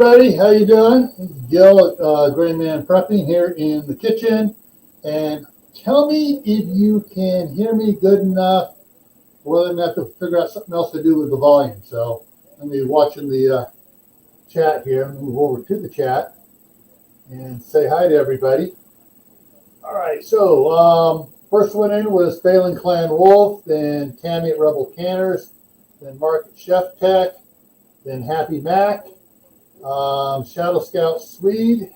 everybody, how you doing? This is Gil at Gray Man Prepping here in the kitchen. And tell me if you can hear me good enough, or whether I have to figure out something else to do with the volume. So I'm going to be watching the chat here. Move over to the chat and say hi to everybody. All right, so first one in was Phelan Clan Wolf, then Tammy at Rebel Canners, then Mark at Chef Tech, then Happy Mac, Shadow Scout Swede,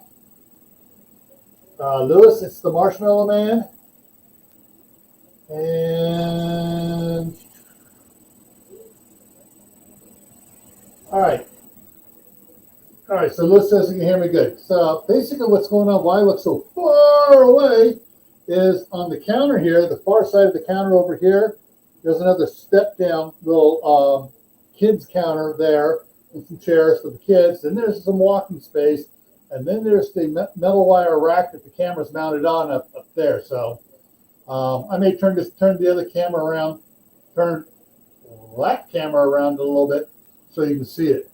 Lewis, it's the Marshmallow Man, and all right, so Lewis says you can hear me good. So basically what's going on, why I look so far away, is on the counter here, the far side of the counter over here, there's another step down little kids counter there, and some chairs for the kids. Then there's some walking space, and then there's the metal wire rack that the camera's mounted on up there. So I may turn the other camera around, turn that camera around a little bit so you can see it.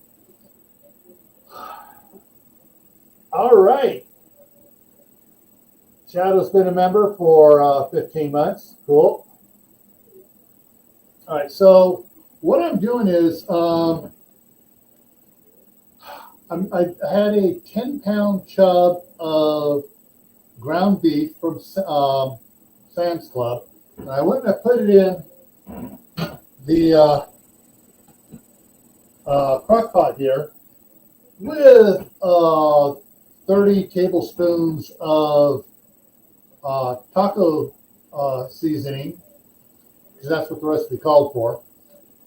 All right. Shadow's been a member for 15 months. Cool. All right, so what I'm doing is I had a 10-pound chub of ground beef from Sam's Club, and I went and I put it in the crock pot here with 30 tablespoons of taco seasoning, because that's what the recipe called for.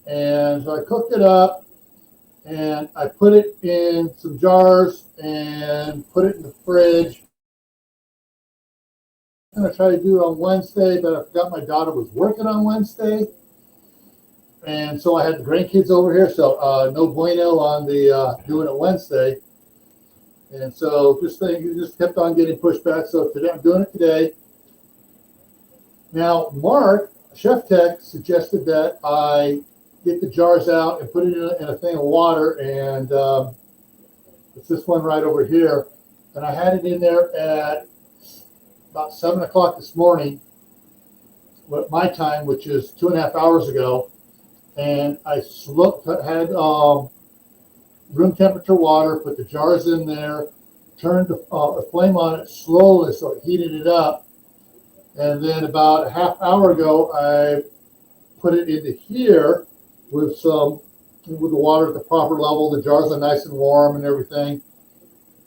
And so I cooked it up, and I put it in some jars and put it in the fridge. I'm going to try to do it on Wednesday, but I forgot my daughter was working on Wednesday. And so I had the grandkids over here, so no bueno on the doing it Wednesday. And so this thing just kept on getting pushed back. So today I'm doing it today. Now, Mark, Chef Tech, suggested that I get the jars out and put it in a thing of water, and it's this one right over here. And I had it in there at about 7 o'clock this morning, my time, which is 2.5 hours ago. And I had room temperature water, put the jars in there, turned the flame on it slowly so it heated it up. And then about a half hour ago, I put it into here with the water at the proper level. The jars are nice and warm and everything,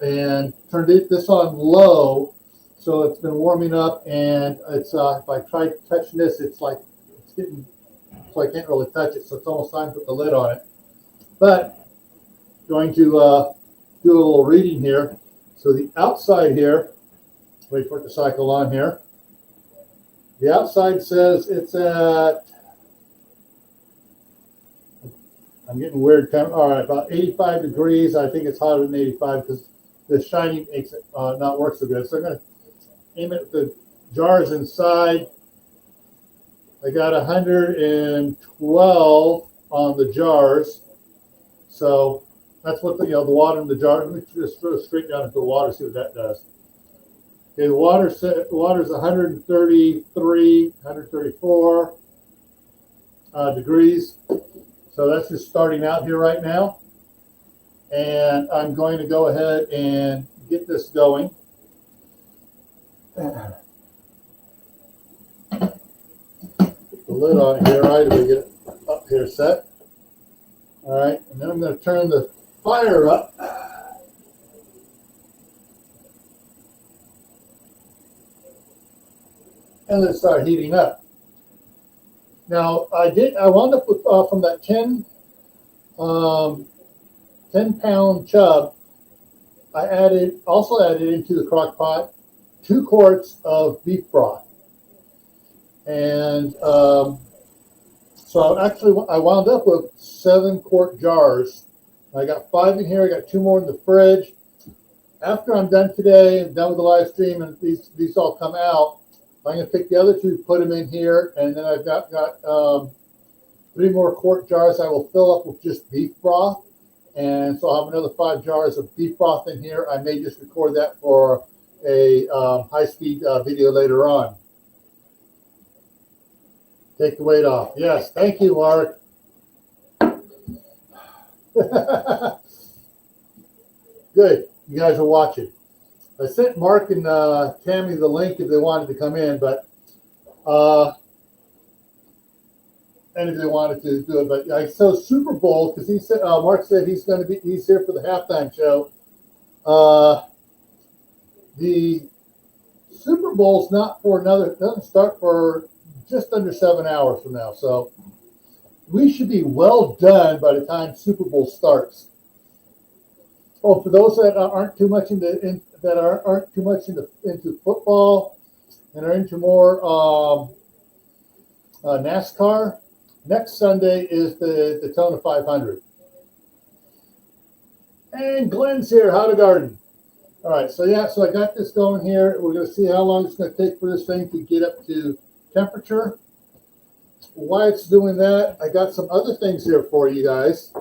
and turned this on low, so it's been warming up. And it's if I try touching this, it's getting, so I can't really touch it. So it's almost time to put the lid on it. But going to do a little reading here. So the outside here, wait for it to cycle on here. The outside says it's at, I'm getting weird. All right, about 85 degrees. I think it's hotter than 85 because the shining makes it not work so good. So I'm going to aim it at the jars inside. I got 112 on the jars. So that's what the water in the jar. Let me just throw it straight down into the water, see what that does. Okay, the water's 133, 134 degrees. So that's just starting out here right now. And I'm going to go ahead and get this going. Put the lid on it here, right, as we get it up here set. All right, and then I'm going to turn the fire up. And then start heating up. Now I wound up with from that 10-pound chub. I also added into the crock pot 2 quarts of beef broth, and so I wound up with 7-quart jars. I got 5 in here. I got 2 more in the fridge. After I'm done today and done with the live stream, and these all come out, I'm going to pick the other 2, put them in here, and then I've got 3 more quart jars I will fill up with just beef broth, And so I'll have another 5 jars of beef broth in here. I may just record that for a high-speed video later on. Take the weight off. Yes, thank you, Mark. Good, you guys are watching. I sent Mark and Tammy the link if they wanted to come in, but and if they wanted to do it. But I saw Super Bowl because he said Mark said he's here for the halftime show. The Super Bowl's not for doesn't start for just under 7 hours from now, so we should be well done by the time Super Bowl starts. Oh, for those that aren't too much into football and are into more NASCAR, next Sunday is the Daytona 500. And Glenn's here. How to garden? All right, so yeah, so I got this going here. We're going to see how long it's going to take for this thing to get up to temperature. While it's doing that, I got some other things here for you guys.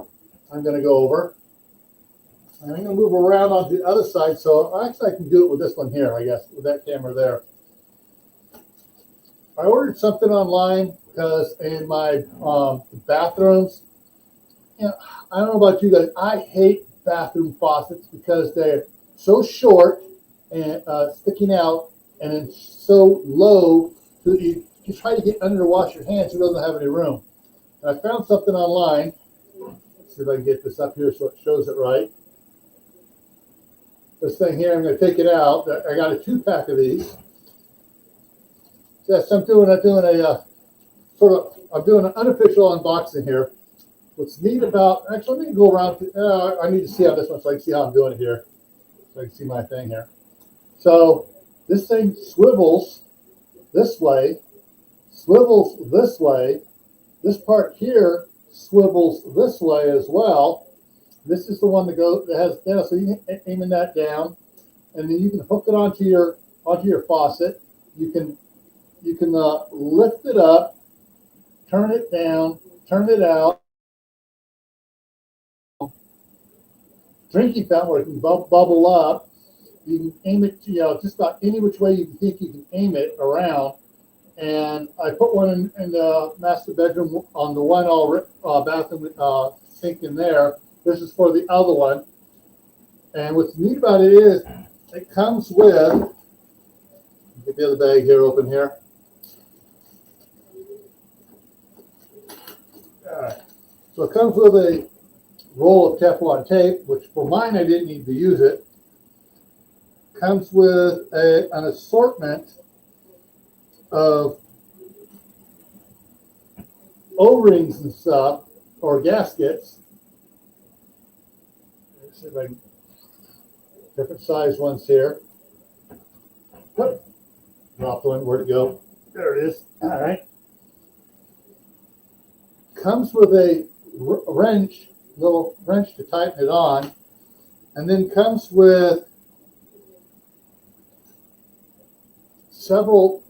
I'm going to go over. And I'm going to move around on the other side. So actually, I can do it with this one here, I guess, with that camera there. I ordered something online because in my bathrooms, you know, I don't know about you guys, I hate bathroom faucets because they're so short and sticking out, and it's so low that you try to get under to wash your hands, it doesn't have any room. And I found something online. Let's see if I can get this up here so it shows it right. This thing here, I'm going to take it out. I got a 2-pack of these. Yes, I'm doing a I'm doing an unofficial unboxing here. What's neat about, actually, let me go around. I need to see how this one, so I can see how I'm doing it here. So I can see my thing here. So this thing swivels this way, swivels this way. This part here swivels this way as well. This is the one that has, so you can aim that down, and then you can hook it onto your faucet. You can lift it up, turn it down, turn it out. Drinking fountain where it can bubble up. You can aim it, just about any which way you think you can aim it around. And I put one in the master bedroom on the one bathroom sink in there. This is for the other one. And what's neat about it is it comes with, get the other bag here open here. All right. So it comes with a roll of Teflon tape, which for mine I didn't need to use it. Comes with an assortment of O-rings and stuff, or gaskets. Let's see if I can, different size ones here. Whoop. Dropped one, where'd it go? There it is. All right. Comes with a wrench, little wrench to tighten it on, and then comes with several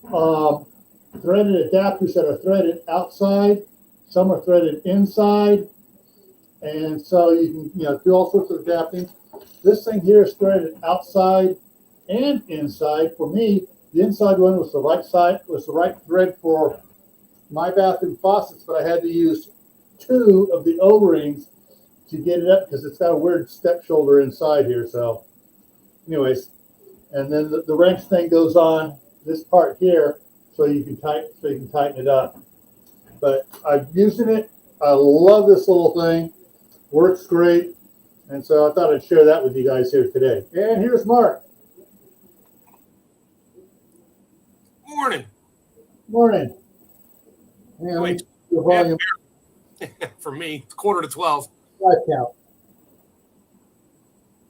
threaded adapters that are threaded outside. Some are threaded inside, and so you can do all sorts of adapting. This thing here is threaded outside and inside. For me, the inside one was the right side, was the right thread for my bathroom faucets, but I had to use 2 of the O-rings to get it up because it's got a weird step shoulder inside here. So anyways, and then the wrench thing goes on this part here so you can tighten it up. But I'm using it. I love this little thing. Works great. And so I thought I'd share that with you guys here today. And here's Mark. Morning. Morning. Wait. The volume. For me, it's 11:45. 5 count.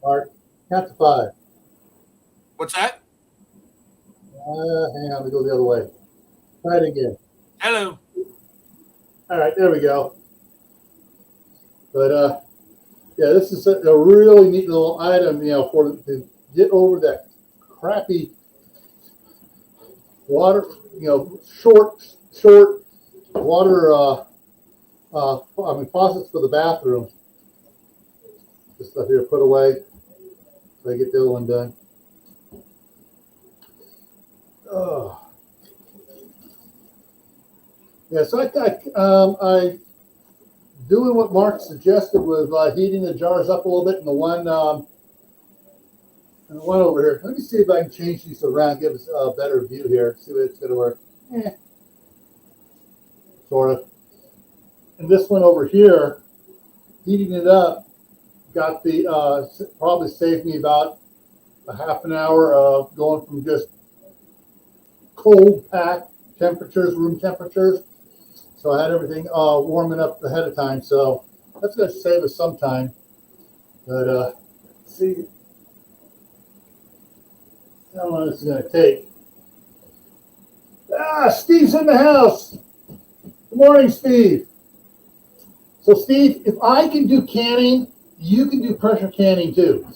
Mark, count to 5. What's that? Hang on, we go the other way. Try it again. Hello. All right, there we go. But yeah, this is a really neat little item, for to get over that crappy water, short water. Faucets for the bathroom. this stuff here put away so I get the other one done. Oh. Yeah, so I doing what Mark suggested with heating the jars up a little bit, and the one over here. Let me see if I can change these around, give us a better view here. See if it's going to work. Sort of. And this one over here, heating it up, got the probably saved me about a half an hour of going from just cold pack temperatures, room temperatures. So I had everything warming up ahead of time. So that's going to save us some time. But let's see how long this is going to take. Steve's in the house. Good morning, Steve. So Steve, if I can do canning, you can do pressure canning too.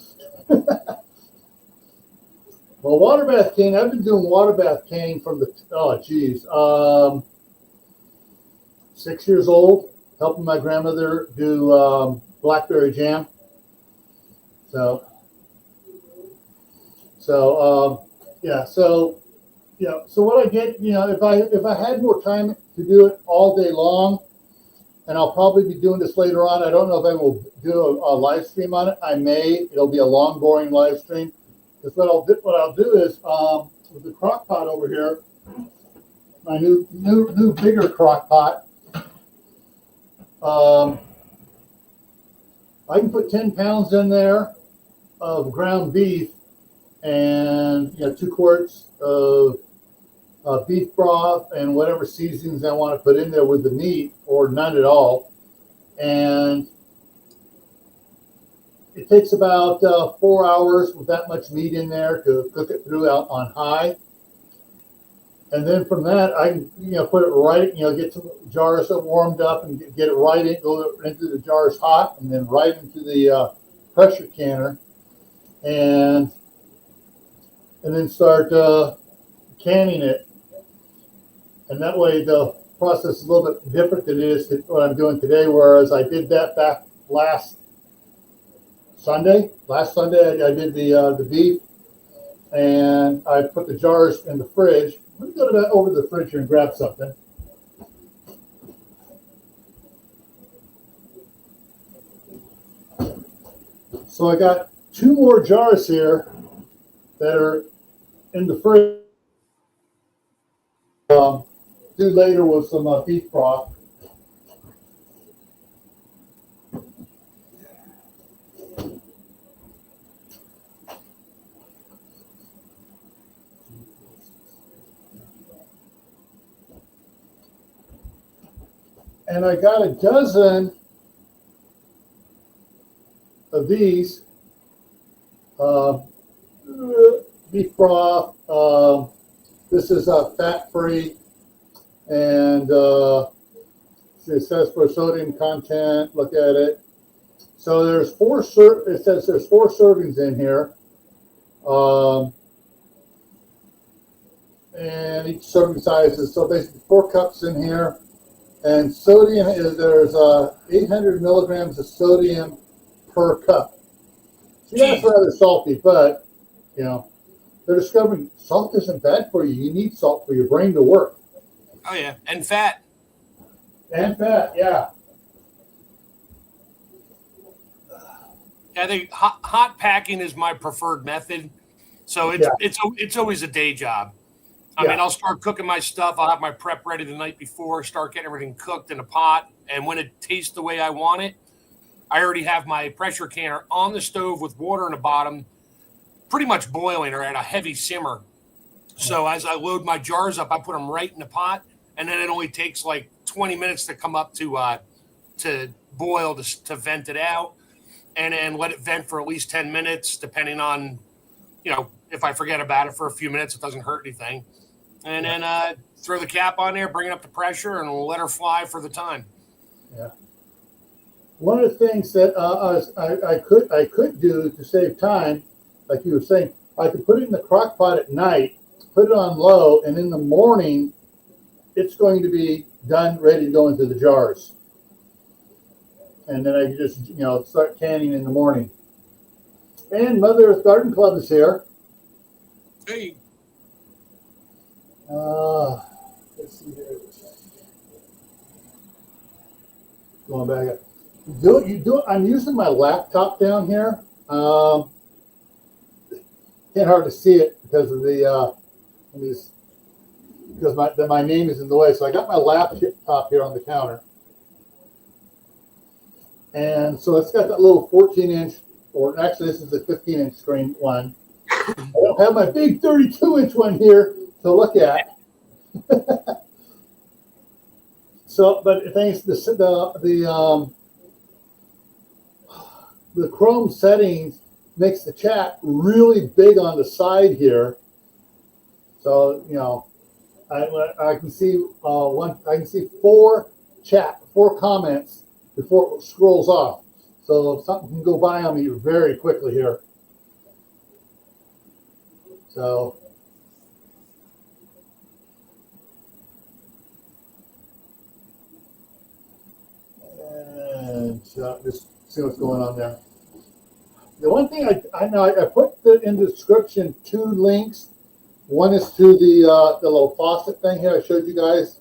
Well, water bath canning, I've been doing water bath canning from the, 6 years old, helping my grandmother do blackberry jam. So what I get, if I had more time to do it all day long, and I'll probably be doing this later on. I don't know if I will do a live stream on it. I may. It'll be a long, boring live stream. Because what I'll do is with the crock pot over here, my new bigger crock pot. I can put 10 pounds in there of ground beef, and 2 quarts of beef broth and whatever seasonings I want to put in there with the meat, or none at all. And it takes about 4 hours with that much meat in there to cook it through out on high. And then from that, I can put it right, get some jars warmed up and get it right in, go into the jars hot, and then right into the pressure canner, and then start canning it. And that way the process is a little bit different than it is what I'm doing today, whereas I did that back last Sunday. Last Sunday I did the beef, and I put the jars in the fridge. Let me go over to the fridge here and grab something. So I got 2 more jars here that are in the fridge. Do later with some beef broth. And I got a dozen of these beef broth. This is fat-free, and it says for sodium content. Look at it. So there's it says there's 4 servings in here, and each serving size is so basically 4 cups in here. And sodium there's 800 milligrams of sodium per cup. See, that's rather salty, but they're discovering salt isn't bad for you. You need salt for your brain to work. Oh yeah, and fat. And fat, yeah. I think hot packing is my preferred method. So it's always a day job. I mean, I'll start cooking my stuff. I'll have my prep ready the night before, start getting everything cooked in a pot. And when it tastes the way I want it, I already have my pressure canner on the stove with water in the bottom, pretty much boiling or at a heavy simmer. So as I load my jars up, I put them right in the pot, and then it only takes like 20 minutes to come up to boil, to vent it out, and then let it vent for at least 10 minutes, depending on, if I forget about it for a few minutes, it doesn't hurt anything. And then throw the cap on there, bring it up to pressure, and let her fly for the time. Yeah. One of the things that I could do to save time, like you were saying, I could put it in the crock pot at night, put it on low, and in the morning, it's going to be done, ready to go into the jars. and then I can just, start canning in the morning. And Mother Earth Garden Club is here. Hey. Let's see here. Going back up. I'm using my laptop down here. Can't hardly see it because of because my name is in the way. So I got my laptop here on the counter. And so it's got that little 14-inch, or actually this is a 15-inch screen one. I don't have my big 32-inch one here to look at. So, but thanks to the Chrome settings makes the chat really big on the side here. So I can see four comments before it scrolls off. So something can go by on me very quickly here. So. And just see what's going on there. The one thing I know, I put in the description 2 links. One is to the little faucet thing here I showed you guys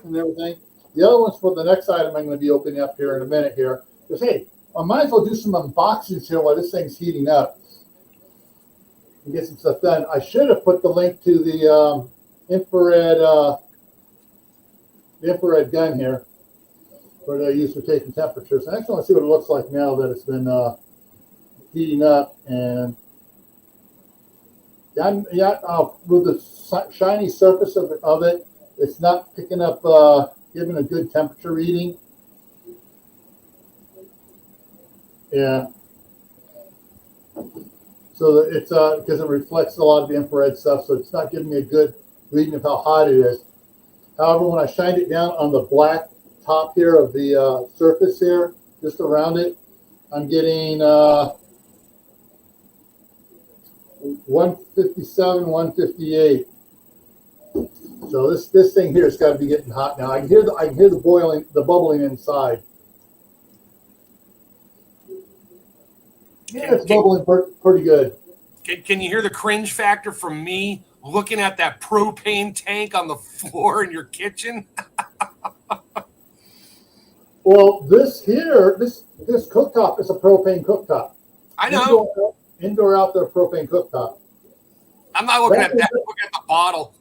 and everything. The other one's for the next item I'm going to be opening up here in a minute here. Because, hey, I might as well do some unboxings here while this thing's heating up and get some stuff done. I should have put the link to the infrared gun here, where they use for taking temperatures. I actually want to see what it looks like now that it's been heating up. And with the shiny surface of it, it's not picking up, giving a good temperature reading. Yeah. So it's because it reflects a lot of the infrared stuff, so it's not giving me a good reading of how hot it is. However, when I shined it down on the black top here of the surface here, just around it, I'm getting 157, 158. So this thing here has got to be getting hot now. I can hear the boiling, the bubbling inside. Yeah, it's bubbling pretty good. Can you hear the cringe factor from me looking at that propane tank on the floor in your kitchen? Well, this cooktop is a propane cooktop. I know. Indoor outdoor propane cooktop. I'm not looking at that. I'm looking at the bottle.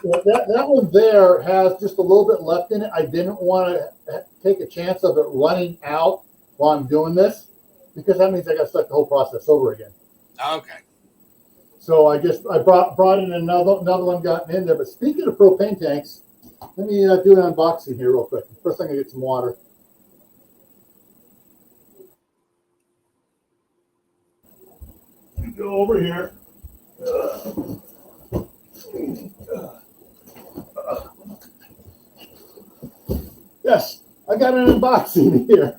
Well, that one there has just a little bit left in it. I didn't want to take a chance of it running out while I'm doing this, because that means I got to start the whole process over again. Okay. So I brought in another one gotten in there. But speaking of propane tanks, let me do an unboxing here real quick. First thing, I get some water. Go over here. Yes, I got an unboxing here.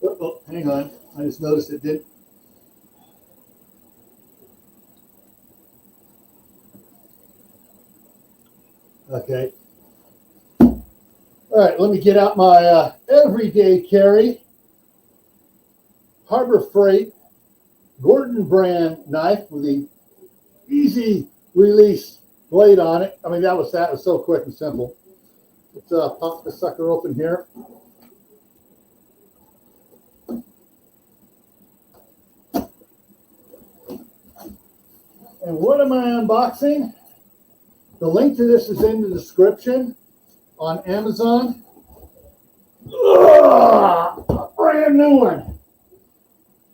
Oh, hang on. I just noticed it did. Okay. All right, let me get out my everyday carry Harbor Freight Gordon brand knife with the easy release blade on it. I mean, that was so quick and simple. Let's pop the sucker open here. And what am I unboxing? The link to this is in the description on Amazon. Ugh, brand new one.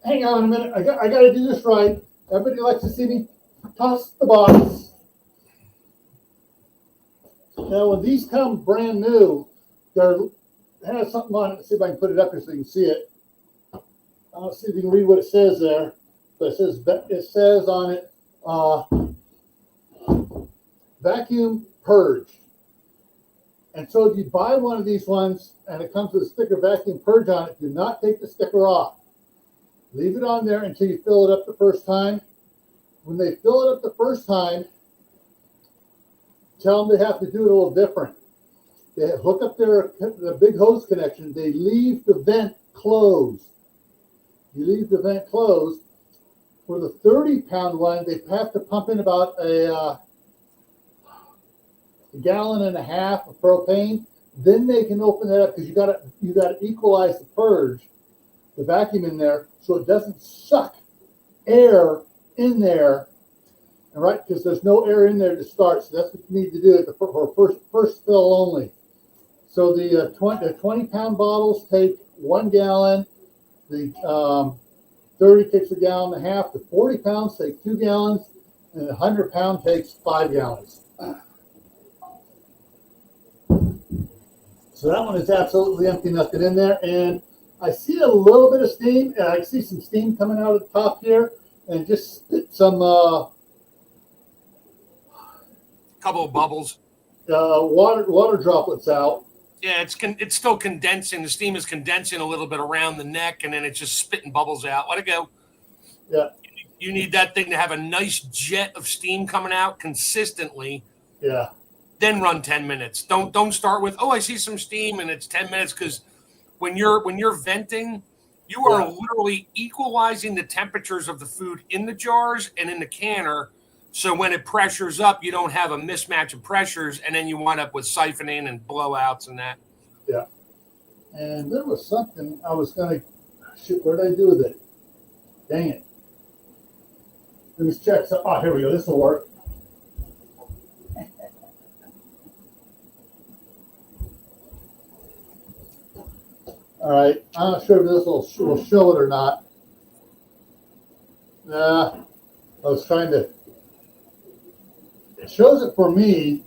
Hang on a minute. I got to do this right. Everybody likes to see me toss the box. Now, when these come brand new, it has something on it. Let's see if I can put it up here so you can see it. I'll see if you can read what it says there. But it says on it, vacuum purged. And so if you buy one of these ones and it comes with a sticker vacuum purge on it, do not take the sticker off. Leave it on there until you fill it up the first time. When they fill it up the first time, tell them they have to do it a little different. They hook up the big hose connection. They leave the vent closed. You leave the vent closed. For the 30-pound one, they have to pump in about a gallon and a half of propane. Then they can open it up because you gotta equalize the purge, the vacuum in there, so it doesn't suck air in there. All right, because there's no air in there to start, so that's what you need to do for first fill only. So the 20-pound bottles take 1 gallon. The 30 takes a gallon and a half. The 40 pounds take 2 gallons, and the 100-pound takes 5 gallons. So that one is absolutely empty, nothing in there. And I see a little bit of steam. I see some steam coming out of the top here, and just spit some couple of bubbles. Water droplets out. Yeah, it's still condensing. The steam is condensing a little bit around the neck, and then it's just spitting bubbles out. Let it go. Yeah. You need that thing to have a nice jet of steam coming out consistently. Yeah. Then run 10 minutes. Don't start with, I see some steam and it's 10 minutes, because when you're venting, you are literally equalizing the temperatures of the food in the jars and in the canner. So when it pressures up, you don't have a mismatch of pressures, and then you wind up with siphoning and blowouts and that. Yeah. And there was something I was going to, what did I do with it? Dang it. Let me check. Here we go. This will work. All right. I'm not sure if this will show it or not. Nah. I was trying to. It shows it for me,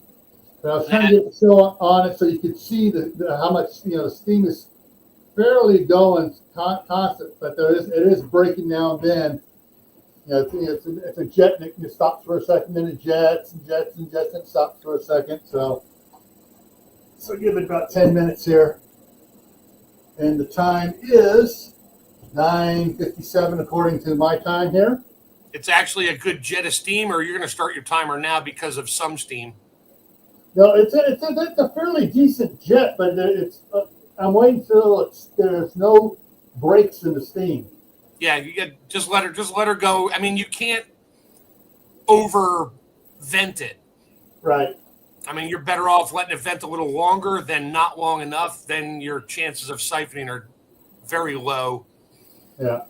but I was trying to get the show on it so you could see how much the steam is fairly going constant, but it is breaking now and then. It's a jet, and it stops for a second, then it jets and jets and jets, and stops for a second. So give it about 10 minutes here, and the time is 9:57 according to my time here. It's actually a good jet of steam, or you're going to start your timer now because of some steam? No, it's a fairly decent jet, but I'm waiting till there's no breaks in the steam. Yeah, you just let her go. I mean, you can't over vent it. Right. I mean, you're better off letting it vent a little longer than not long enough. Then your chances of siphoning are very low. Yeah.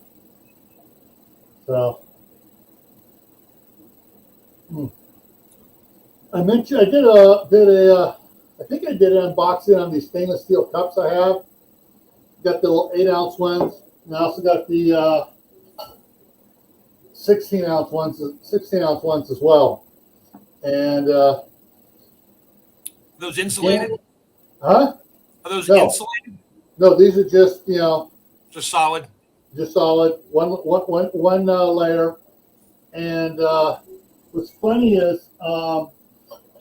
So. I mentioned I did I think I did an unboxing on these stainless steel cups I have. Got the little 8-ounce ones, and I also got the 16-ounce ones as well. And those insulated? Huh? Are those insulated? No, these are just just solid. Just solid. One layer. And what's funny is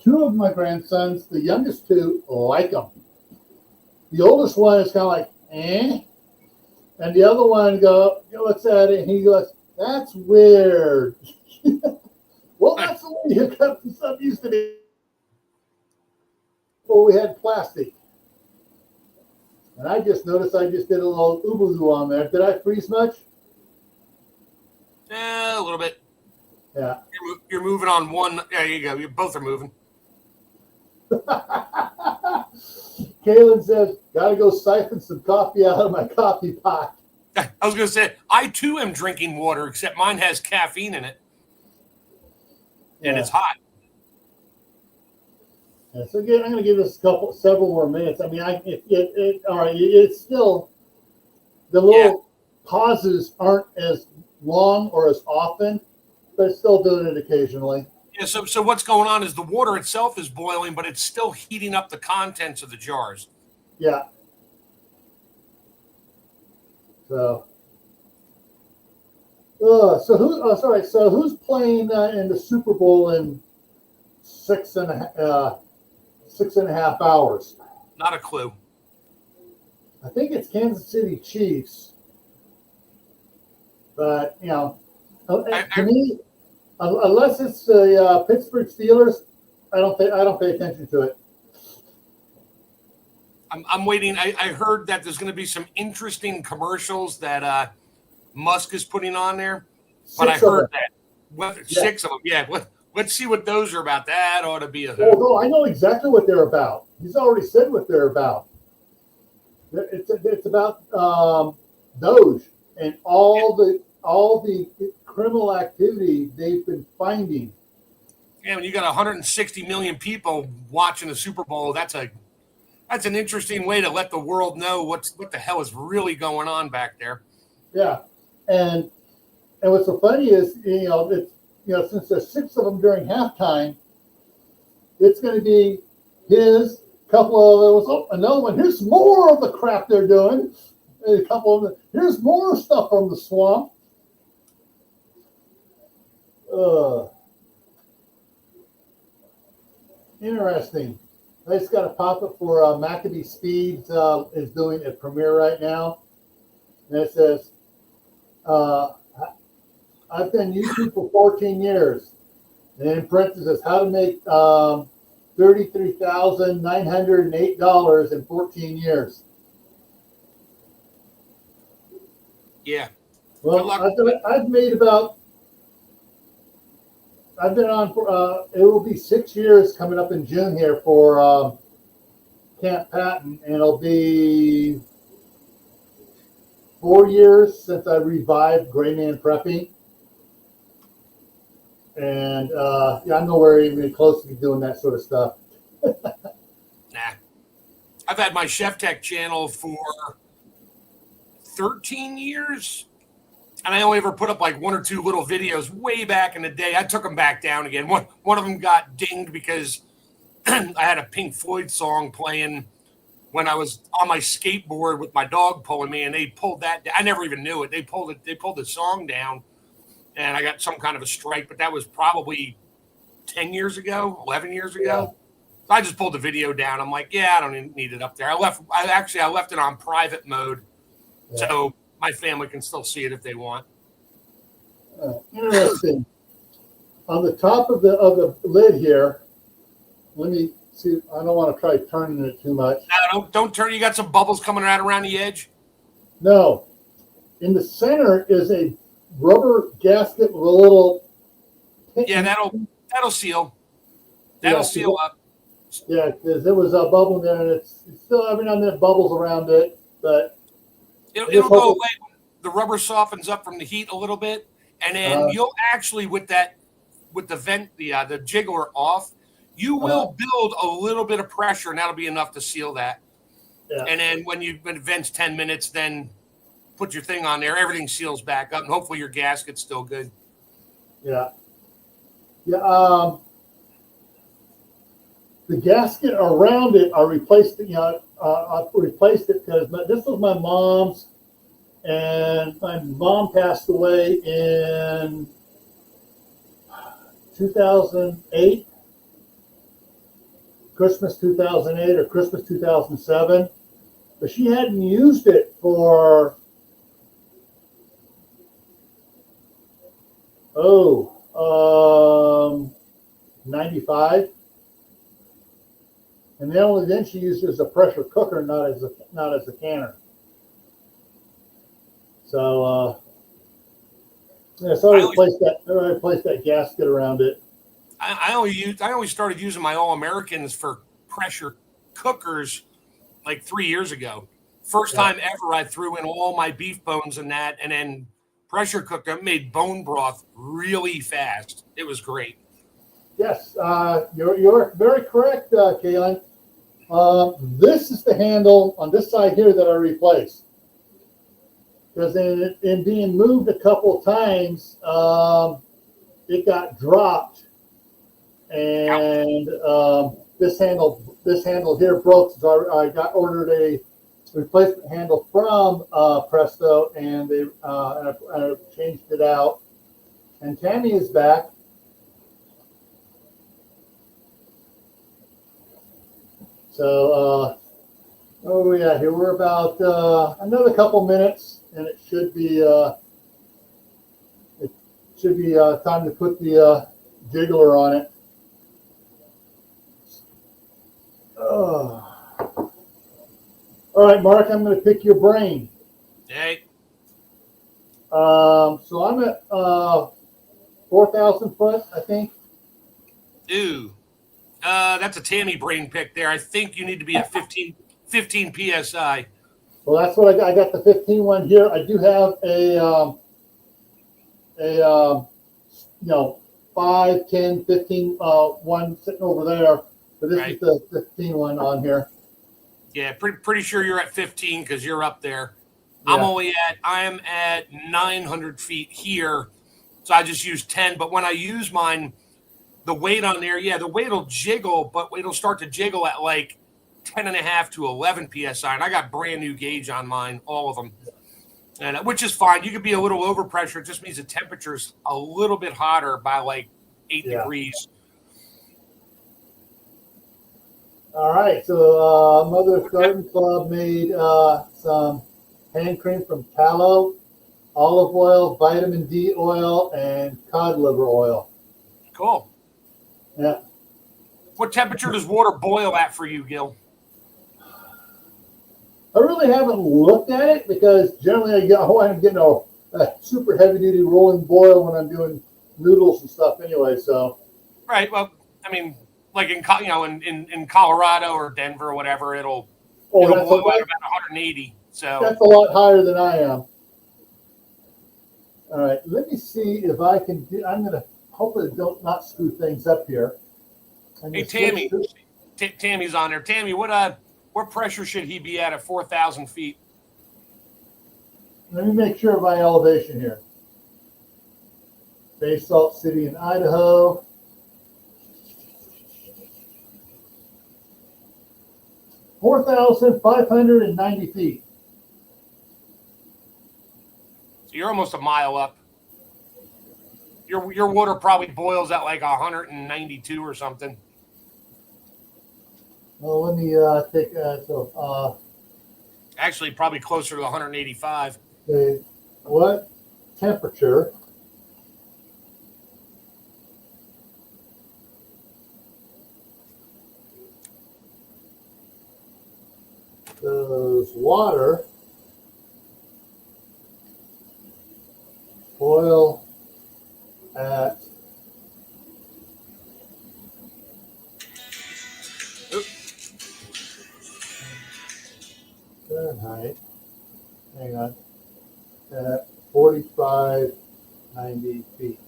2 of my grandsons, the youngest 2, like them. The oldest one is kind of like, eh. And the other one looks at it and he goes, that's weird. Well, that's the way your cups and stuff used to be before we had plastic. And I just noticed I just did a little oobloo on there. Did I freeze much? A little bit. Yeah. You're moving on one. There you go. You both are moving. Kaylin says, gotta go siphon some coffee out of my coffee pot. I was going to say, I too am drinking water, except mine has caffeine in it. And it's hot. Yeah, so again, I'm going to give this several more minutes. I mean, all right. It's still, the little pauses aren't as long or as often, but it's still doing it occasionally. Yeah. So what's going on is the water itself is boiling, but it's still heating up the contents of the jars. Yeah. So who's playing in the Super Bowl in 6.5 hours? Not a clue. I think it's Kansas City Chiefs, but to me, unless it's the Pittsburgh Steelers, I don't pay attention to it. I'm waiting. I heard that there's going to be some interesting commercials that Musk is putting on there, but I heard that. Yeah. 6 of them. Yeah. Let's see what those are about. That ought to be a hoot. Although I know exactly what they're about. He's already said what they're about. It's about Doge and all the criminal activity they've been finding. Yeah, when you got 160 million people watching the Super Bowl, that's an interesting way to let the world know what the hell is really going on back there. Yeah, and what's so funny is since there's 6 of them during halftime, it's going to be his couple of those. Another one. Here's more of the crap they're doing. A couple of them. Here's more stuff from the swamp. Interesting. I just got a pop-up for Maccabee Speeds is doing a premiere right now. And it says, I've done YouTube for 14 years. And in parentheses, how to make $33,908 in 14 years. Yeah. Well, I've made about, I've been on for, it will be 6 years coming up in June here for Camp Patton, and it'll be 4 years since I revived Gray Man Prepping. And I'm nowhere even close to doing that sort of stuff. Nah. I've had my Chef Tech channel for 13 years. And I only ever put up like 1 or 2 little videos way back in the day. I took them back down again. One of them got dinged because I had a Pink Floyd song playing when I was on my skateboard with my dog pulling me, and they pulled that down. I never even knew it. They pulled the song down, and I got some kind of a strike, but that was probably 10 years ago, 11 years ago. Yeah. So I just pulled the video down. I'm like, yeah, I don't need it up there. I left it on private mode. Yeah. So my family can still see it if they want. Interesting. On the top of the lid here, let me see. I don't want to try turning it too much. No, don't turn. You got some bubbles coming out around the edge? No. In the center is a rubber gasket with a little. Yeah, that'll seal. That'll seal up. Yeah, because there was a bubble in there, and it's still every now and then bubbles around it, but. It'll go away when the rubber softens up from the heat a little bit, and then you'll actually with the vent the jiggler off, you will build a little bit of pressure, and that'll be enough to seal that. Yeah. And then when it vents 10 minutes, then put your thing on there. Everything seals back up, and hopefully your gasket's still good. Yeah. Yeah. The gasket around it, I replaced it. I replaced it because this was my mom's, and my mom passed away in 2008, Christmas 2008 or Christmas 2007, but she hadn't used it for 95. And then she used it as a pressure cooker, not as a canner. So so I replaced that gasket around it. I only started using my All-Americans for pressure cookers like 3 years ago. First time ever I threw in all my beef bones in that, and then pressure cooked them. Made bone broth really fast. It was great. Yes, you're very correct, Kaylin. This is the handle on this side here that I replaced. Because in being moved a couple of times, it got dropped, and this handle here broke. So I ordered a replacement handle from Presto, and I changed it out. And Tammy is back. So, here we're about another couple minutes, and it should be time to put the jiggler on it. All right, Mark, I'm going to pick your brain. Hey. So I'm at 4,000 foot, I think. Ooh. That's a Tammy brain pick there. I think you need to be at 15 PSI. Well, that's what I got the 15 one here. I do have a 5, 10, 15 one sitting over there, but this is the 15 one on here. Yeah, pretty sure you're at 15 because you're up there. Yeah. I am at 900 feet here, so I just use 10. But when I use mine, the weight on there, the weight will jiggle, but it'll start to jiggle at like 10.5 to 11 psi. And I got brand new gauge on mine, all of them, and which is fine. You could be a little overpressure. It just means the temperature's a little bit hotter by like 8 degrees. All right. So Mother's Garden Club made some hand cream from tallow, olive oil, vitamin D oil, and cod liver oil. Cool. Yeah. What temperature does water boil at for you, Gil? I really haven't looked at it because generally I wind up getting a super heavy duty rolling boil when I'm doing noodles and stuff anyway. So. Right. Well, I mean, like in Colorado or Denver or whatever, it'll boil at about 180. So that's a lot higher than I am. All right, let me see if I can do. I'm gonna hopefully not screw things up here. Hey, Tammy, Tammy's on there. Tammy, what pressure should he be at 4,000 feet? Let me make sure of my elevation here. Bay Salt City in Idaho. 4,590 feet. So you're almost a mile up. Your water probably boils at like 192 or something. Well, let me take actually probably closer to 185. Okay, what temperature does water boil at Fahrenheit? Hang on. At 4,590 feet.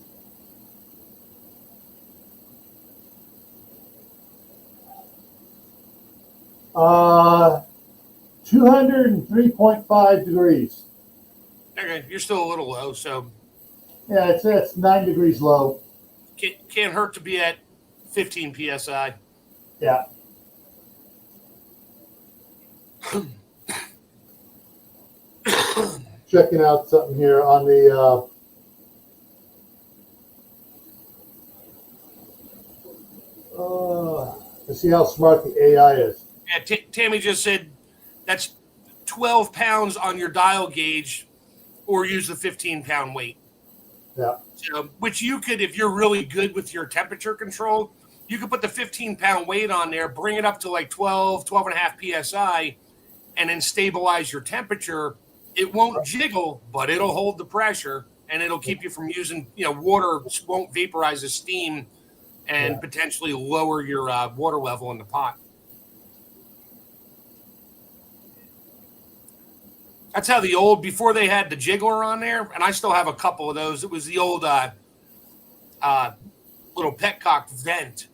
Uh, 203.5 degrees. Okay, you're still a little low, so yeah, it's 9 degrees low. Can't hurt to be at 15 psi. Yeah. Checking out something here on the to see how smart the AI is. Yeah, Tammy just said that's 12 pounds on your dial gauge, or use the 15-pound weight. Yeah. So, which you could, if you're really good with your temperature control, you could put the 15-pound weight on there, bring it up to like 12.5 psi, and then stabilize your temperature. It won't jiggle, but it'll hold the pressure, and it'll keep you from using, water won't vaporize the steam and potentially lower your water level in the pot. That's how before they had the jiggler on there, and I still have a couple of those. It was the old little petcock vent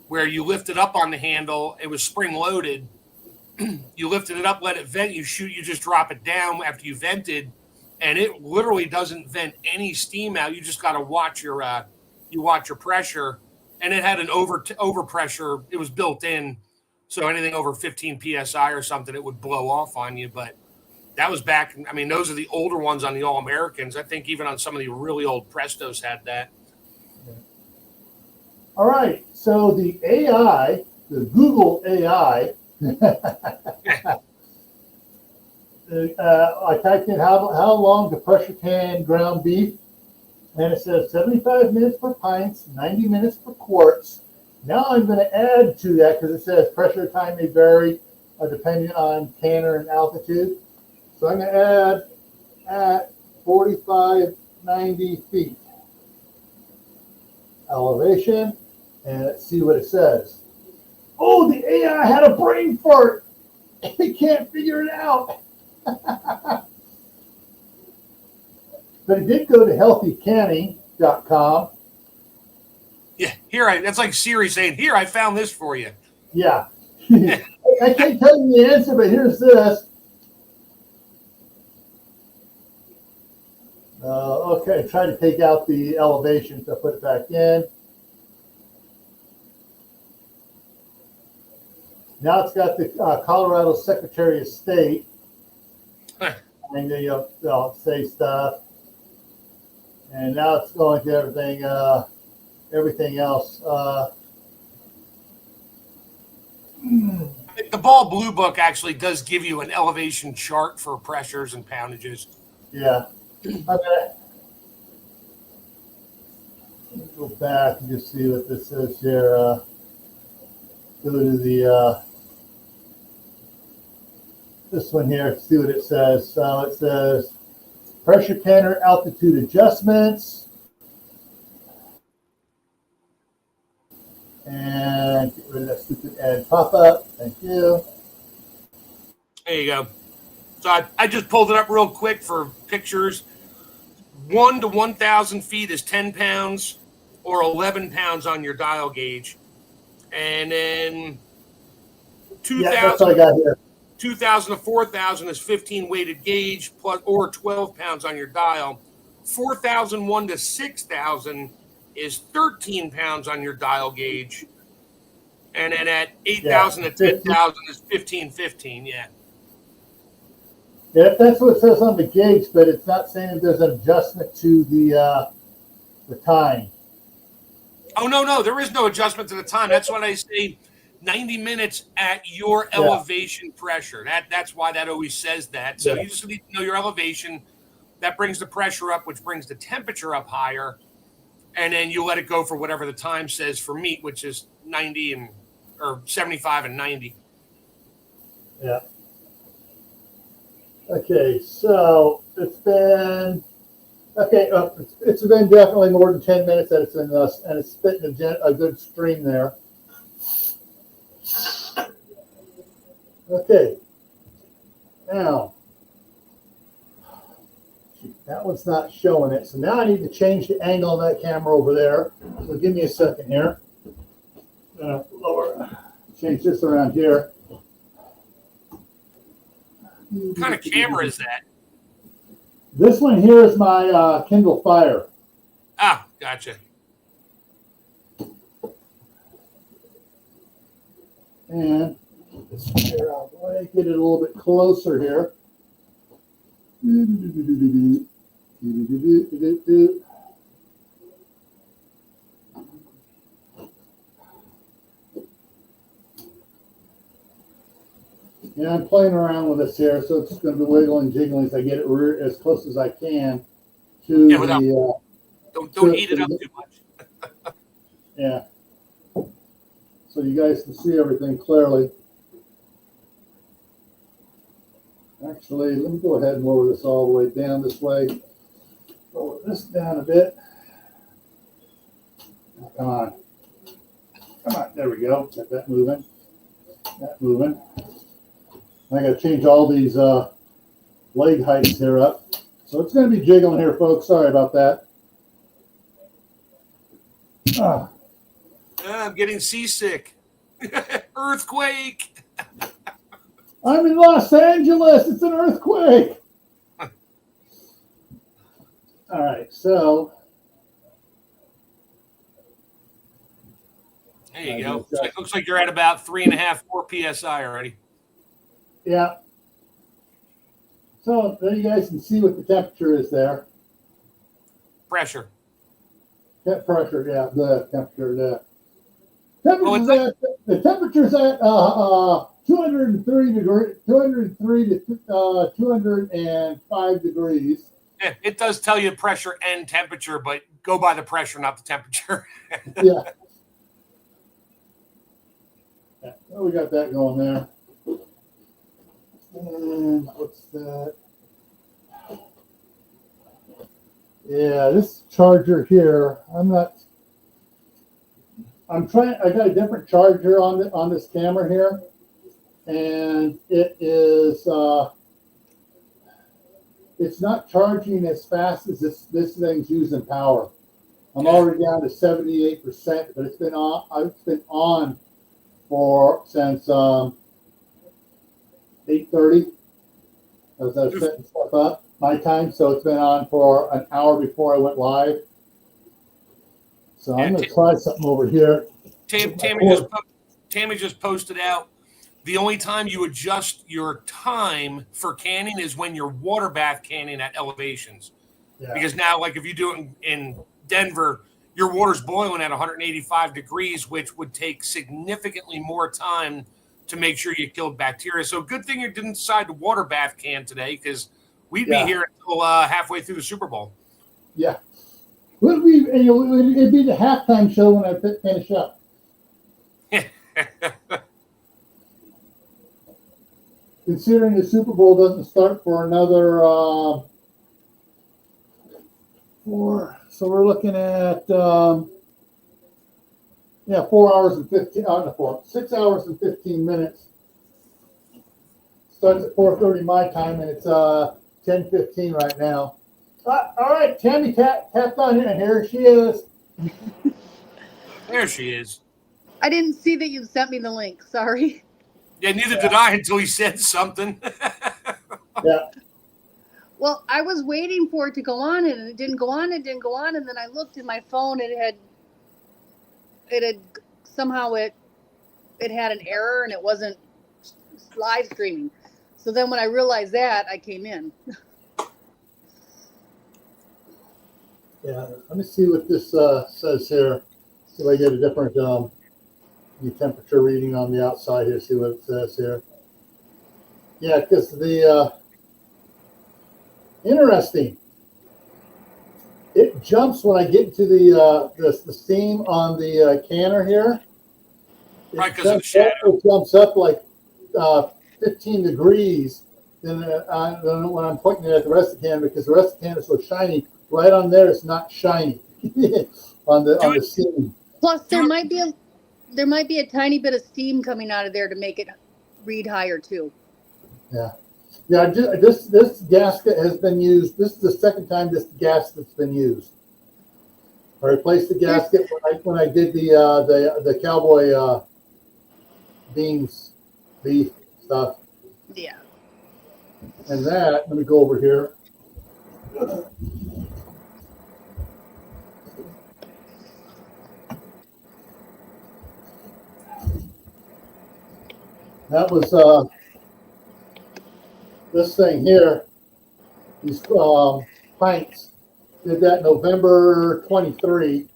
where you lift it up on the handle. It was spring loaded. You lifted it up, let it vent. You just drop it down after you vented, and it literally doesn't vent any steam out. You just got to watch your pressure, and it had an overpressure. It was built in, so anything over 15 psi or something, it would blow off on you. But that was back. I mean, those are the older ones on the All Americans. I think even on some of the really old Prestos had that. All right. So the AI, the Google AI, I typed in how long to pressure can ground beef, and it says 75 minutes for pints, 90 minutes for quarts. Now I'm going to add to that because it says pressure time may vary depending on canner and altitude. So I'm going to add at 4590 feet elevation, and let's see what it says. Oh, the AI had a brain fart. It can't figure it out. But it did go to healthycanning.com. Yeah, that's like Siri saying, here, I found this for you. Yeah. I can't tell you the answer, but here's this. Okay, try to take out the elevation to put it back in. Now it's got the Colorado Secretary of State. And they'll say stuff. And now it's going to everything else. The Ball Blue Book actually does give you an elevation chart for pressures and poundages. Yeah. I'm gonna go back and just see what this says here. Go to the this one here, see what it says. So it says pressure canner altitude adjustments. And get rid of that stupid ad pop-up. Thank you. There you go. So I just pulled it up real quick for pictures. 1 to 1,000 feet is 10 pounds or 11 pounds on your dial gauge. And then 2,000 to 4,000 is 15 weighted gauge plus or 12 pounds on your dial. 4,001 to 6,000 is 13 pounds on your dial gauge. And then at 8,000 to 10,000 is 15. Yeah. Yeah, that's what it says on the gauge, but it's not saying there's an adjustment to the time. Oh, no, there is no adjustment to the time. That's what I say, 90 minutes at your elevation pressure. That's why that always says that. So you just need to know your elevation. That brings the pressure up, which brings the temperature up higher. And then you let it go for whatever the time says for meat, which is 90 or 75 and 90. Yeah. Okay, so it's been it's been definitely more than 10 minutes that it's in this, and it's spitting a good stream there. Okay, now that one's not showing it, so now I need to change the angle of that camera over there. So give me a second here. Change this around here. What kind of camera is that? This one here is my Kindle Fire. Ah, gotcha. And here, I'll get it a little bit closer here. Yeah, I'm playing around with this here, so it's going to be wiggling and jiggling as I get it as close as I can to the. Don't heat it up too much. Yeah. So you guys can see everything clearly. Actually, let me go ahead and lower this all the way down this way. Lower this down a bit. Come on. There we go. Got that moving. That moving. I got to change all these leg heights here up. So it's going to be jiggling here, folks. Sorry about that. I'm getting seasick. Earthquake. I'm in Los Angeles. It's an earthquake. All right, so. There you go. So it looks like you're at about 3.5, 4 PSI already. Yeah. So there you guys can see what the temperature is there. Pressure. Pressure, yeah, the temperature there. The temperature's at 203 to 205 degrees. Yeah, it does tell you pressure and temperature, but go by the pressure, not the temperature. Yeah. Well, we got that going there. And what's that? Yeah, this charger here, I got a different charger on this camera here, and it is, it's not charging as fast as this thing's using power. I'm already down to 78%, but it's been on since 8:30 as I was setting stuff up my time. So it's been on for an hour before I went live. So I'm going to try something over here. Tammy just posted out. The only time you adjust your time for canning is when you're water bath canning at elevations. Yeah. Because now, like if you do it in Denver, your water's boiling at 185 degrees, which would take significantly more time to make sure you killed bacteria. So good thing you didn't decide to water bath can today, because we'd be here until halfway through the Super Bowl. Yeah. It'd be the halftime show when I finish up. Considering the Super Bowl doesn't start for another 4, so we're looking at 4 hours and 6 hours and 15 minutes. Starts at 4:30 my time, and it's 10:15 right now. All right, Tammy tapped on it, and here she is. There she is. I didn't see that you sent me the link. Sorry. Yeah, neither did I until he said something. Yeah. Well, I was waiting for it to go on, and it didn't go on. And then I looked at my phone, and it had somehow it had an error, and it wasn't live streaming. So then when I realized that, I came in. Yeah, let me see what this says here. See if I get a different the temperature reading on the outside here. See what it says here. Yeah, because the interesting. It jumps when I get to the steam on the canner here. Right, because of the shadow. It jumps up like 15 degrees. Then when I'm pointing it at the rest of the can, because the rest of the can is so shiny, right on there it's not shiny on the steam. Plus, there might be a tiny bit of steam coming out of there to make it read higher too. Yeah. Yeah, this gasket has been used. This is the second time this gasket's been used. I replaced the gasket when I did the cowboy beef stuff. Yeah. And that, let me go over here. That was this thing here. These pints. Did that November 23.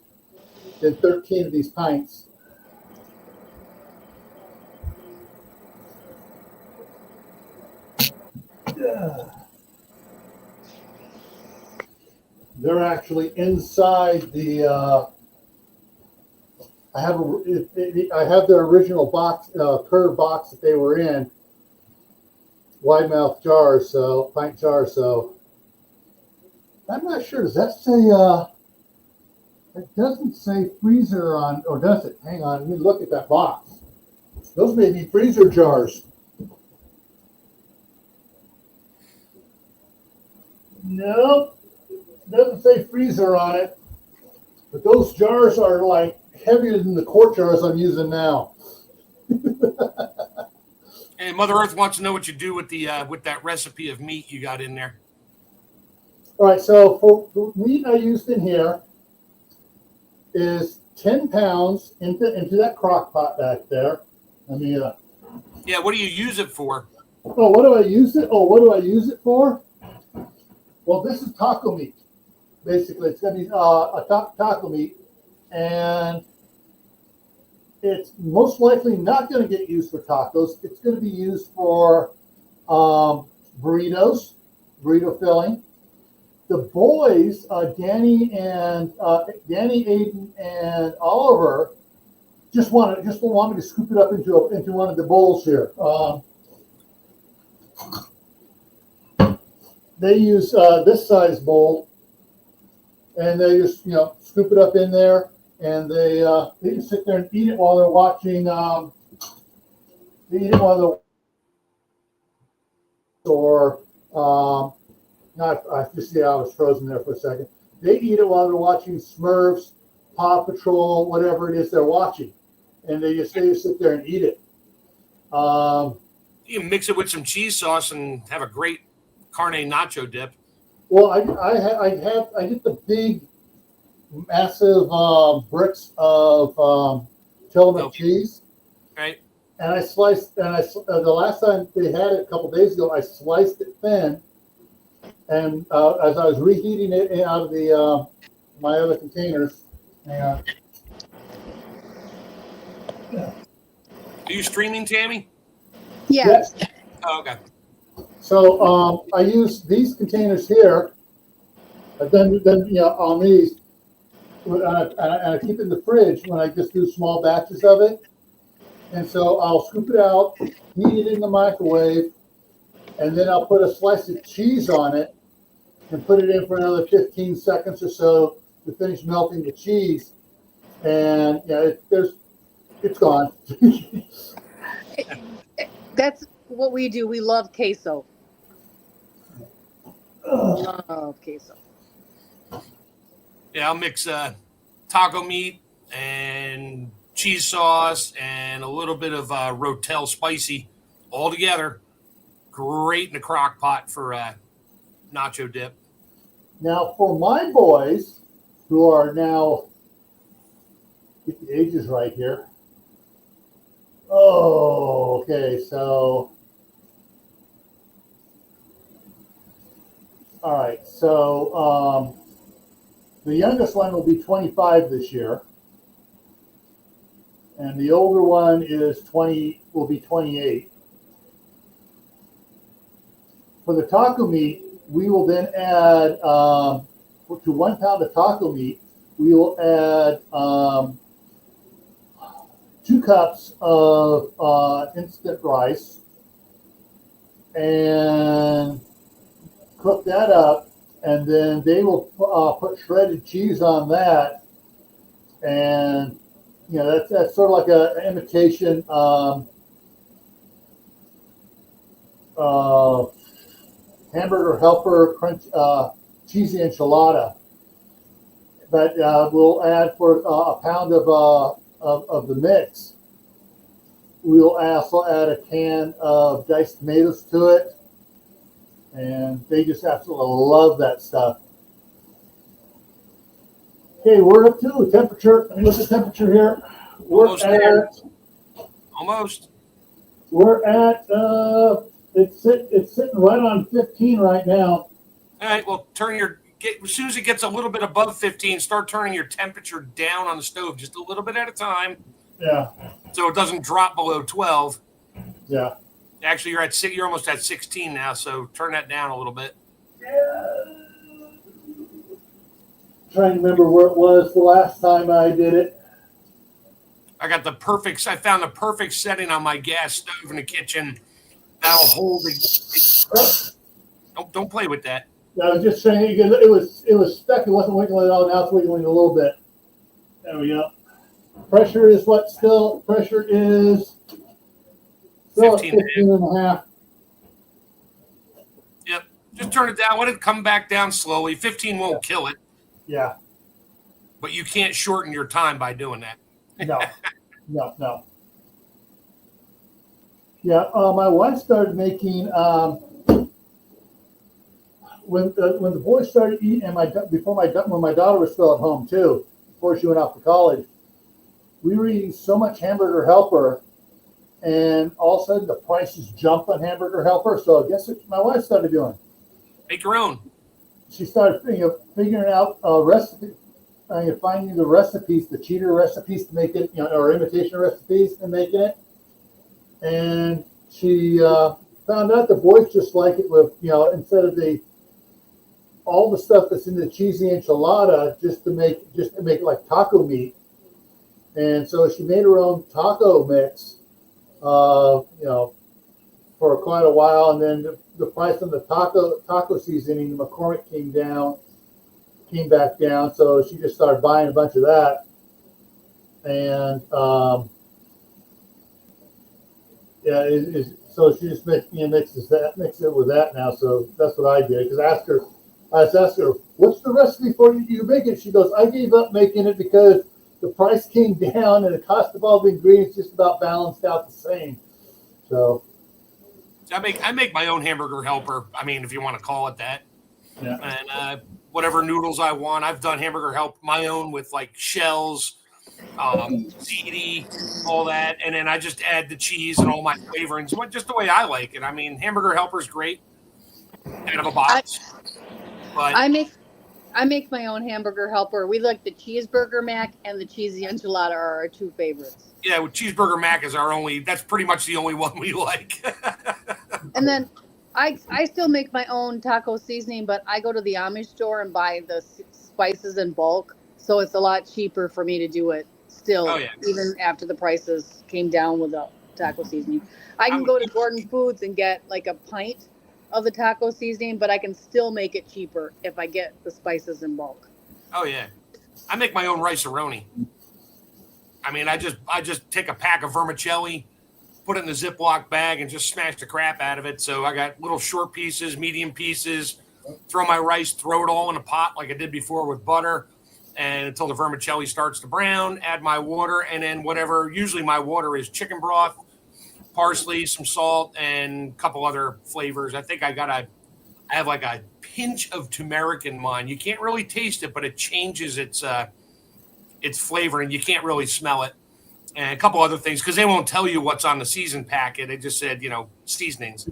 Did 13 of these pints. They're actually inside the. I have their original box, curved box that they were in, wide mouth jars, so pint jars. So I'm not sure. Does that say? It doesn't say freezer on, or does it? Hang on, let me look at that box. Those may be freezer jars. Nope, doesn't say freezer on it. But those jars are like heavier than the quart jars I'm using now. And Mother Earth wants to know what you do with that recipe of meat you got in there. All right, so for the meat I used in here is 10 pounds into that crock pot back there. Let me. Yeah, what do you use it for? Oh, what do I use it? Oh, what do I use it for? Well, this is taco meat. Basically, it's going to be a taco meat, and it's most likely not going to get used for tacos. It's going to be used for burritos, burrito filling. The boys, Danny, Aiden, and Oliver, just want me to scoop it up into one of the bowls here. They use this size bowl, and they just scoop it up in there, and they just sit there and eat it while they're watching. They eat it while they're or not. I just I was frozen there for a second. They eat it while they're watching Smurfs, Paw Patrol, whatever it is they're watching, and they just sit there and eat it. You can mix it with some cheese sauce and have a great carne nacho dip. Well, I get the big, massive bricks of Tillamook cheese, right? And I sliced. And the last time they had it a couple days ago, I sliced it thin, and as I was reheating it out of the my other containers, and Are you streaming, Tammy? Yes. Oh, okay. so I use these containers here, and then on these, and I keep it in the fridge when I just do small batches of it. And so I'll scoop it out, heat it in the microwave, and then I'll put a slice of cheese on it and put it in for another 15 seconds or so to finish melting the cheese. And it's gone. That's what we do. We love queso. Love queso. Yeah, I'll mix taco meat and cheese sauce and a little bit of Rotel spicy all together. Great in a crock pot for nacho dip. Now, for my boys who are now, get the ages right here. Oh, okay. So, all right. So, the youngest one will be 25 this year, and the older one will be 28. For the taco meat, we will then add to 1 pound of taco meat. We will add 2 cups of instant rice and cook that up. And then they will put shredded cheese on that, and that's sort of like an imitation hamburger helper crunch cheesy enchilada. But we'll add for a pound of the mix. We'll also add a can of diced tomatoes to it. And they just absolutely love that stuff. Okay, we're up to temperature. Let me look at temperature here. Almost We're at it's sitting right on 15 right now. All right, well, as soon as it gets a little bit above 15, start turning your temperature down on the stove just a little bit at a time. Yeah. So it doesn't drop below 12. Yeah. Actually, you're almost at 16 now, so turn that down a little bit. Yeah. Trying to remember where it was the last time I did it. I found the perfect setting on my gas stove in the kitchen. That'll hold it. Don't play with that. I was just saying it was stuck. It wasn't wiggling at all. Now it's wiggling a little bit. There we go. Pressure is still 15 and a half. Yep. Just turn it down. Let it come back down slowly. 15 won't kill it. Yeah. But you can't shorten your time by doing that. No. Yeah. My wife started making when the boys started eating, and when my daughter was still at home too, before she went off to college, we were eating so much Hamburger Helper. And all of a sudden, the prices jumped on Hamburger Helper. So guess what my wife started doing? Make your own. She started figuring out recipes, finding the recipes, the cheater recipes to make it, or imitation recipes and making it. And she found out the boys just like it with, instead of all the stuff that's in the cheesy enchilada, just to make it like taco meat. And so she made her own taco mix. for quite a while, and then the price on the taco seasoning, the McCormick came back down, so she just started buying a bunch of that, and so she just mixes it with that now. So that's what I did. Because I asked her, what's the recipe for you make it? She goes, I gave up making it because the price came down and the cost of all the ingredients just about balanced out the same. So I make my own hamburger helper. I mean, if you want to call it that. yeah. And whatever noodles I want, I've done hamburger help my own with like shells, ziti, all that, and then I just add the cheese and all my flavorings, just the way I like it. I mean, hamburger helper's great out of a box. But I make my own hamburger helper. We like the cheeseburger mac and the cheesy enchilada are our two favorites. Yeah, cheeseburger mac is that's pretty much the only one we like. And then I still make my own taco seasoning, but I go to the Amish store and buy the spices in bulk. So it's a lot cheaper for me to do it still, even after the prices came down with the taco seasoning. I can go to Gordon Foods and get like a pint of the taco seasoning, but I can still make it cheaper if I get the spices in bulk. Oh yeah, I make my own rice-a-roni. I mean, I just take a pack of vermicelli, put it in the Ziploc bag, and just smash the crap out of it. So I got little short pieces, medium pieces. Throw my rice, throw it all in a pot like I did before with butter, and until the vermicelli starts to brown. Add my water, and then whatever. Usually my water is chicken broth, parsley, some salt, and a couple other flavors. I think I have like a pinch of turmeric in mine. You can't really taste it, but it changes its flavor, and you can't really smell it. And a couple other things, because they won't tell you what's on the season packet. They just said, seasonings.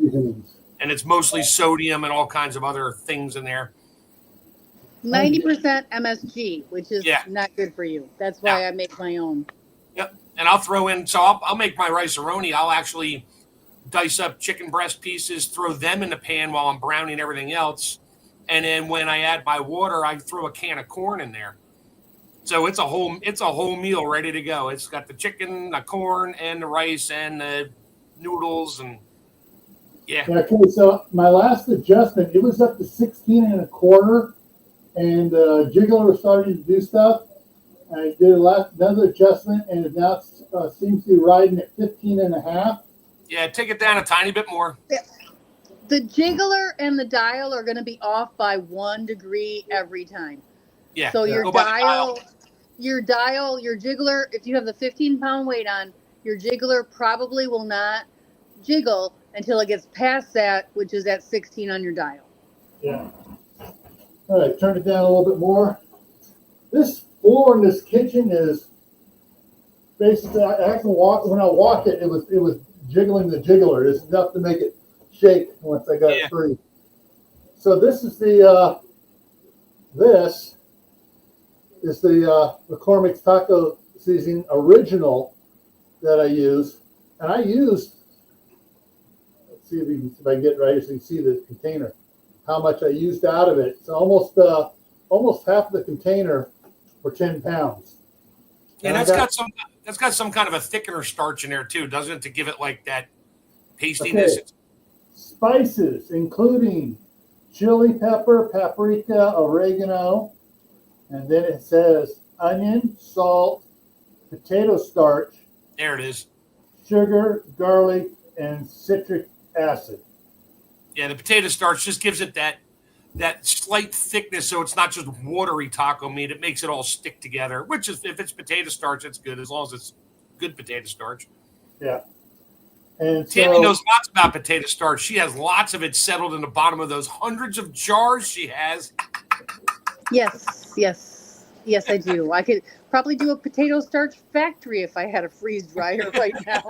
And it's mostly sodium and all kinds of other things in there. 90% MSG, which is not good for you. That's why I make my own. Yep. And I'll throw in, so I'll make my rice-a-roni. I'll actually dice up chicken breast pieces, throw them in the pan while I'm browning everything else. And then when I add my water, I throw a can of corn in there. So it's a whole meal ready to go. It's got the chicken, the corn, and the rice, and the noodles, and Okay, so my last adjustment, it was up to 16 and a quarter, and Jiggler was starting to do stuff. I did another adjustment, and it now seems to be riding at 15 and a half. Yeah, take it down a tiny bit more. Yeah. The jiggler and the dial are going to be off by 1 degree every time. Yeah. So your jiggler, if you have the 15-pound weight on, your jiggler probably will not jiggle until it gets past that, which is at 16 on your dial. Yeah. All right, turn it down a little bit more. This floor in this kitchen is basically, when I walked it, it was jiggling the jiggler. It's enough to make it shake once I got it free. So this is the McCormick's taco seasoning original that I use, and I used. Let's see if I can get it right so you can see the container. How much I used out of it? It's almost half of the container for 10 pounds. And that's got some kind of a thickener starch in there too, doesn't it, to give it like that pastiness? Okay. Spices, including chili pepper, paprika, oregano, and then it says onion, salt, potato starch. There it is. Sugar, garlic, and citric acid. Yeah, the potato starch just gives it that slight thickness, so it's not just watery taco meat. It makes it all stick together, which is, if it's potato starch, it's good, as long as it's good potato starch. Yeah. And Tammy knows lots about potato starch. She has lots of it settled in the bottom of those hundreds of jars she has. Yes, I do. I could probably do a potato starch factory if I had a freeze dryer right now.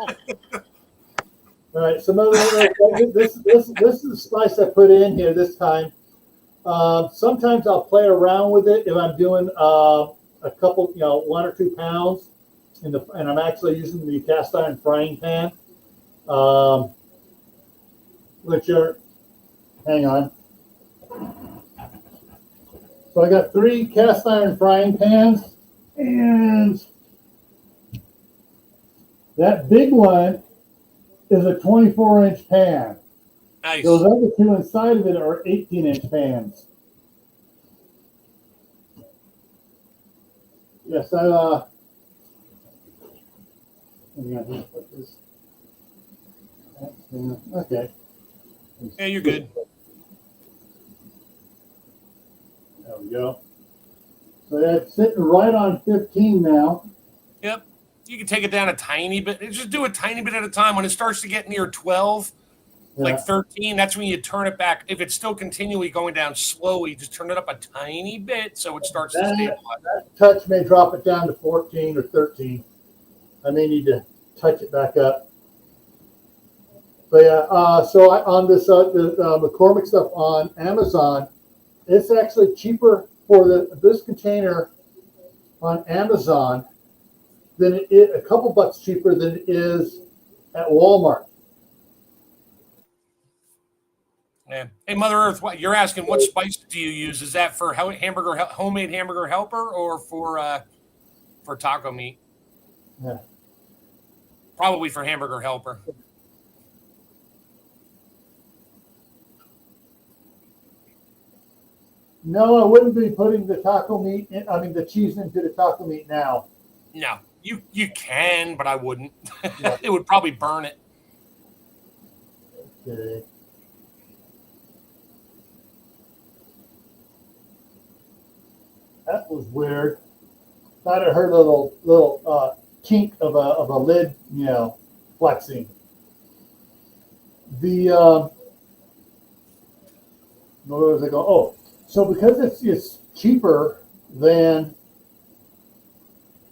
All right, some other this is the spice I put in here this time. Sometimes I'll play around with it if I'm doing a couple, 1 or 2 pounds, and I'm actually using the cast iron frying pan, which are, hang on. So I got 3 cast iron frying pans, and that big one is a 24-inch pan. Nice. Those other two inside of it are 18-inch pans. Yes, hang on, let's put this. Okay. Yeah, you're good. There we go. So that's sitting right on 15 now. Yep. You can take it down a tiny bit. Just do a tiny bit at a time. When it starts to get near 12, like 13, that's when you turn it back. If it's still continually going down slowly, just turn it up a tiny bit so it starts to stabilize. That touch may drop it down to 14 or 13. I may need to touch it back up. But yeah, so on this the McCormick stuff on Amazon, it's actually cheaper for this container on Amazon than it is, a couple bucks cheaper than it is at Walmart. Yeah. Hey, Mother Earth, you're asking what spice do you use? Is that for homemade hamburger helper or for taco meat? Yeah. Probably for hamburger helper. No, I wouldn't be putting the taco meat in, I mean the cheese into the taco meat now. No, you can, but I wouldn't. Yeah. It would probably burn it. Okay. That was weird. Thought I heard a little kink of a lid, flexing. Where was I going? Oh, so because it's cheaper than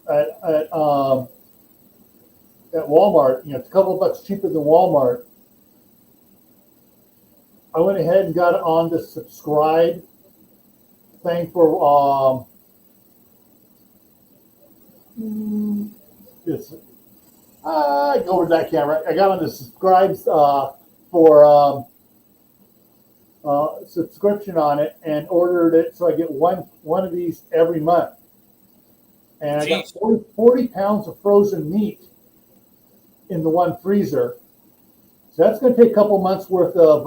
at Walmart, it's a couple of bucks cheaper than Walmart. I went ahead and got on the subscribe thing for I go over to that camera. I got on the subscribes for subscription on it and ordered it so I get one of these every month. And I got 40 pounds of frozen meat in the one freezer. So that's going to take a couple months worth of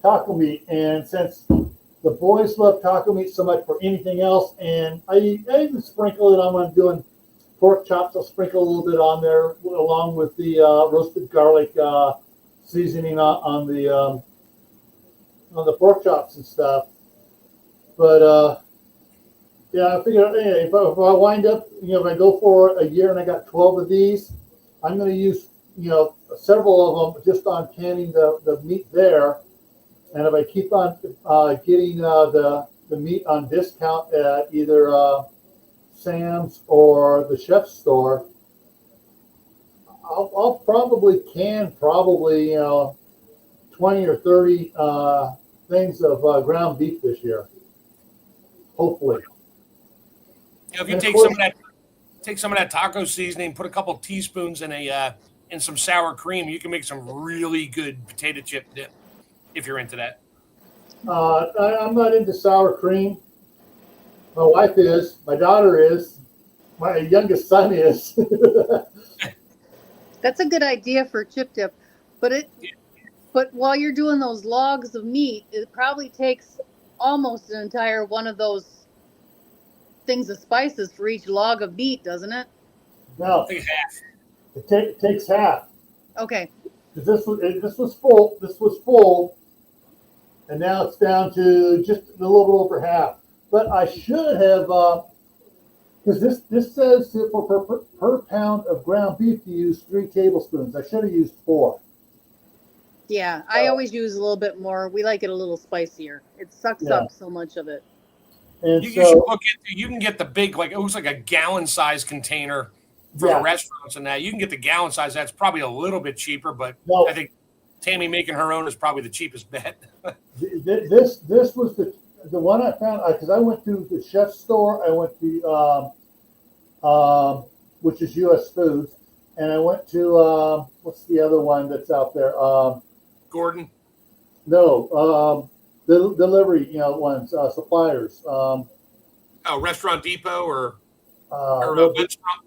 taco meat. And since the boys love taco meat so much for anything else, and I even sprinkle it on when I'm doing pork chops. I'll sprinkle a little bit on there along with the roasted garlic seasoning on the pork chops and stuff. But yeah, I figure if I wind up, if I go for a year and I got 12 of these, I'm going to use several of them just on canning the meat there. And if I keep on getting the meat on discount at either Sam's or the Chef's store, I'll probably can 20 or 30 things of ground beef this year. Hopefully. If you take some of that taco seasoning, put a couple teaspoons in some sour cream, you can make some really good potato chip dip if you're into that. I'm not into sour cream. My wife is. My daughter is. My youngest son is. That's a good idea for chip dip, but while you're doing those logs of meat, it probably takes almost an entire one of those things of spices for each log of meat, doesn't it? No, it takes half. Okay. This was full. This was full, and now it's down to just a little bit over half. But I should have, because this says that per pound of ground beef you use 3 tablespoons. I should have used 4. Yeah, I always use a little bit more. We like it a little spicier. It sucks up so much of it. And you can get the big, like it looks like a gallon size container for the restaurants and that. You can get the gallon size. That's probably a little bit cheaper, but I think Tammy making her own is probably the cheapest bet. This was the one I found because I went to the Chef's store. I went to which is U.S. Foods, and I went to what's the other one that's out there? Gordon. No, the delivery ones, suppliers. Restaurant Depot or no,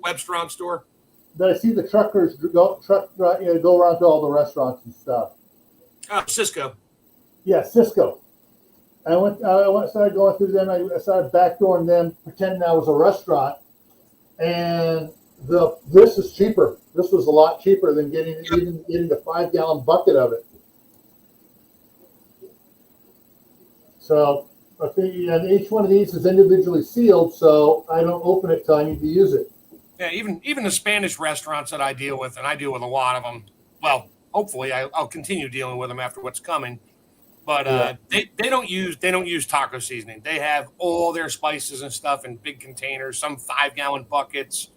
Webster store. that I see the truckers go around to all the restaurants and stuff. Oh, Cisco. Yeah, Cisco. Started going through them. I started backdooring them, pretending I was a restaurant. And this is cheaper. This was a lot cheaper than getting the 5-gallon bucket of it. So I think each one of these is individually sealed, so I don't open it till I need to use it. Yeah, even the Spanish restaurants that I deal with, and I deal with a lot of them. Well, hopefully I'll continue dealing with them after what's coming. But they don't use taco seasoning. They have all their spices and stuff in big containers, some 5-gallon buckets,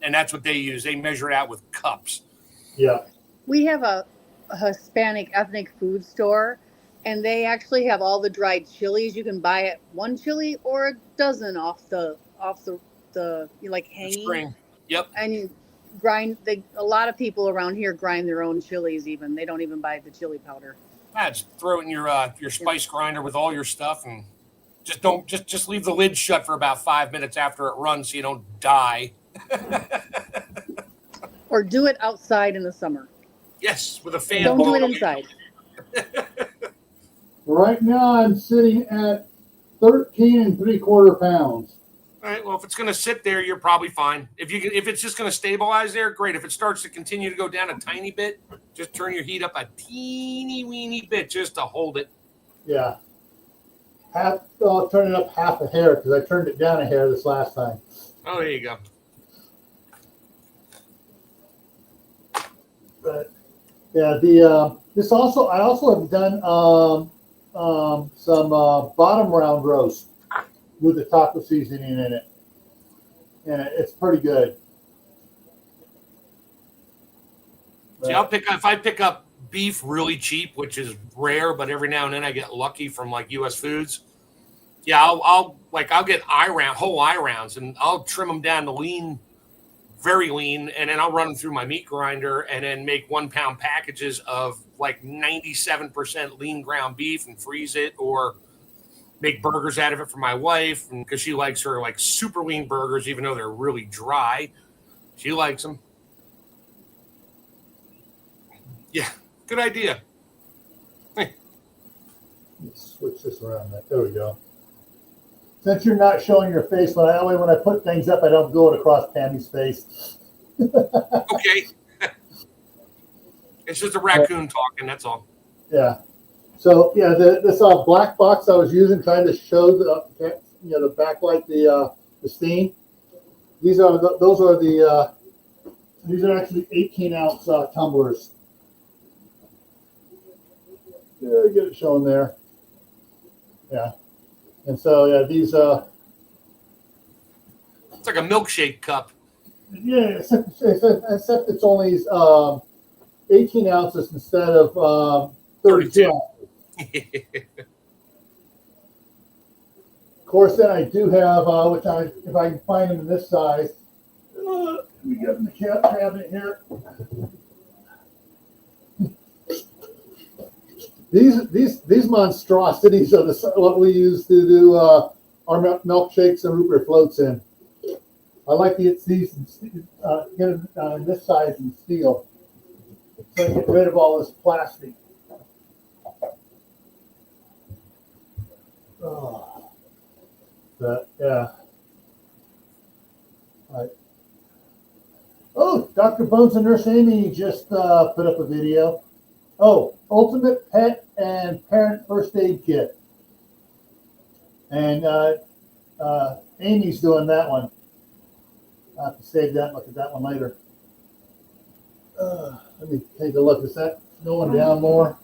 and that's what they use. They measure it out with cups. Yeah. We have a Hispanic ethnic food store, and they actually have all the dried chilies. You can buy it 1 chili or a dozen off the like hanging. Spring. Yep. And you grind. A lot of people around here grind their own chilies. Even they don't even buy the chili powder. Just throw it in your spice grinder with all your stuff, and just leave the lid shut for about 5 minutes after it runs, so you don't die. Or do it outside in the summer. Yes, with a fan. Don't do it inside. Right now, I'm sitting at 13 3/4 pounds. All right. Well, if it's going to sit there, you're probably fine. If it's just going to stabilize there, great. If it starts to continue to go down a tiny bit, just turn your heat up a teeny weeny bit just to hold it. Yeah. I'll turn it up half a hair because I turned it down a hair this last time. Oh, there you go. But yeah, I also have done some bottom round roast with the taco seasoning in it, and it's pretty good. See, if I pick up beef really cheap, which is rare, but every now and then I get lucky from like U.S. Foods. Yeah, I'll get whole eye rounds, and I'll trim them down to lean, very lean, and then I'll run them through my meat grinder, and then make 1 pound packages of like 97% lean ground beef and freeze it, or make burgers out of it for my wife, and because she likes her like super lean burgers, even though they're really dry, she likes them. Yeah, good idea. Let's switch this around. There we go. Since you're not showing your face, when I put things up, I don't go it across Tammy's face. Okay. It's just a raccoon talking, that's all. Yeah. So yeah, this black box I was using, trying to show the backlight the steam. These are actually 18-ounce tumblers. Yeah, get it showing there. Yeah. And so yeah, these it's like a milkshake cup. Yeah, except it's only 18 ounces instead of 32 ounces. Of course, then I do have, if I can find them in this size, let me get in the cabinet here. These monstrosities are what we use to do our milkshakes and root beer floats in. I like to get these in this size in steel, so I get rid of all this plastic. Oh, but yeah. Right. Oh, Dr. Bones and Nurse Amy just put up a video. Oh, Ultimate Pet and Parent First Aid Kit. And Amy's doing that one. I'll have to save that and look at that one later. Let me take a look. Is that going down more?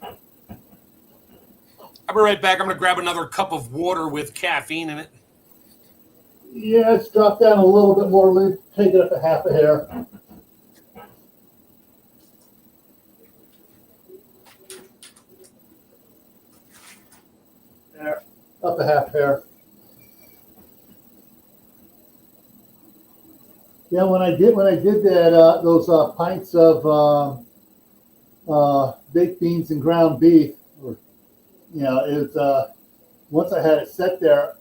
I'll be right back. I'm going to grab another cup of water with caffeine in it. Yeah, it's dropped down a little bit more. Let me take it up a half a hair. There, up a half hair. Yeah, when I did that, those pints of baked beans and ground beef, once I had it set there,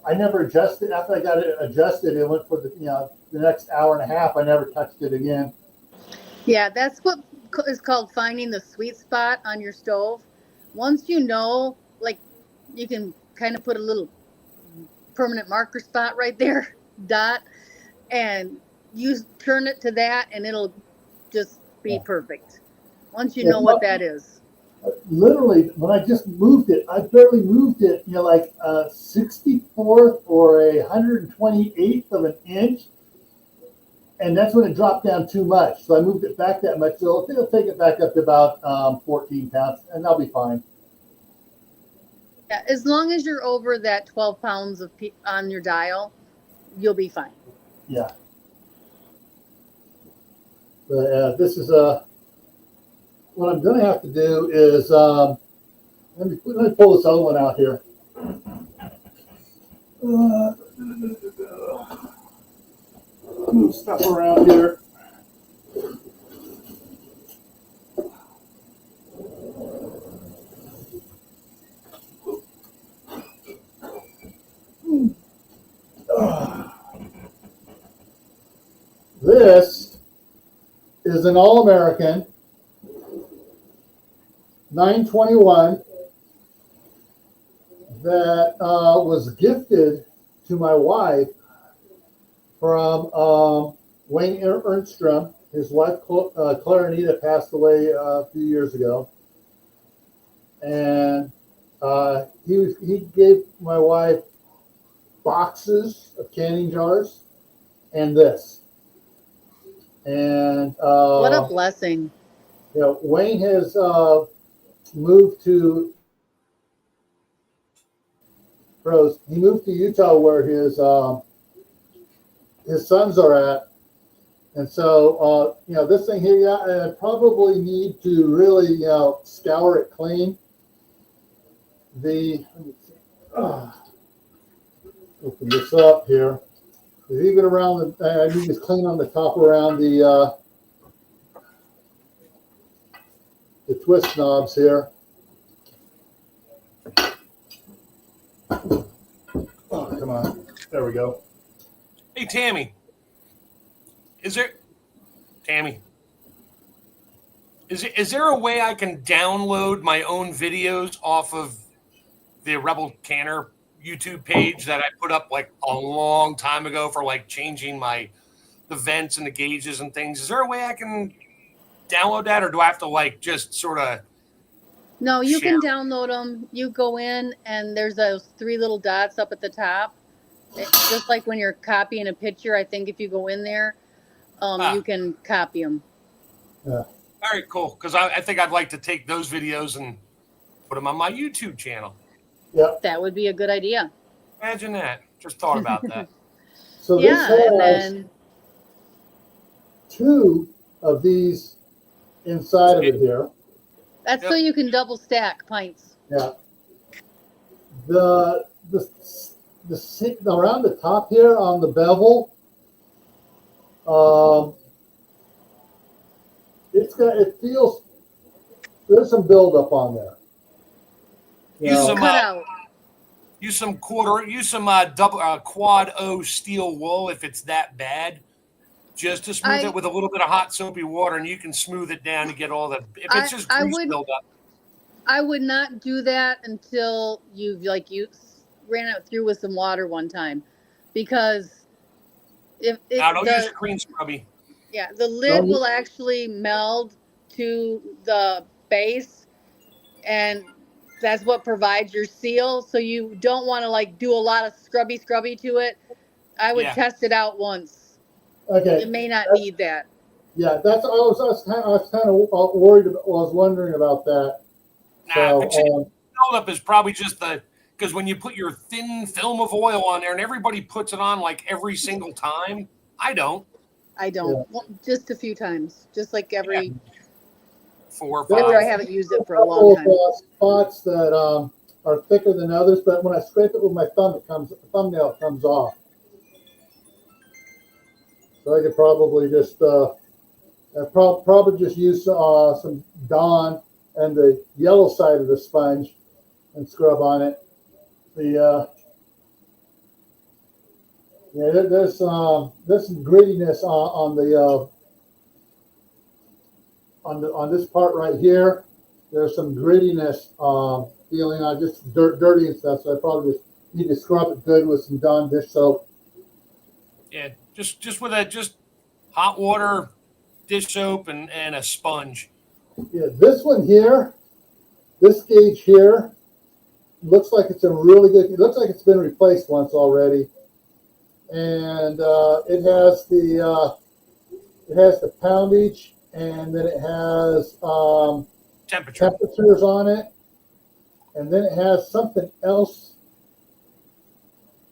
I never adjusted. After I got it adjusted, it went for the next hour and a half. I never touched it again. Yeah, that's what is called finding the sweet spot on your stove. Once you know, like, you can kind of put a little permanent marker spot right there, dot, and you turn it to that, and it'll just be perfect. Once you Yeah, know what that is. literally, when I just moved it, I barely moved it, like a 64th or a 128th of an inch. And that's when it dropped down too much. So I moved it back that much. So I think I'll take it back up to about 14 pounds, and I'll be fine. Yeah, as long as you're over that 12 pounds on your dial, you'll be fine. Yeah. But this is what I'm going to have to do is let me pull this other one out here. Move stuff around here. This is an All-American 921 that was gifted to my wife from Wayne Ernstrom. His wife, Clarinita, passed away a few years ago. And he gave my wife boxes of canning jars and this. And what a blessing. Wayne has moved to he moved to Utah where his sons are at. And so, this thing here, I probably need to really, scour it clean. Open this up here. Even around I need to clean on the top around the twist knobs here. Oh, come on. There we go. Hey, Tammy. Tammy, is there a way I can download my own videos off of the Rebel Canner YouTube page that I put up like a long time ago for like changing the vents and the gauges and things? Is there a way I can download that, or do I have to like just sort of? No, you can download them. You go in and there's those 3 little dots up at the top. It's just like when you're copying a picture. I think if you go in there, you can copy them. Yeah. All right, cool. Because I think I'd like to take those videos and put them on my YouTube channel. Yeah. That would be a good idea. Imagine that. Just thought about that. So this has 2 of these inside of it here. That's so you can double stack pints. Yeah. The around the top here on the bevel, it feels there's some buildup on there. Use some quad O steel wool if it's that bad, just to smooth it with a little bit of hot soapy water, and you can smooth it down to get all the. If it's just grease buildup. I would not do that until you ran it through with some water one time, because don't use a clean scrubby. Yeah, the lid will actually meld to the base, and that's what provides your seal. So you don't want to like do a lot of scrubby to it. I would test it out once. Okay. You may not need that. Yeah, I was kind of worried about. I was wondering about that. Nah, buildup is probably just because when you put your thin film of oil on there, and everybody puts it on like every single time. I don't. Yeah. Just a few times, just like every 4 or 5. After I haven't used it for a long time. Spots that are thicker than others, but when I scrape it with my thumb, the thumbnail comes off. So I could probably just use some Dawn and the yellow side of the sponge and scrub on it. There's some grittiness on on this part right here, there's some grittiness feeling on just dirty and stuff. So I probably just need to scrub it good with some Dawn dish soap. Yeah, just with just hot water, dish soap, and a sponge. Yeah, this one here, this gauge here, looks like it's in really good. It looks like it's been replaced once already, and it has the poundage, and then it has temperatures on it, and then it has something else.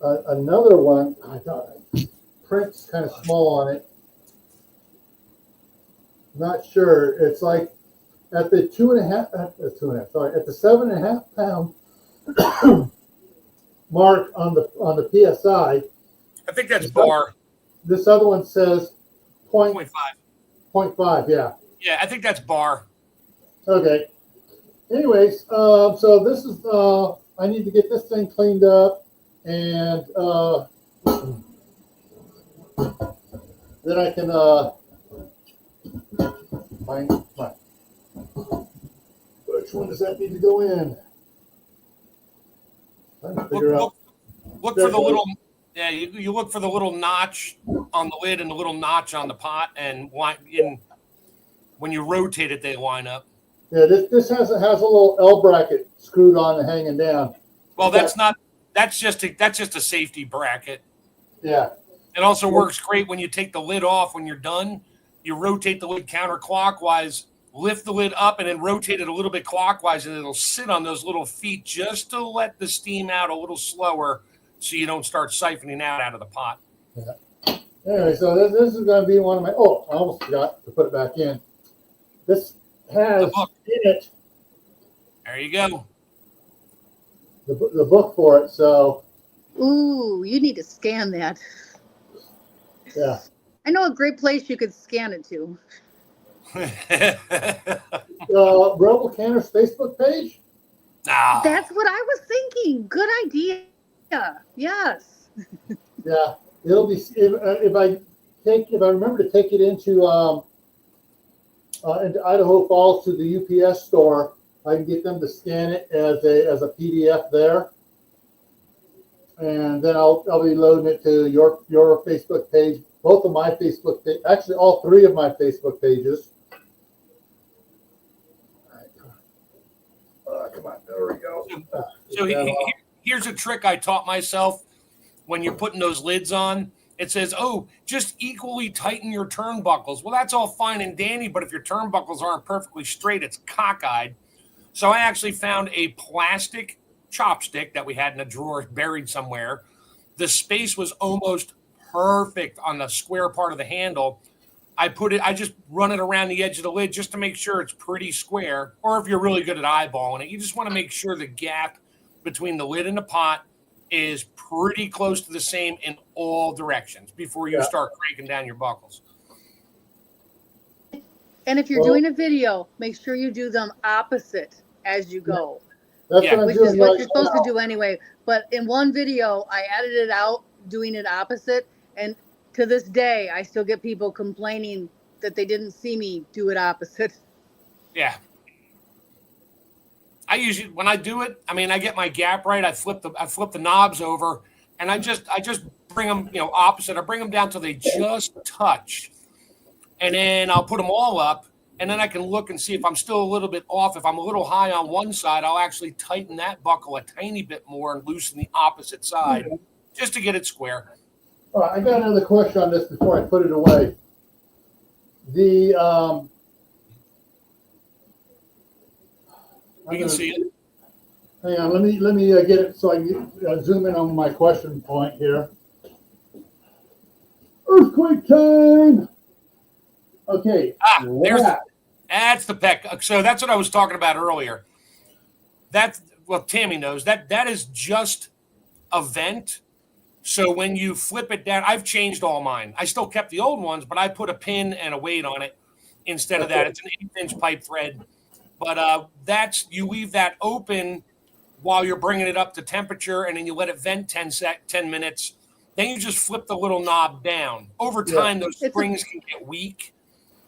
Another one. I thought print's kind of small on it. Not sure. It's like at the 2.5. Sorry, at the 7.5 pound mark on the PSI. I think that's bar. This other one says 0.5. 0.5. Yeah. Yeah, I think that's bar. Okay. Anyways, so this is I need to get this thing cleaned up, and then I can find which one does that need to go in? I'm trying to figure out. Look for the little. Yeah, you look for the little notch on the lid and the little notch on the pot, and when you rotate it, they line up. Yeah, this has a little L bracket screwed on and hanging down. Well, that's just a safety bracket. Yeah. It also works great when you take the lid off when you're done. You rotate the lid counterclockwise, lift the lid up, and then rotate it a little bit clockwise, and it'll sit on those little feet just to let the steam out a little slower, so you don't start siphoning out of the pot. Yeah. Anyway, so this is going to be one of my. Oh, I almost forgot to put it back in. This has in it. There you go. The book for it. So. Ooh, you need to scan that. Yeah. I know a great place you could scan it to. Rebel Canner's Facebook page. No. That's what I was thinking. Good idea. Yes. Yeah, it'll be if I remember to take it into Idaho Falls to the UPS store. I can get them to scan it as a PDF there, and then I'll be loading it to your Facebook page, both of my Facebook page, actually all three of my Facebook pages. All right, come on, there we go. So here's a trick I taught myself when you're putting those lids on. It says, oh, just equally tighten your turnbuckles. Well, that's all fine and dandy, but if your turnbuckles aren't perfectly straight, it's cockeyed. So I actually found a plastic chopstick that we had in a drawer buried somewhere. The space was almost perfect on the square part of the handle. I just run it around the edge of the lid just to make sure it's pretty square. Or if you're really good at eyeballing it, you just want to make sure the gap between the lid and the pot is pretty close to the same in all directions before you start cranking down your buckles. And if you're doing a video, make sure you do them opposite as you go. That's what I'm which doing is what right you're supposed now. to do anyway. But in one video, I edited it out doing it opposite. And to this day, I still get people complaining that they didn't see me do it opposite. Yeah. I usually, when I do it, I mean, I get my gap right. I flip the knobs over, and I just bring them, opposite. I bring them down till they just touch, and then I'll put them all up, and then I can look and see if I'm still a little bit off. If I'm a little high on one side, I'll actually tighten that buckle a tiny bit more and loosen the opposite side just to get it square. All right, I got another question on this before I put it away. You can see it. Hang on, let me get it so I can zoom in on my question point here. Earthquake time. Okay. That's the peck. So that's what I was talking about earlier. Tammy knows that is just a vent. So when you flip it down, I've changed all mine. I still kept the old ones, but I put a pin and a weight on it instead of that. It's an 1/8-inch pipe thread. But you leave that open while you're bringing it up to temperature, and then you let it vent 10 minutes. Then you just flip the little knob down. Over time, those springs can get weak.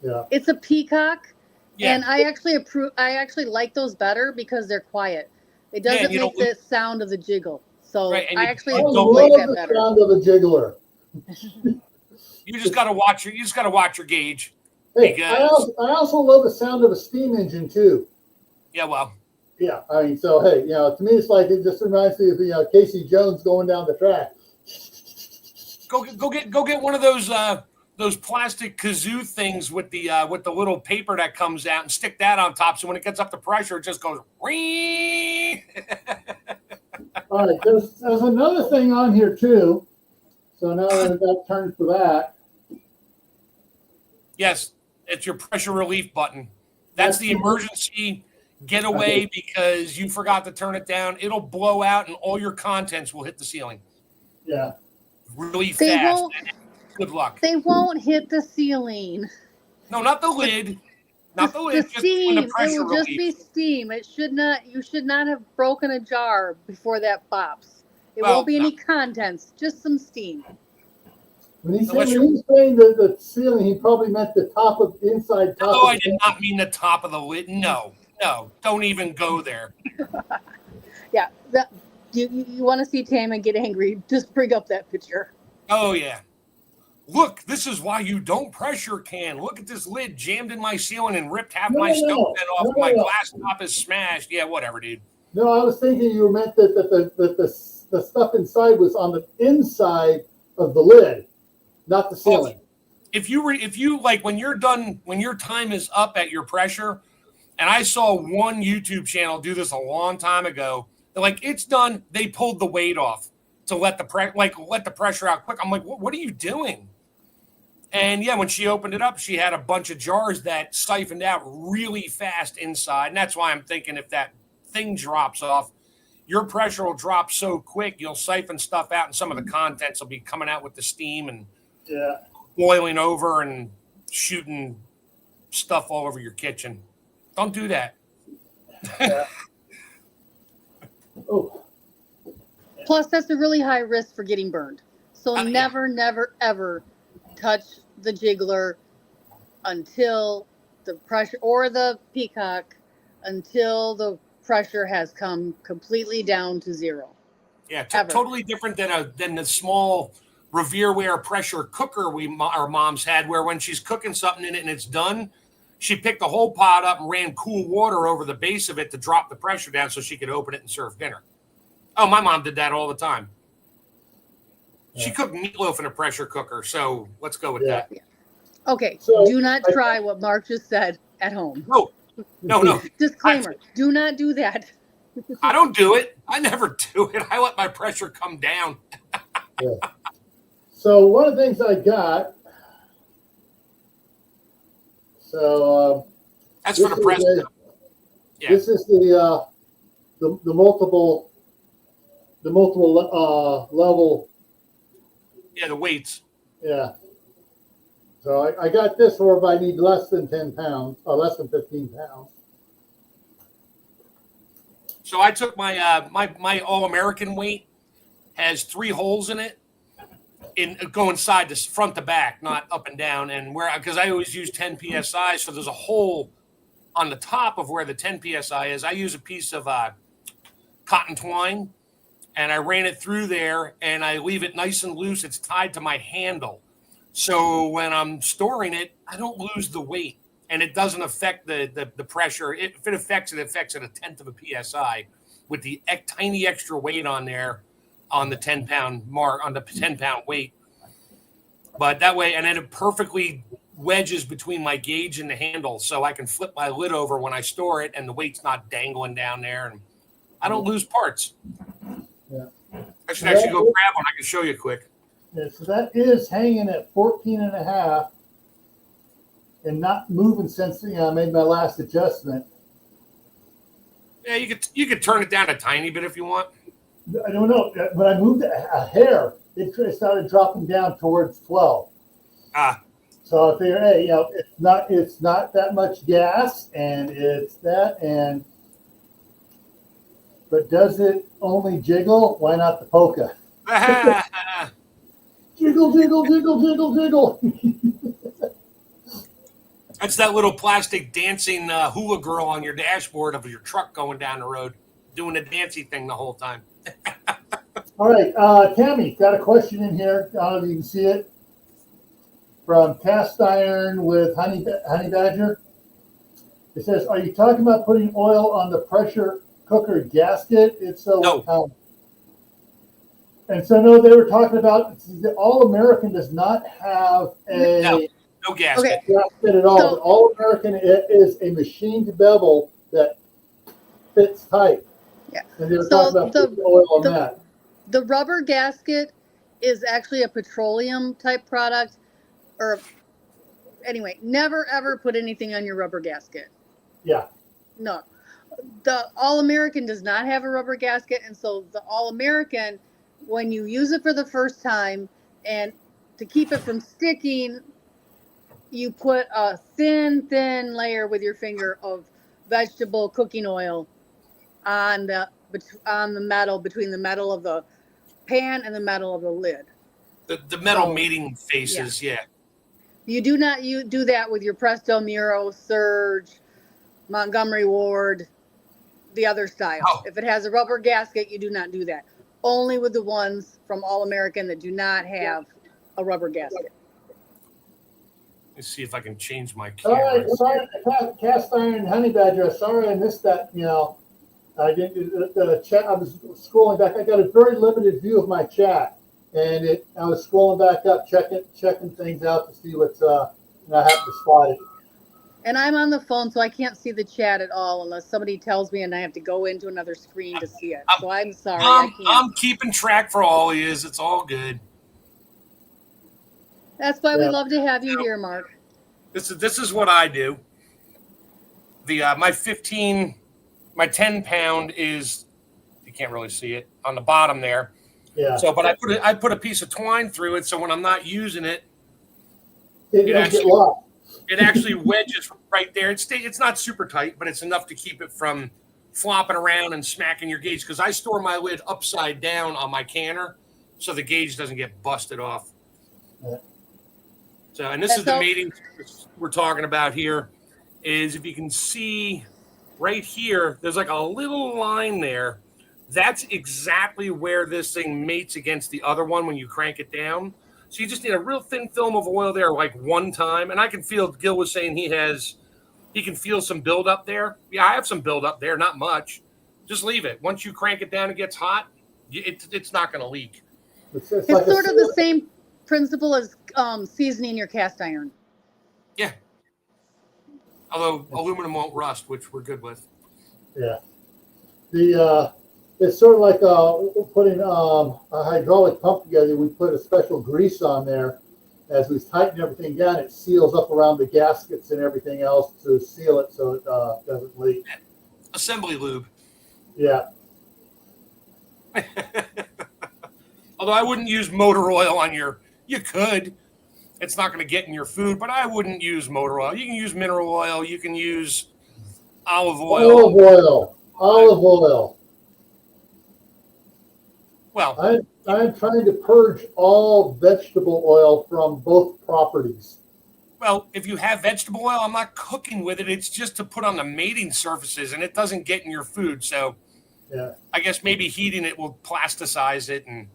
Yeah. It's a peacock. Yeah. And I actually like those better because they're quiet. It doesn't make the sound of the jiggle. So right, and I you actually I like love that the better. sound of a jiggler. you just gotta watch your gauge. Hey, Because I also love the sound of a steam engine too. yeah, well, Yeah, I mean, so hey, to me, it's like it just reminds me of Casey Jones going down the track. go get one of those plastic kazoo things with the little paper that comes out and stick that on top. So when it gets up to pressure, it just goes. Ring. All right, there's another thing on here too. So now that I've got turned for that. Yes, it's your pressure relief button. That's the emergency getaway because you forgot to turn it down. It'll blow out and all your contents will hit the ceiling. Yeah. Really fast. Good luck. They won't hit the ceiling. No, not the lid. Not the lid. The steam. Just the pressure It will relief. just be steam. It should not. You should not have broken a jar before that pops. It won't be any contents. Just some steam. When he's saying the ceiling, he probably meant the top of inside top. No, I did not mean the top of the lid. No, don't even go there. Yeah, you want to see Tama get angry? Just bring up that picture. Oh yeah. Look, this is why you don't pressure can. Look at this lid jammed in my ceiling and ripped half my stove bed off. My glass top is smashed. Yeah, whatever, dude. No, I was thinking you meant that the stuff inside was on the inside of the lid, not the ceiling. If you like when you're done, when your time is up at your pressure, and I saw one YouTube channel do this a long time ago. They're like, it's done. They pulled the weight off to let the pressure out quick. I'm like, what are you doing? And yeah, when she opened it up, she had a bunch of jars that siphoned out really fast inside. And that's why I'm thinking if that thing drops off, your pressure will drop so quick, you'll siphon stuff out and some of the contents will be coming out with the steam and boiling over and shooting stuff all over your kitchen. Don't do that. Oh. Plus, that's a really high risk for getting burned. So never, ever touch the jiggler until the pressure, or the peacock, until the pressure has come completely down to zero. Yeah, totally different than the small Revereware pressure cooker our moms had, where when she's cooking something in it and it's done, she picked the whole pot up and ran cool water over the base of it to drop the pressure down so she could open it and serve dinner. Oh, my mom did that all the time. She cooked meatloaf in a pressure cooker, so let's go with that. Yeah. Okay, so do not try what Mark just said at home. No. Disclaimer, do not do that. I don't do it. I never do it. I let my pressure come down. So one of the things I got, that's for the president. This is the multiple level. Yeah, the weights. Yeah. So I got this for if I need less than 10 pounds or less than 15 pounds. So I took my my All-American weight, has 3 holes in it, going side to front to back, not up and down. And because I always use 10 psi, so there's a hole on the top of where the 10 psi is. I use a piece of cotton twine, and I ran it through there, and I leave it nice and loose. It's tied to my handle, so when I'm storing it, I don't lose the weight, and it doesn't affect the pressure. If it affects it, it affects it 1/10 of a psi with the tiny extra weight on there on the 10-pound mark, on the 10-pound weight. But that way, and then it perfectly wedges between my gauge and the handle, so I can flip my lid over when I store it, and the weight's not dangling down there, and I don't lose parts. Yeah. I should actually go grab one. I can show you quick. Yeah, so that is hanging at 14.5 and not moving since I made my last adjustment. Yeah, you could turn it down a tiny bit if you want. I don't know. When I moved a hair, it started dropping down towards 12. So I figured, hey, it's not that much gas, and it's that, but does it only jiggle? Why not the polka? Jiggle, jiggle, jiggle, jiggle, jiggle. That's that little plastic dancing hula girl on your dashboard of your truck going down the road, doing the dancing thing the whole time. All right, Tammy, got a question in here. I don't know if you can see it. From Cast Iron with Honey Badger. It says, are you talking about putting oil on the pressure cooker gasket? If so, No. what kind? And so, no, they were talking about the All American does not have a No gasket. gasket at all. So- The All American is a machined bevel that fits tight. Yeah. And they were So talking about putting oil on the- that. The rubber gasket is actually a petroleum type product. Or anyway, never ever put anything on your rubber gasket. Yeah. No. The All American does not have a rubber gasket, and so the All American, when you use it for the first time, and to keep it from sticking, you put a thin layer with your finger of vegetable cooking oil on the metal, between the metal of the pan and the metal of the lid. The metal So, mating faces, yeah. You do not do that with your Presto Muro, Surge, Montgomery Ward, the other style. Oh. If it has a rubber gasket, you do not do that. Only with the ones from All American that do not have a rubber gasket. Let's see if I can change my All camera. right, sorry, Cast Iron Honey Badger. Sorry I missed that. I didn't the chat. I was scrolling back. I got a very limited view of my chat, and I was scrolling back up, checking things out to see what's I have to spot it. And I'm on the phone, so I can't see the chat at all unless somebody tells me, and I have to go into another screen to see it. So I'm sorry, I can't. I'm keeping track for all he is. It's all good. That's why we love to have you here, Mark. This is what I do. The my 10 pound is, you can't really see it on the bottom there. Yeah. So, but I put a piece of twine through it, so when I'm not using it, It actually- get lost. it actually wedges right there. It's not super tight, but it's enough to keep it from flopping around and smacking your gauge, because I store my lid upside down on my canner so the gauge doesn't get busted off. Yeah. So, and this is the mating we're talking about here, is if you can see right here, there's like a little line there. That's exactly where this thing mates against the other one when you crank it down. So you just need a real thin film of oil there, like one time. And I can feel, Gil was saying he can feel some buildup there. Yeah, I have some buildup there, not much. Just leave it. Once you crank it down, it gets hot, it's not going to leak. It's It's like sort of the same principle as seasoning your cast iron. Yeah. Although aluminum won't rust, which we're good with. Yeah. It's sort of like putting a hydraulic pump together. We put a special grease on there. As we tighten everything down, it seals up around the gaskets and everything else to seal it so it doesn't leak. Assembly lube. Yeah. Although I wouldn't use motor oil on you could. It's not going to get in your food, but I wouldn't use motor oil. You can use mineral oil. You can use olive oil. Olive oil. Well, I'm trying to purge all vegetable oil from both properties. Well, if you have vegetable oil, I'm not cooking with it. It's just to put on the mating surfaces, and it doesn't get in your food. So yeah, I guess maybe heating it will plasticize it and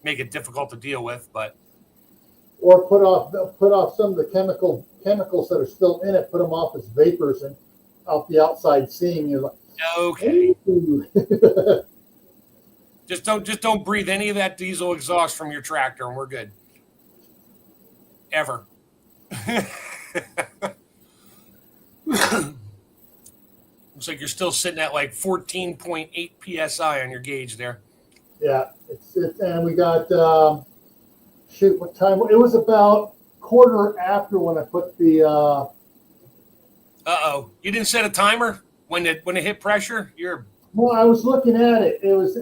make it difficult to deal with. But or put off some of the chemicals that are still in it. Put them off as vapors and out the outside seam. You're like, okay. ooh. Just don't breathe any of that diesel exhaust from your tractor, and we're good. Ever. Looks like you're still sitting at like 14.8 psi on your gauge there. Yeah, and we got what time? It was about quarter after when I put the. You didn't set a timer when it hit pressure. Well, I was looking at it. It was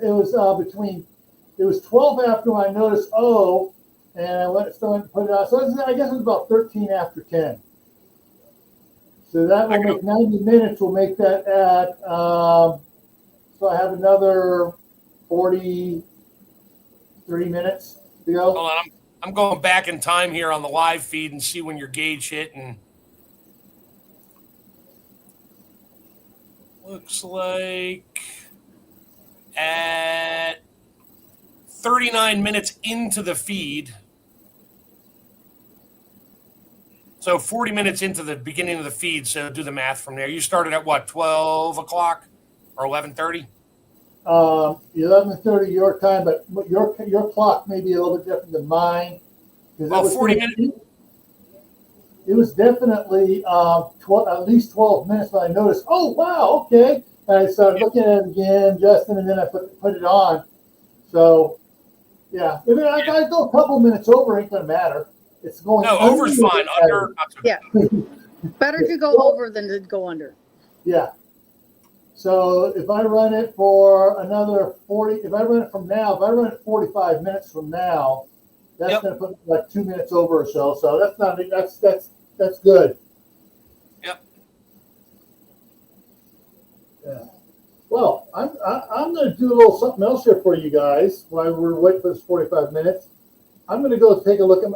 between. It was 12 after when I noticed and I let it still put it out. So I guess it was about 13 after 10. So that will make 90 minutes. We'll make that at. So I have another 30 minutes to go. Hold on, I'm going back in time here on the live feed and see when your gauge hit, and Looks like at 39 minutes into the feed. So 40 minutes into the beginning of the feed. So do the math from there. You started at what, 12 o'clock or 11:30? 11:30 your time, but your clock may be a little bit different than mine. Oh, 40 minutes. It was definitely at least 12 minutes when I noticed, oh, wow, okay. And I started looking at it again, Justin, and then I put it on. So, yeah, if I go a couple minutes over, it ain't going to matter. It's going No, over's fine. Under. Yeah. Better to go over than to go under. Yeah. So if I run it for another 40, if I run it from now, if I run it 45 minutes from now, that's going to put like 2 minutes over or so. So that's not, that's good. Yep. Yeah. Well, I'm going to do a little something else here for you guys while we're waiting for this 45 minutes. I'm going to go take a look at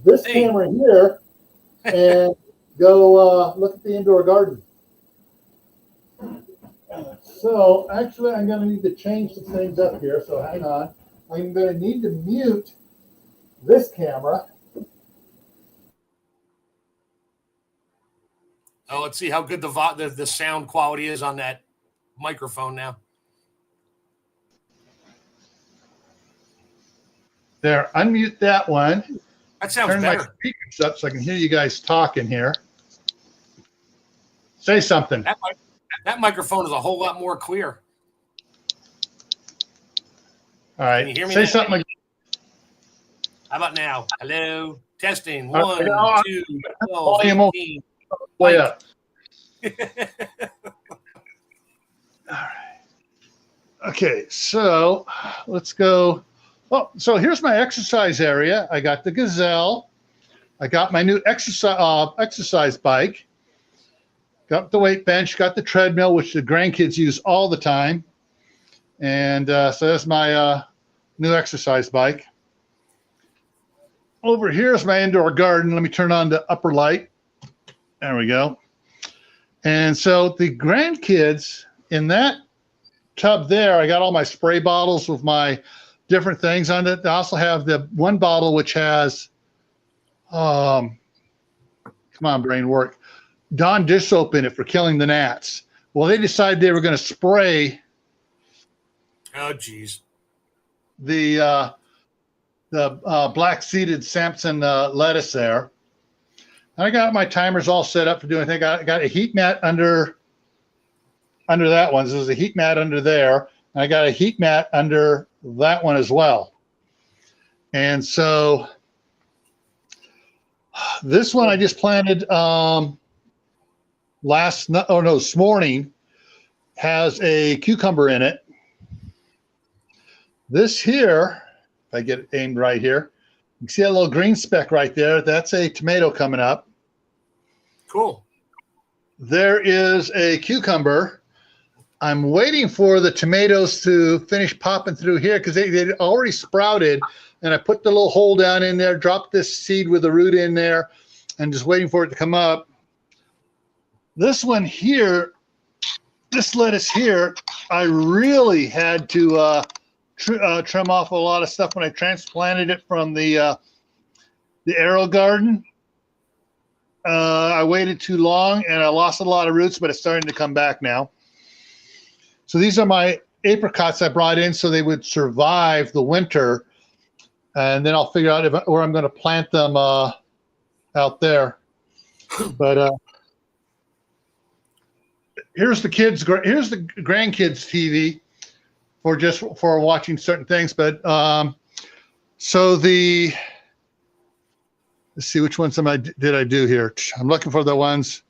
this camera here and go look at the indoor garden. So actually, I'm going to need to change some things up here. So hang on. I'm going to need to mute this camera. Oh, let's see how good the sound quality is on that microphone now. There, unmute that one. That sounds Turn better. my speakers up so I can hear you guys talking here. Say something. That microphone is a whole lot more clear. All right. Can you hear me Say now? something again. How about now? Hello. Testing. All 1, right. 2, 12, Volume 18. Way up. All right. Okay, so let's go. Oh, so here's my exercise area. I got the Gazelle. I got my new exercise bike. Got the weight bench. Got the treadmill, which the grandkids use all the time. And so that's my new exercise bike. Over here is my indoor garden. Let me turn on the upper light. There we go. And so the grandkids in that tub there, I got all my spray bottles with my different things on it. I also have the one bottle which has, come on, brain work, Dawn dish soap in it for killing the gnats. Well, they decided they were going to spray. Oh, geez. The black seeded Samson lettuce there. I got my timers all set up for doing things. I got a heat mat under that one. So there's a heat mat under there. And I got a heat mat under that one as well. And so this one I just planted this morning, has a cucumber in it. This here, if I get it aimed right here, you can see a little green speck right there. That's a tomato coming up. Cool. There is a cucumber. I'm waiting for the tomatoes to finish popping through here because they already sprouted, and I put the little hole down in there, dropped this seed with the root in there, and just waiting for it to come up. This one here, this lettuce here, I really had to trim off a lot of stuff when I transplanted it from the Arrow Garden. I waited too long and I lost a lot of roots, but it's starting to come back now. So these are my apricots I brought in so they would survive the winter, and then I'll figure out where I'm going to plant them out there. But here's the grandkids TV for watching certain things. But so let's see, which ones did I do here? I'm looking for the ones.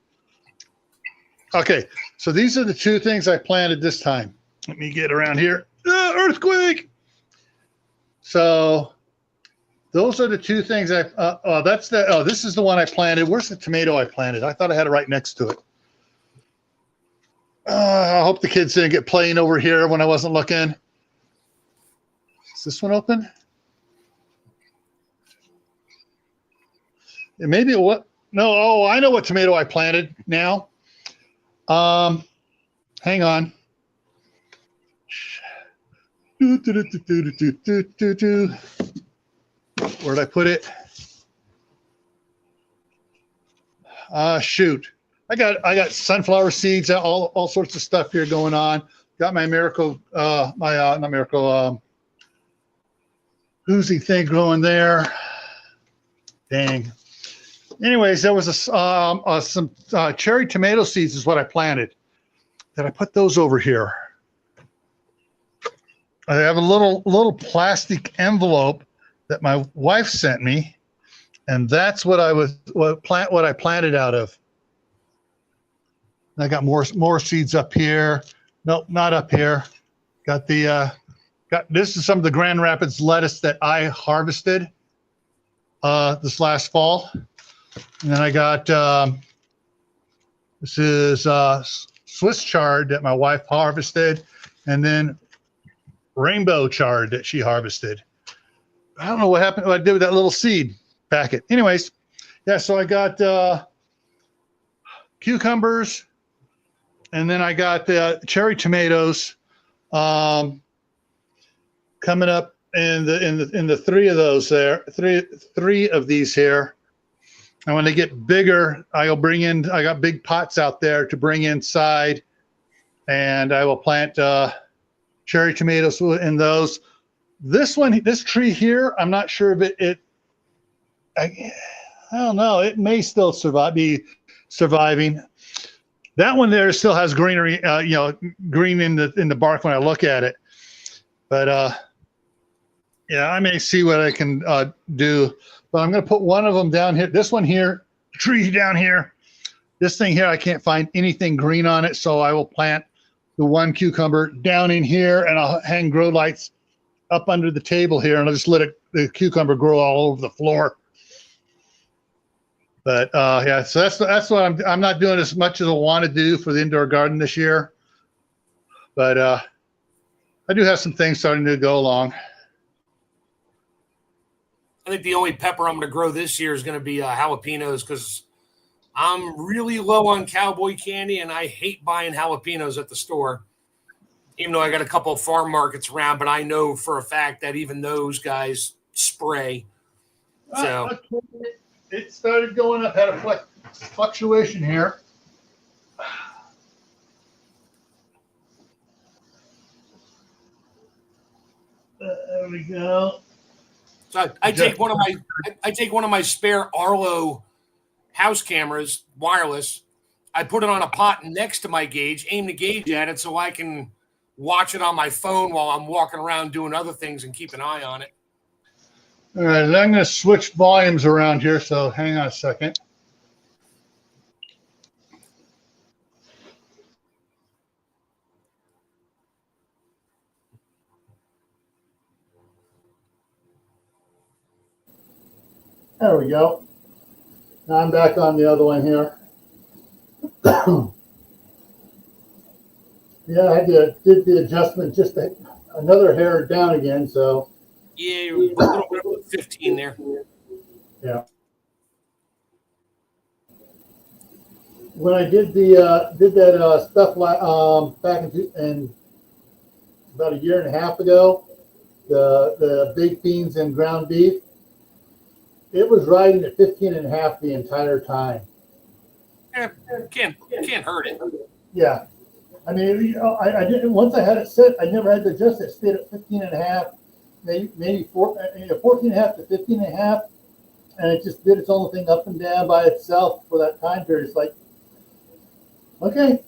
Okay, so these are the two things I planted this time. Let me get around here. Earthquake. So those are the two things this is the one I planted. Where's the tomato I planted? I thought I had it right next to it. I hope the kids didn't get playing over here when I wasn't looking. Is this one open? Maybe no. Oh, I know what tomato I planted now. Hang on. Where'd I put it? Shoot. I got sunflower seeds, all sorts of stuff here going on. Got my miracle, not miracle, oozy thing growing there. Dang. Anyways, there was some cherry tomato seeds is what I planted. Did I put those over here? I have a little plastic envelope that my wife sent me, and that's what I planted out of. I got more seeds up here. Nope, not up here. Got this is some of the Grand Rapids lettuce that I harvested this last fall. And then I got this is Swiss chard that my wife harvested, and then rainbow chard that she harvested. I don't know what happened. What I did with that little seed packet. Anyways, yeah. So I got cucumbers. And then I got cherry tomatoes coming up in the three of those there, three of these here. And when they get bigger, I got big pots out there to bring inside, and I will plant cherry tomatoes in those. This tree here, I'm not sure if I don't know. It may still be surviving. That one there still has greenery, green in the bark when I look at it. But yeah, I may see what I can do. But I'm going to put one of them down here. This one here, tree down here. This thing here, I can't find anything green on it, so I will plant the one cucumber down in here, and I'll hang grow lights up under the table here, and I'll just let the cucumber grow all over the floor. But yeah, so that's what I'm not doing as much as I want to do for the indoor garden this year. But I do have some things starting to go along. I think the only pepper I'm going to grow this year is going to be jalapenos, because I'm really low on cowboy candy, and I hate buying jalapenos at the store. Even though I got a couple of farm markets around, but I know for a fact that even those guys spray. So. It started going up, had a fluctuation here. There we go. So I take one of my spare Arlo house cameras, wireless. I put it on a pot next to my gauge, aim the gauge at it so I can watch it on my phone while I'm walking around doing other things and keep an eye on it. All right, I'm going to switch volumes around here, so hang on a second. There we go. Now I'm back on the other one here. Yeah, I did the adjustment just another hair down again, so. Yeah, you're a little bit of 15 there. Yeah. When I did that stuff back in about a year and a half ago, the baked beans and ground beef, it was riding at 15.5 the entire time. Yeah, can't hurt it. Yeah. I mean, I didn't, once I had it set, I never had to adjust it. It stayed at 15.5. Maybe 14.5 to 15.5, and it just did its own thing up and down by itself for that time period. It's like, okay,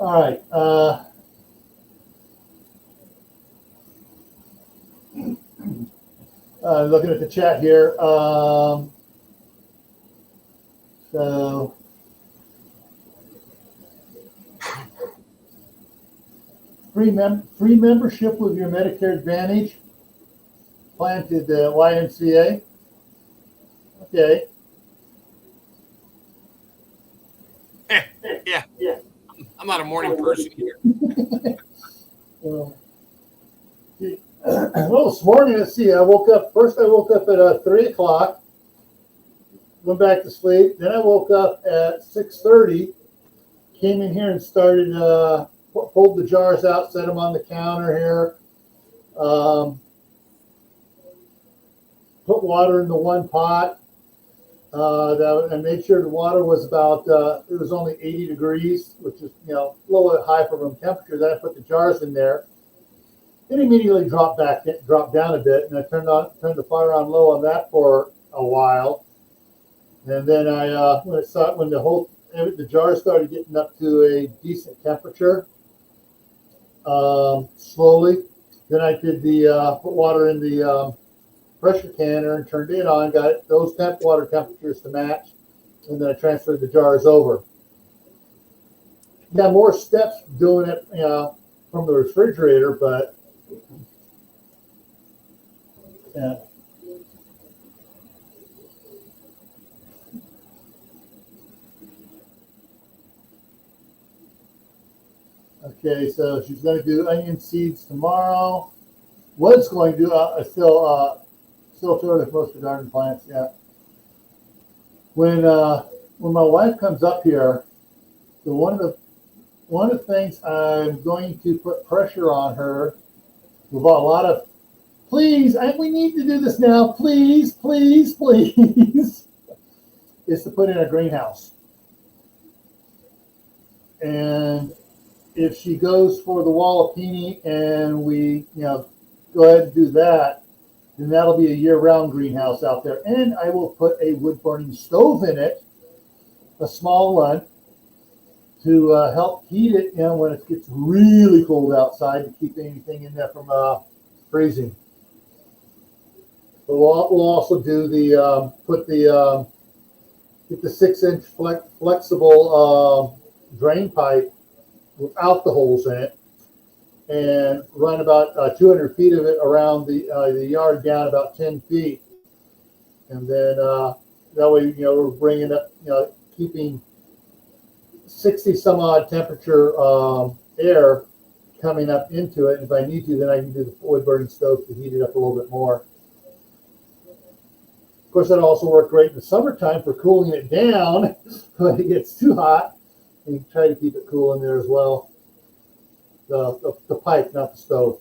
all right. Looking at the chat here. So. Free membership with your Medicare Advantage. Planted the YMCA. Okay. Yeah. I'm not a morning person here. Well, this morning, let's see. I woke up at 3 o'clock. went back to sleep. Then I woke up at 6:30, came in here and started, pulled the jars out, set them on the counter here. Put water in the one pot. And made sure the water was about, it was only 80 degrees, which is, a little bit high for room temperature. Then I put the jars in there. It immediately dropped down a bit, and I turned the fire on low on that for a while. And then when the jars started getting up to a decent temperature, slowly, then I did put water in the pressure canner and turned it on, got those water temperatures to match, and then I transferred the jars over. Got more steps doing it, from the refrigerator, but yeah. Okay, so she's going to do onion seeds tomorrow. Was going to do still too early for most of the garden plants. Yeah. When my wife comes up here, so one of the things I'm going to put pressure on her with a lot of please, we need to do this now, please, please, please, is to put in a greenhouse. And if she goes for the Wallapini and we, go ahead and do that, then that'll be a year-round greenhouse out there. And I will put a wood-burning stove in it, a small one, to help heat it, when it gets really cold outside, to keep anything in there from freezing. But we'll also do get the 6-inch flexible drain pipe without the holes in it, and run about 200 feet of it around the yard down about 10 feet. And then that way, we're bringing up, keeping 60 some odd temperature air coming up into it. And if I need to, then I can do the wood burning stove to heat it up a little bit more. Of course, that'll also work great in the summertime for cooling it down when it gets too hot. And you can try to keep it cool in there as well. The pipe, not the stove.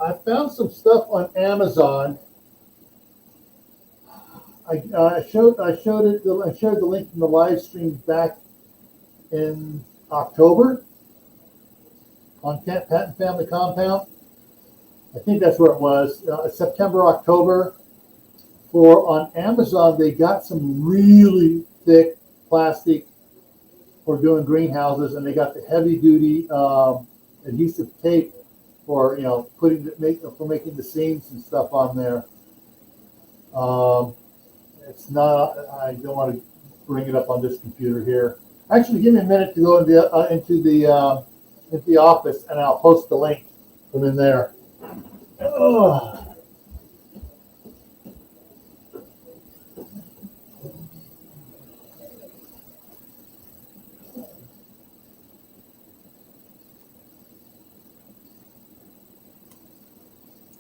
I found some stuff on Amazon. I shared the link from the live stream back in October on Patton Family Compound. I think that's where it was, September, October. On Amazon, they got some really thick plastic for doing greenhouses, and they got the heavy duty adhesive tape for making the seams and stuff on there. It's not. I don't want to bring it up on this computer here. Actually, give me a minute to go into the office, and I'll post the link from in there. Oh.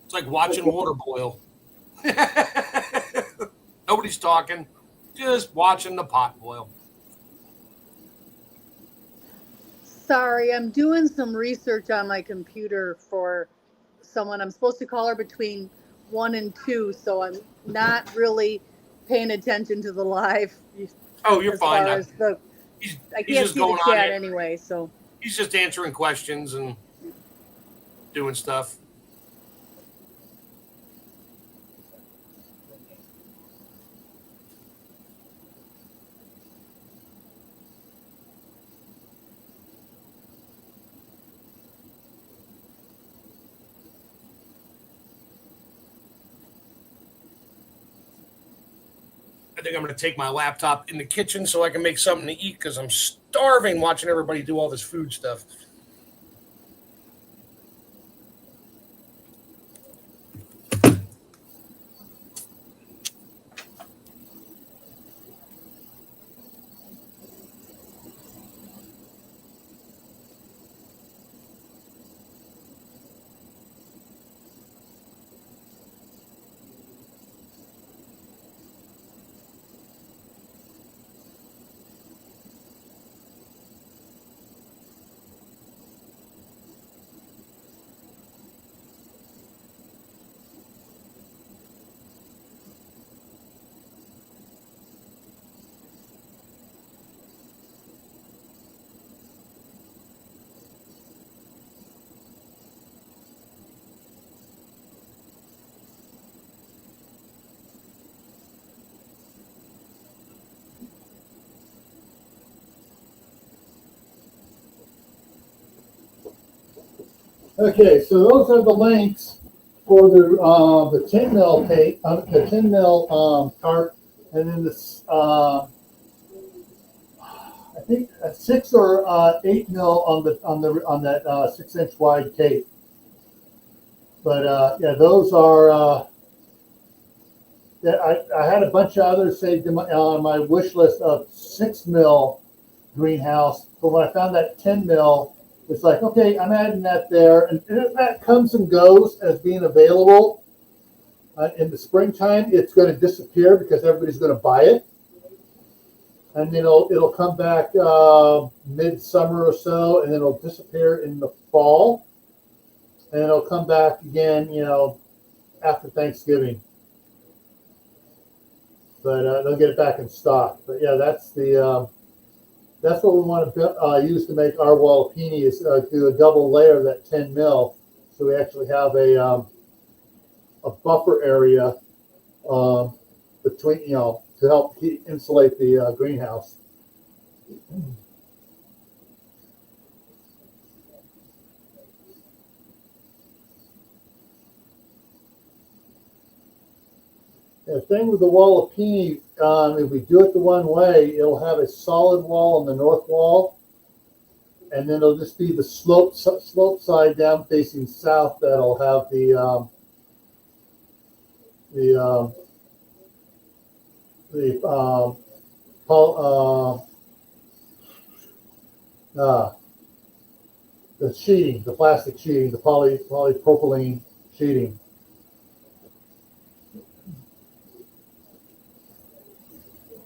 It's like watching water boil. Nobody's talking, just watching the pot boil. Sorry, I'm doing some research on my computer for someone. I'm supposed to call her between 1 and 2, so I'm not really paying attention to the live. Oh, you're fine. I can't see the chat anyway, so. He's just answering questions and doing stuff. I think I'm going to take my laptop in the kitchen so I can make something to eat because I'm starving watching everybody do all this food stuff. Okay, so those are the links for the 10 mil tape, the 10 mil tarp, and then this I think a 6 or 8 mil on that 6-inch wide tape. But yeah, those are. Yeah, I had a bunch of others saved on my wish list of 6 mil greenhouse, but when I found that 10 mil, it's like, okay, I'm adding that there, and that comes and goes as being available. In the springtime, it's going to disappear because everybody's going to buy it, and then it'll come back midsummer or so, and then it'll disappear in the fall, and it'll come back again, after Thanksgiving. But they'll get it back in stock. But yeah, that's what we want to use to make our wallopini is do a double layer of that 10 mil, so we actually have a buffer area between to help insulate the greenhouse. The thing with the wallopini, if we do it the one way, it'll have a solid wall on the north wall, and then it'll just be the slope side down facing south that'll have the sheeting, the plastic sheeting, the polypropylene sheeting.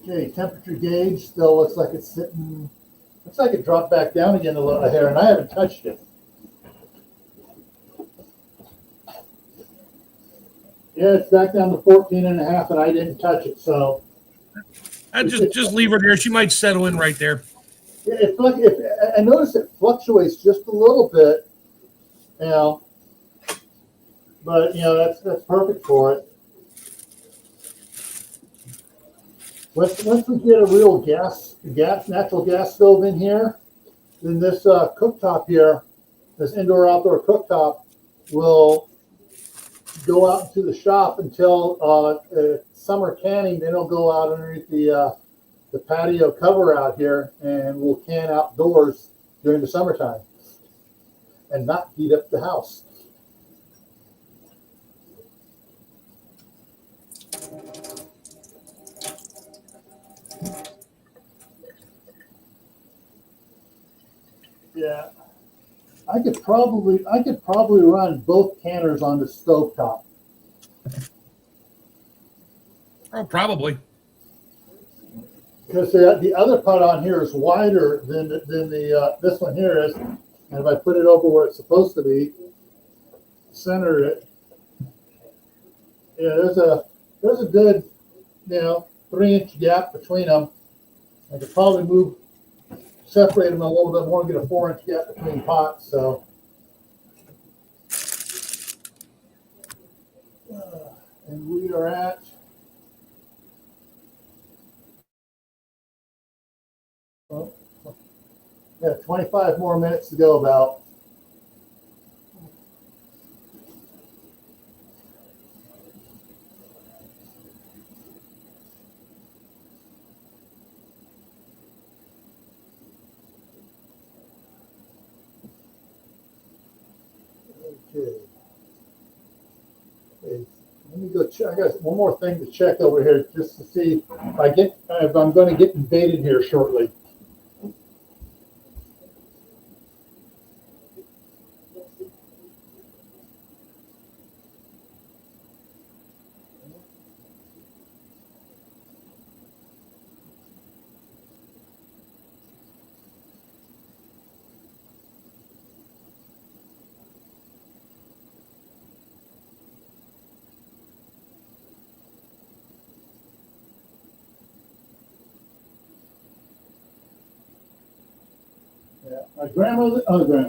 Okay, temperature gauge still looks like it's sitting. Looks like it dropped back down again a little here, and I haven't touched it. Yeah, it's back down to 14.5, and I didn't touch it. So I just leave her there. She might settle in right there. Yeah, I notice it fluctuates just a little bit, but that's perfect for it. Once we get a real natural gas stove in here, then this cooktop here, this indoor-outdoor cooktop, will go out into the shop until summer canning. Then it'll go out underneath the patio cover out here, and we'll can outdoors during the summertime and not heat up the house. Yeah, I could probably run both canners on the stovetop. Oh, probably. Because the other pot on here is wider than the this one here is, and if I put it over where it's supposed to be, center it. Yeah, there's a good 3-inch gap between them. I could probably separate them a little bit more, get a 4-inch gap between pots. So, and we are at 25 more minutes to go about. Okay. Let me go check. I got one more thing to check over here just to see if I'm going to get invaded here shortly.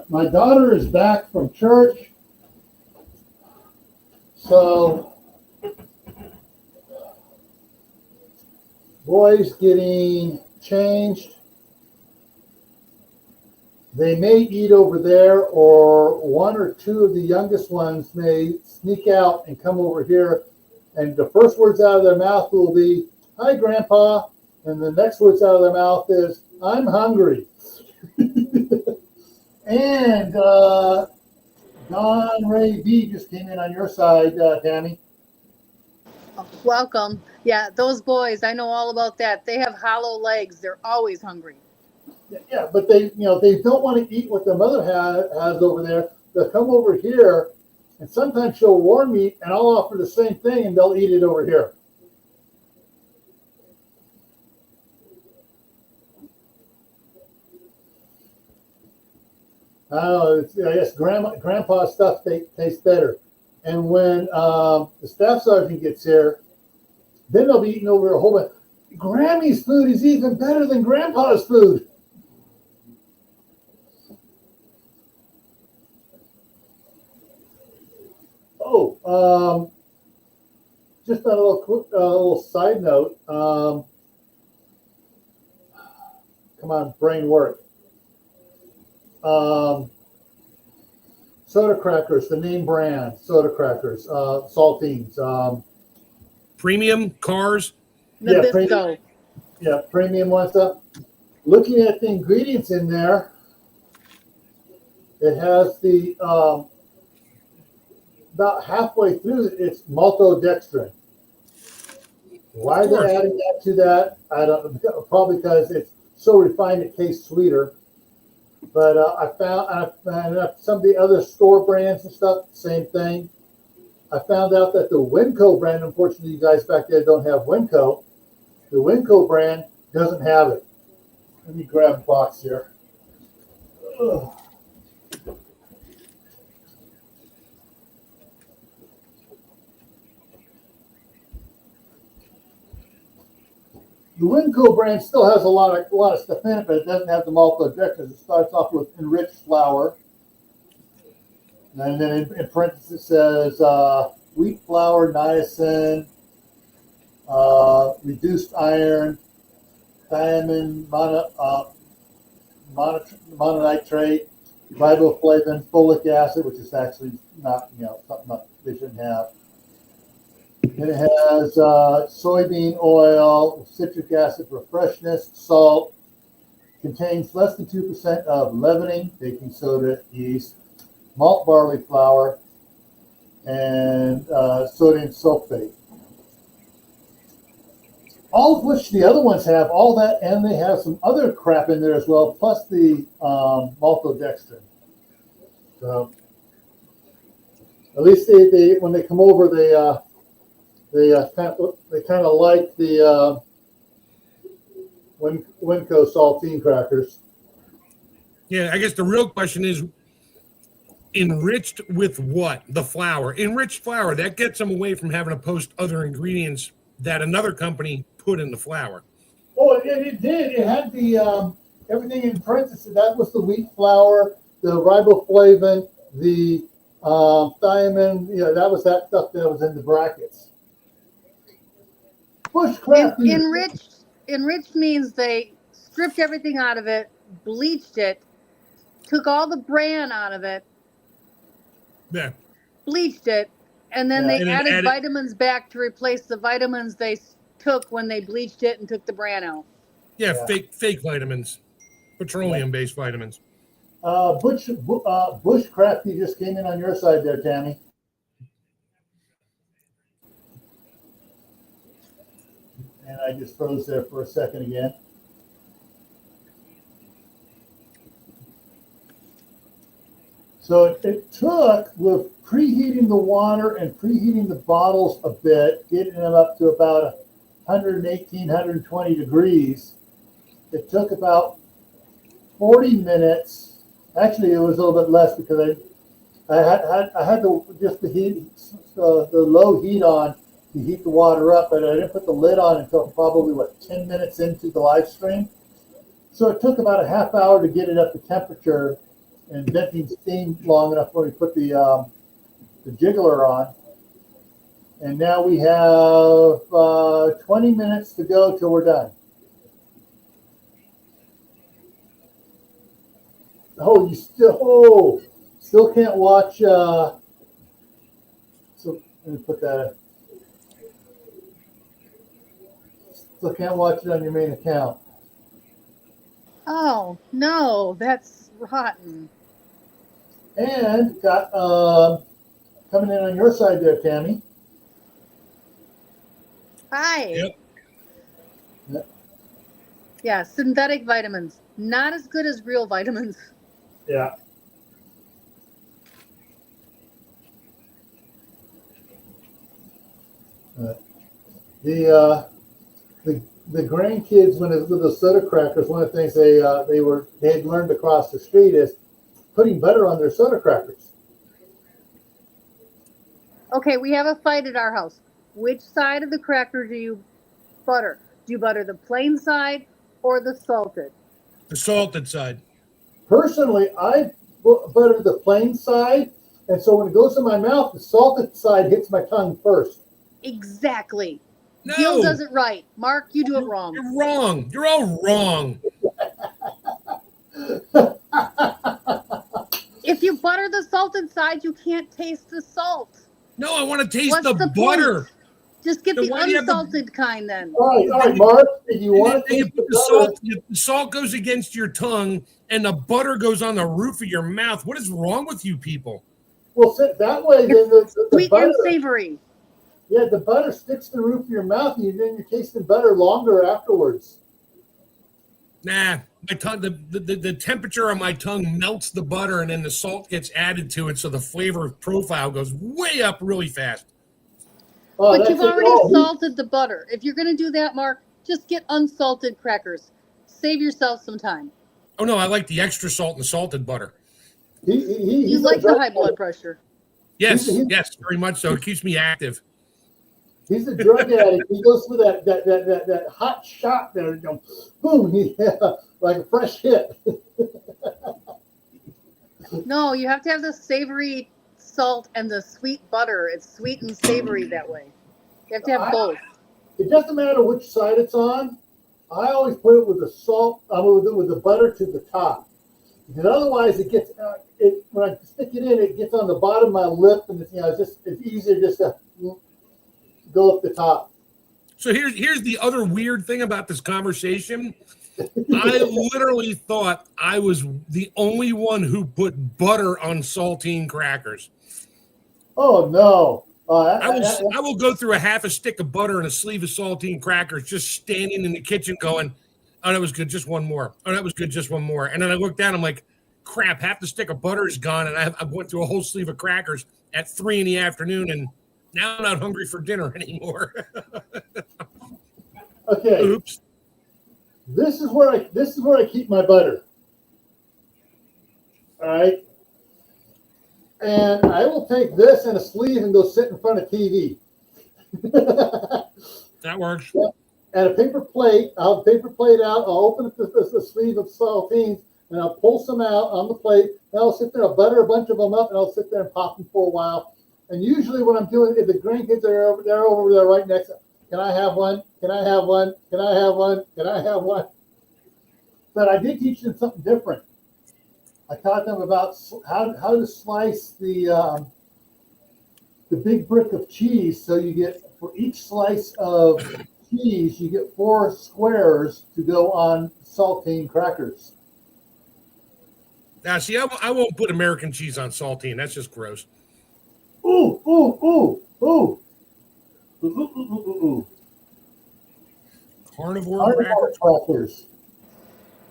My daughter is back from church, so boy's getting changed. they may eat over there, or one or two of the youngest ones may sneak out and come over here. And the first words out of their mouth will be, "Hi, Grandpa." And the next words out of their mouth is, "I'm hungry." And Don Ray B just came in on your side, Tammy. Oh, welcome. Yeah, those boys, I know all about that. They have hollow legs. They're always hungry. Yeah, but they don't want to eat what their mother has over there. They'll come over here, and sometimes she'll warn me, and I'll offer the same thing, and they'll eat it over here. I don't know. I guess grandpa's stuff tastes better. And when the staff sergeant gets here, then they'll be eating over a whole bunch. Grammy's food is even better than Grandpa's food. Oh, just a little side note. Come on, brain work. Soda crackers, the name brand, soda crackers, saltines. Premium cars. Nabisco. Premium ones up. Looking at the ingredients in there, it has the about halfway through it's maltodextrin. Why they're adding that to that, I don't know. Probably because it's so refined it tastes sweeter. But I found some of the other store brands and stuff, same thing. I found out that the Winco brand, unfortunately, you guys back there don't have Winco. The Winco brand doesn't have it. Let me grab a box here. Ugh. The Winco brand still has a lot of stuff in it, but it doesn't have the maltodextrin. It starts off with enriched flour, and then in parentheses it says wheat flour, niacin, reduced iron, thiamine mononitrate, riboflavin, folic acid, which is actually not something they shouldn't have. And it has soybean oil, citric acid for freshness, salt, contains less than 2% of leavening, baking soda, yeast, malt barley flour, and sodium sulfate. All of which the other ones have, all that, and they have some other crap in there as well, plus the maltodextrin. So at least they when they come over, they kind of like the Winco saltine crackers. Yeah, I guess the real question is, enriched with what? The flour. Enriched flour, that gets them away from having to post other ingredients that another company put in the flour. Oh, it did. It had the everything in parentheses. That was the wheat flour, the riboflavin, the thiamine. That was that stuff that was in the brackets. Bushcraft. Enriched means they stripped everything out of it, bleached it, took all the bran out of it, bleached it, and then they added vitamins back to replace the vitamins they took when they bleached it and took the bran out. Yeah. Fake vitamins, petroleum-based vitamins. Bushcraft, you just came in on your side there, Tammy. And I just froze there for a second again. So it took, with preheating the water and preheating the bottles a bit, getting them up to about 118, 120 degrees, it took about 40 minutes. Actually, it was a little bit less because I had to just the heat, the low heat on to heat the water up, but I didn't put the lid on until probably 10 minutes into the live stream. So it took about a half hour to get it up to temperature and venting steam long enough when we put the jiggler on. And now we have 20 minutes to go till we're done. Oh, still can't watch. So let me put that. Still can't watch it on your main account. Oh no, that's rotten. And got coming in on your side there, Tammy. Hi. Yep. Yeah, synthetic vitamins. Not as good as real vitamins. Yeah. The the grandkids when it was the soda crackers, one of the things they had learned across the street is putting butter on their soda crackers. Okay, we have a fight at our house. Which side of the cracker do you butter? Do you butter the plain side or the salted? The salted side. Personally, I butter the plain side, and so when it goes in my mouth, the salted side hits my tongue first. Exactly. No. Gil does it right. Mark, you do it wrong. You're wrong. You're all wrong. If you butter the salted side, you can't taste the salt. No, I want to taste What's the butter. Point? Just get So the why do you have unsalted kind then. All right, Mark. If you want to taste the salt, the salt goes against your tongue, and the butter goes on the roof of your mouth. What is wrong with you people? Well, that way, then the Sweet butter, and savory. Yeah, the butter sticks to the roof of your mouth, and then you're tasting butter longer afterwards. Nah, my tongue, the temperature on my tongue melts the butter, and then the salt gets added to it, so the flavor profile goes way up really fast. Oh, but you've already salted the butter. If you're going to do that, Mark, just get unsalted crackers. Save yourself some time. Oh, no, I like the extra salt and salted butter. You like the high blood pressure. Yes, yes, very much so. It keeps me active. He's a drug addict. He goes for that hot shot there, boom, like a fresh hit. No, you have to have the savory salt and the sweet butter. It's sweet and savory that way. You have to have both. It doesn't matter which side it's on. I always put it with the salt, with the butter to the top. Because otherwise, it gets when I stick it in, it gets on the bottom of my lip, and it's easier just to go up the top. So here's the other weird thing about this conversation. I literally thought I was the only one who put butter on saltine crackers. Oh no! I will go through a half a stick of butter and a sleeve of saltine crackers, just standing in the kitchen going, "Oh, that was good, just one more. Oh, that was good, just one more." And then I look down, I'm like, "Crap! Half the stick of butter is gone," and I went through a whole sleeve of crackers at 3 p.m, and now I'm not hungry for dinner anymore. Okay. Oops. This is where I keep my butter. All right. And I will take this and a sleeve and go sit in front of TV. That works. And a paper plate. I'll have a paper plate out. I'll open up the sleeve of saltines and I'll pull some out on the plate. And I'll sit there. I'll butter a bunch of them up and I'll sit there and pop them for a while. And usually when I'm doing it, the grandkids are over there right next to me. Can I have one? Can I have one? Can I have one? Can I have one? But I did teach them something different. I taught them about how to slice the big brick of cheese. So you get, for each slice of cheese, you get 4 squares to go on saltine crackers. Now, see, I won't put American cheese on saltine. That's just gross. Ooh, ooh, ooh, ooh. Ooh, ooh, ooh, ooh, ooh. Carnivore crackers.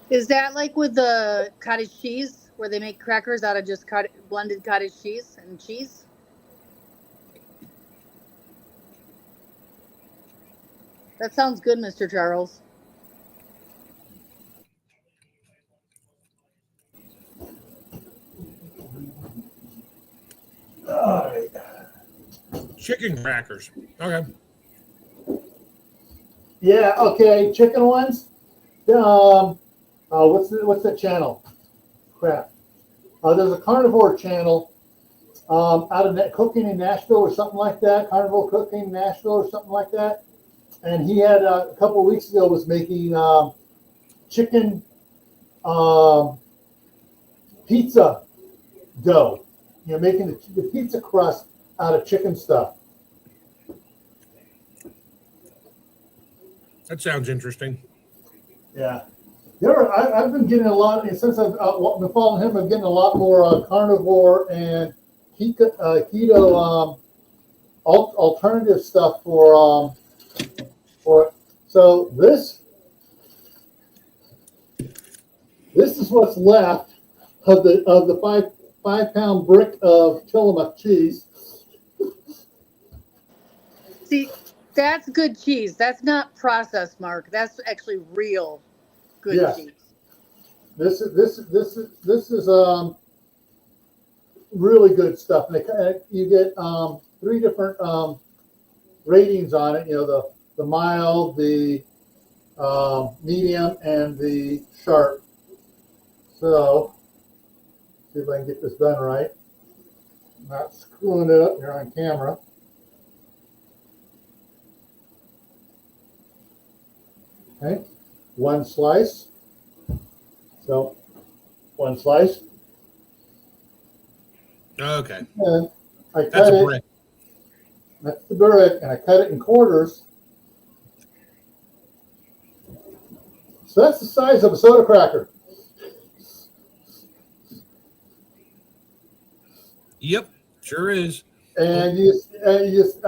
Is that like with the cottage cheese, where they make crackers out of just blended cottage cheese and cheese? That sounds good, Mr. Charles. All right. Chicken crackers. Okay. Yeah. Okay. Chicken ones. What's that channel? Crap. There's a carnivore channel out of Cooking in Nashville or something like that. Carnivore Cooking in Nashville or something like that. And he had a couple of weeks ago was making chicken pizza dough. You know, making the pizza crust out of chicken stuff. That sounds interesting. Yeah. I've been getting a lot, since I've been following him, I'm getting a lot more carnivore and keto alternative stuff for so this is what's left of the 5 pound brick of Tillamook cheese. See, that's good cheese. That's not processed, Mark. That's actually real good cheese. This is really good stuff. And you get 3 different ratings on it. You know, the mild, the medium, and the sharp. So, see if I can get this done right. I'm not screwing it up here on camera. Okay, 1 slice. So, 1 slice. Okay. And I That's cut a it. brick. That's the brick, and I cut it in quarters. So that's the size of a soda cracker. Yep, sure is. And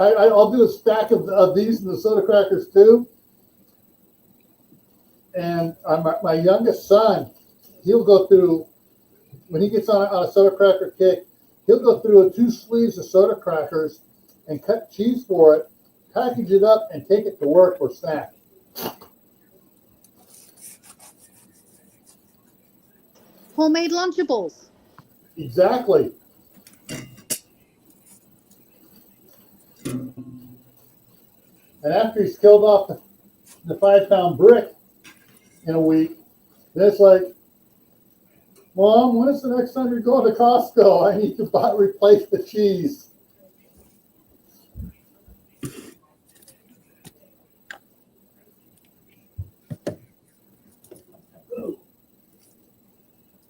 I'll do a stack of these and the soda crackers too. And my youngest son, he'll go through, when he gets on a soda cracker kick, he'll go through 2 sleeves of soda crackers and cut cheese for it, package it up, and take it to work for a snack. Homemade Lunchables. Exactly. And after he's killed off the 5 pound brick in a week, then it's like, Mom, when is the next time you're going to Costco? I need to replace the cheese.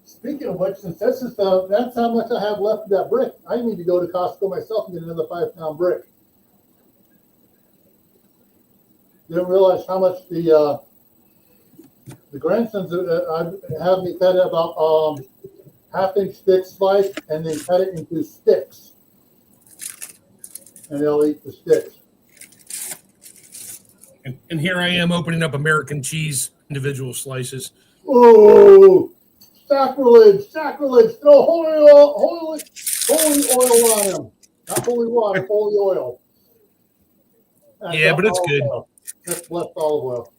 Speaking of which, since this is that's how much I have left of that brick, I need to go to Costco myself and get another 5 pound brick. Didn't realize how much the grandsons have me cut about 1/2 inch thick slice and then cut it into sticks, and they'll eat the sticks. And here I am opening up American cheese individual slices. Oh, sacrilege! Sacrilege! Throw holy oil on him. Not holy water, holy oil. Yeah, but it's good. Oil. That's blessed olive oil.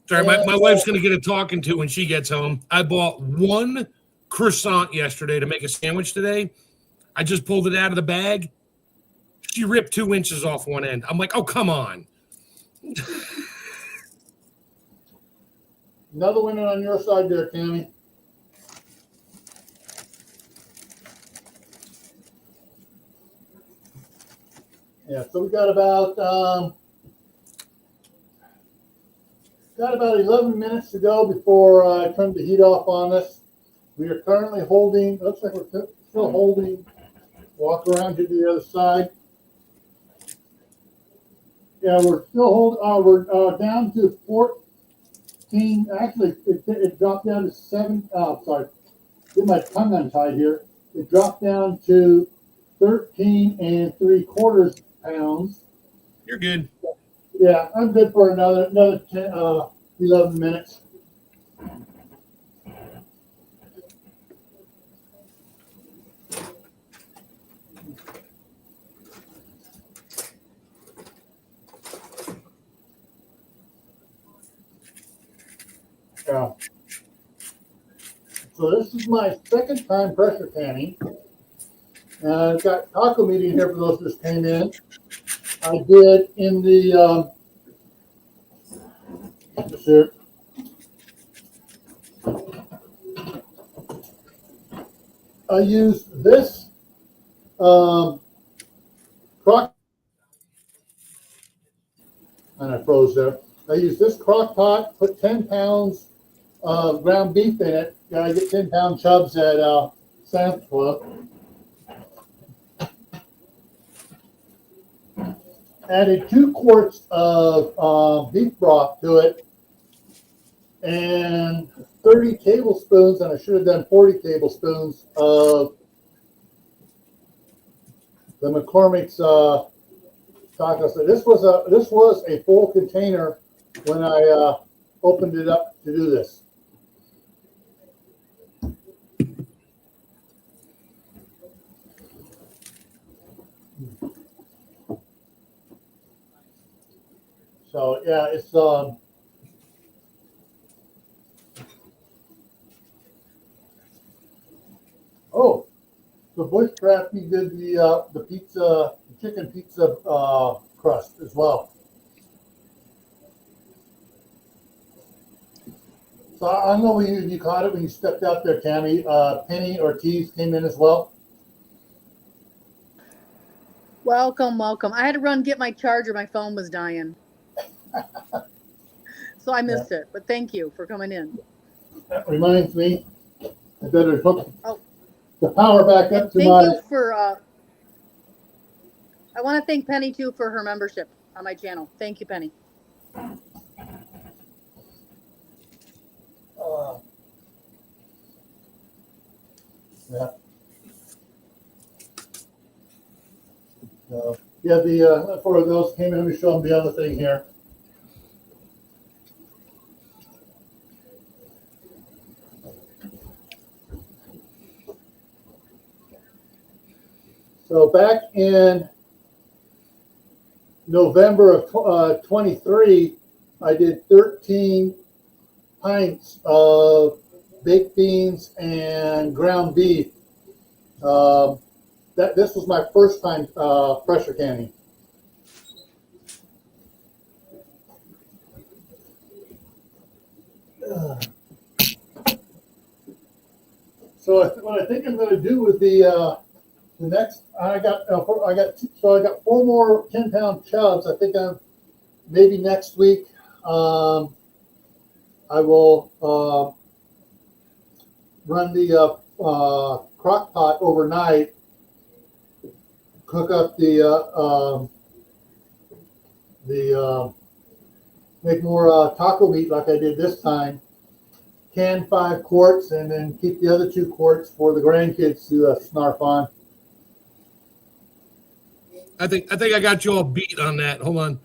Sorry, my wife's going to get a talking to when she gets home. I bought 1 croissant yesterday to make a sandwich today. I just pulled it out of the bag. She ripped 2 inches off one end. I'm like, oh, come on. Another winner on your side there, Tammy. Yeah, so we got about 11 minutes to go before I turn the heat off on this. We are currently holding, looks like we're still holding, walk around to the other side. Yeah, we're still holding, we're down to 14, actually it dropped down to 7, sorry, get my tongue untied here. It dropped down to 13 3/4 pounds. You're good. Yeah, I'm good for another 10, 11 minutes. Yeah. So this is my 2nd time pressure canning. And I've got taco meat in here for those who just came in. I did in the here. I used this crock, and I froze there. I used this crock pot, put 10 pounds of ground beef in it. I get 10 pound chubs at Sam's Club. Added 2 quarts of beef broth to it and 30 tablespoons, and I should have done 40 tablespoons of the McCormick's taco sauce. This was a full container when I opened it up to do this. So yeah, it's oh, the Bushcraft he did the pizza, the chicken pizza crust as well. So I don't know when you caught it when you stepped out there, Tammy. Penny Ortiz came in as well. Welcome, welcome. I had to run get my charger. My phone was dying. So I missed it, but thank you for coming in. That reminds me, I better hook the power back up to thank my. You for. I want to thank Penny too for her membership on my channel. Thank you, Penny. Yeah. Yeah, the for those came in, let me show them the other thing here. So back in November of 23, I did 13 pints of baked beans and ground beef. This was my first time pressure canning. So what I think I'm going to do with the next, I got 4 more 10-pound chubs. I think maybe next week I will run the crock pot overnight, cook up make more taco meat like I did this time, can 5 quarts, and then keep the other 2 quarts for the grandkids to snarf on. I think I got you all beat on that. Hold on.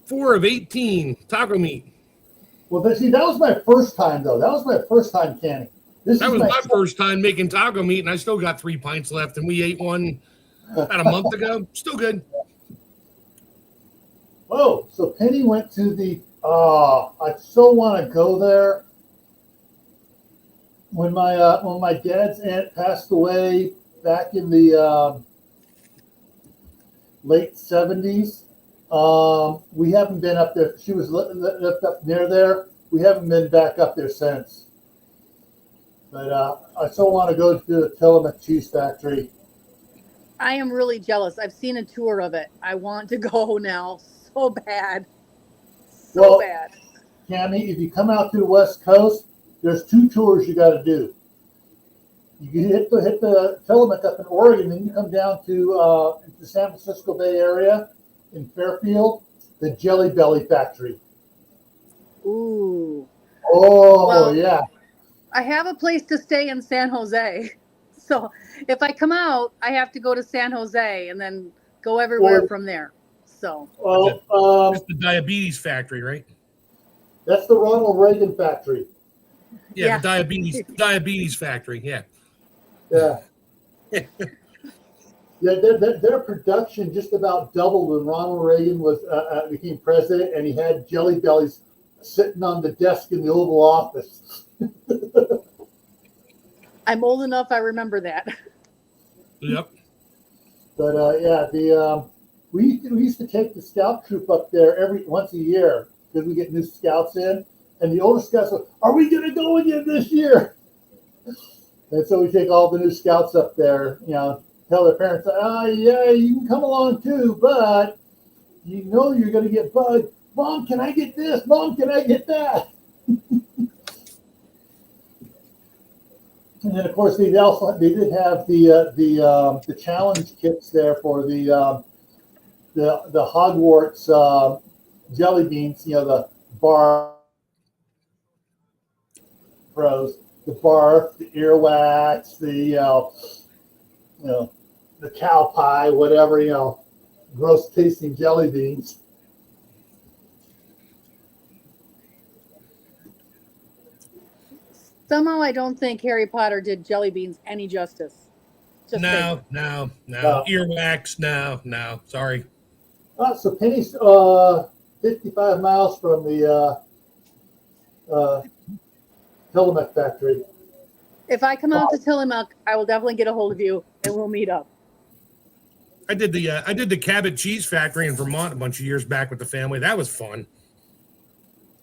4 of 18 taco meat. Well, see, that was my first time though. That was my first time canning. That was my first time making taco meat, and I still got 3 pints left, and we ate one about a month ago. Still good. Oh, so Penny went to the. I so want to go there. When my dad's aunt passed away back in the late 70s, we haven't been up there. She was left up near there. We haven't been back up there since. But I so want to go to the Tillamook Cheese Factory. I am really jealous. I've seen a tour of it. I want to go now so bad. So bad. Tammy, if you come out to the West Coast, there's 2 tours you got to do. You can hit the Tillamook up in Oregon, then you come down to the San Francisco Bay Area in Fairfield, the Jelly Belly Factory. Ooh. Oh, well, yeah. I have a place to stay in San Jose. So if I come out, I have to go to San Jose and then go everywhere from there. So. Well, that's the diabetes factory, right? That's the Ronald Reagan factory. Yeah. The diabetes factory. Yeah. Yeah. Yeah, their production just about doubled when Ronald Reagan became president, and he had Jelly Bellies sitting on the desk in the Oval Office. I'm old enough, I remember that. Yep. But we used to take the scout troop up there once a year because we get new scouts in, and the older scouts go, "Are we going to go again this year?" And so we take all the new scouts up there, tell their parents, yeah, you can come along too, but you're going to get bugged. Mom, can I get this? Mom, can I get that? And then of course they did have the challenge kits there for the Hogwarts jelly beans. You know, the bar pros, the barf, the earwax, you know, the cow pie, whatever, you know, gross tasting jelly beans. Somehow I don't think Harry Potter did jelly beans any justice. Just saying. No. Earwax, no. Sorry. So Penny's 55 miles from the Tillamook factory. If I come out to Tillamook, I will definitely get a hold of you and we'll meet up. I did the Cabot Cheese Factory in Vermont a bunch of years back with the family. That was fun.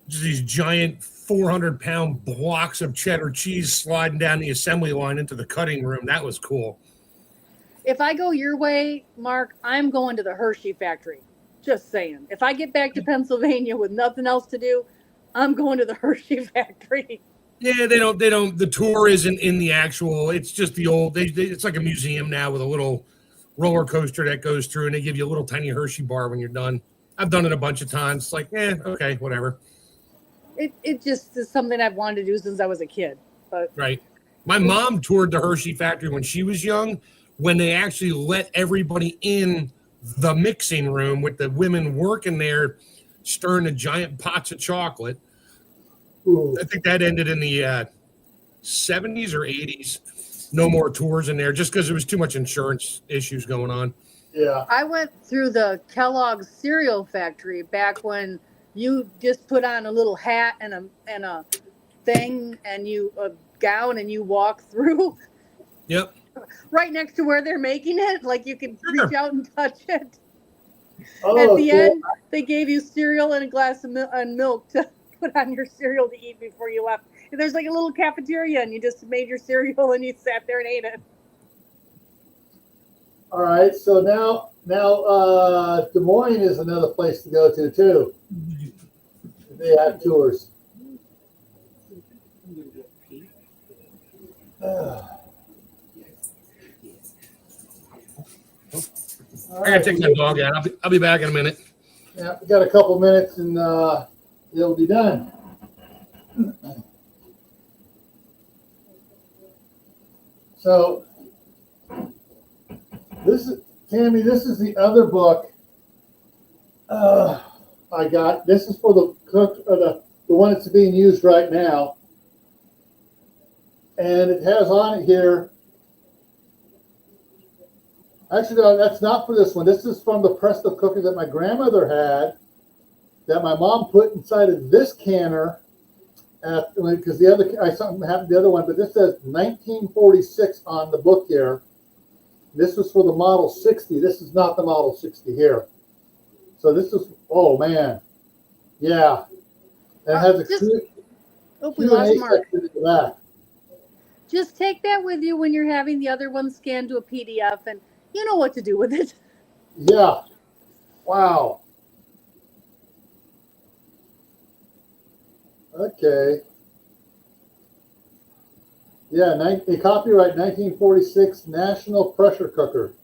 Just these giant 400-pound blocks of cheddar cheese sliding down the assembly line into the cutting room. That was cool. If I go your way, Mark, I'm going to the Hershey factory. Just saying. If I get back to Pennsylvania with nothing else to do, I'm going to the Hershey factory. Yeah, they don't. The tour isn't in the actual. It's just the old. It's like a museum now with a little roller coaster that goes through, and they give you a little tiny Hershey bar when you're done. I've done it a bunch of times. It's like, okay, whatever. It just is something I've wanted to do since I was a kid. But right. My mom toured the Hershey factory when she was young, when they actually let everybody in the mixing room with the women working there, stirring the giant pots of chocolate. Ooh. I think that ended in the 70s or 80s. No more tours in there just because there was too much insurance issues going on. Yeah. I went through the Kellogg's cereal factory back when you just put on a little hat and a thing and a gown and you walk through. Yep. Right next to where they're making it, like you can reach out and touch it. Oh, at the end, they gave you cereal and a glass of milk to put on your cereal to eat before you left. And there's like a little cafeteria, and you just made your cereal and you sat there and ate it. All right, so now Des Moines is another place to go to too. They have tours. I gotta take my dog out. I'll be back in a minute. Yeah, we got a couple minutes and it'll be done. So this is Tammy. This is the other book I got. This is for the cook, the one that's being used right now, and it has on it here. Actually, no, that's not for this one. This is from the Presto cooker that my grandmother had, that my mom put inside of this canner, because something happened to the other one. But this says 1946 on the book here. This was for the Model 60. This is not the Model 60 here. So this is, oh man, yeah. It has a Q&A section in the back. Just take that with you when you're having the other one scanned to a PDF, and you know what to do with it. Yeah. Wow. Okay. Yeah, a copyright 1946 National Pressure Cooker.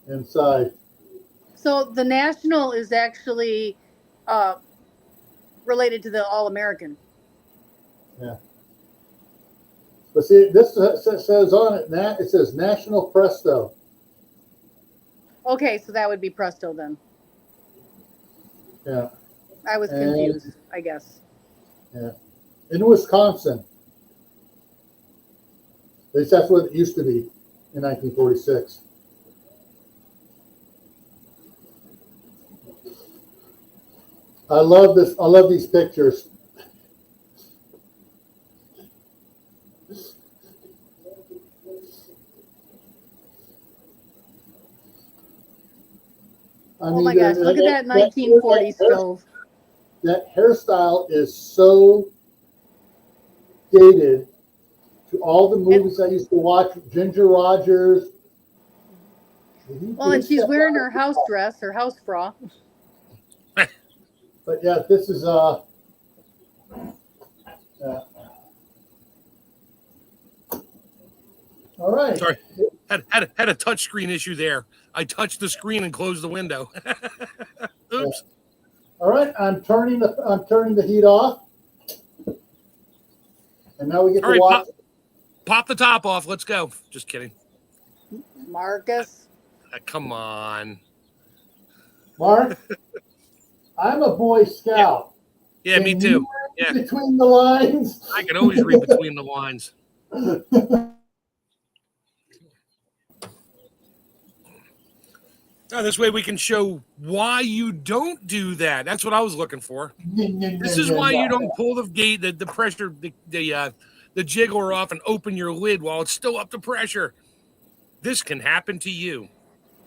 Inside. So the National is actually related to the All-American. Yeah. But see, this says on it, it says National Presto. Okay, so that would be Presto then. Yeah. I was confused, I guess. Yeah. In Wisconsin. At least that's what it used to be in 1946. I love this. I love these pictures. I mean, my gosh, look at that 1940 stove. That hairstyle is so dated to all the movies I used to watch. Ginger Rogers. Well, and she's wearing her house dress, her house bra. But yeah, this is All right. Sorry, had a touch screen issue there. I touched the screen and closed the window. Oops. All right. I'm turning the heat off, and now we get All to right, watch. pop the top off. Let's go. Just kidding. Marcus. Come on. Mark, I'm a Boy Scout. Yeah, me too. Yeah, Between the lines. I can always read between the lines. Now, this way we can show why you don't do that. That's what I was looking for. This is why you don't pull the gate, the pressure, the jiggler off and open your lid while it's still up to pressure. This can happen to you.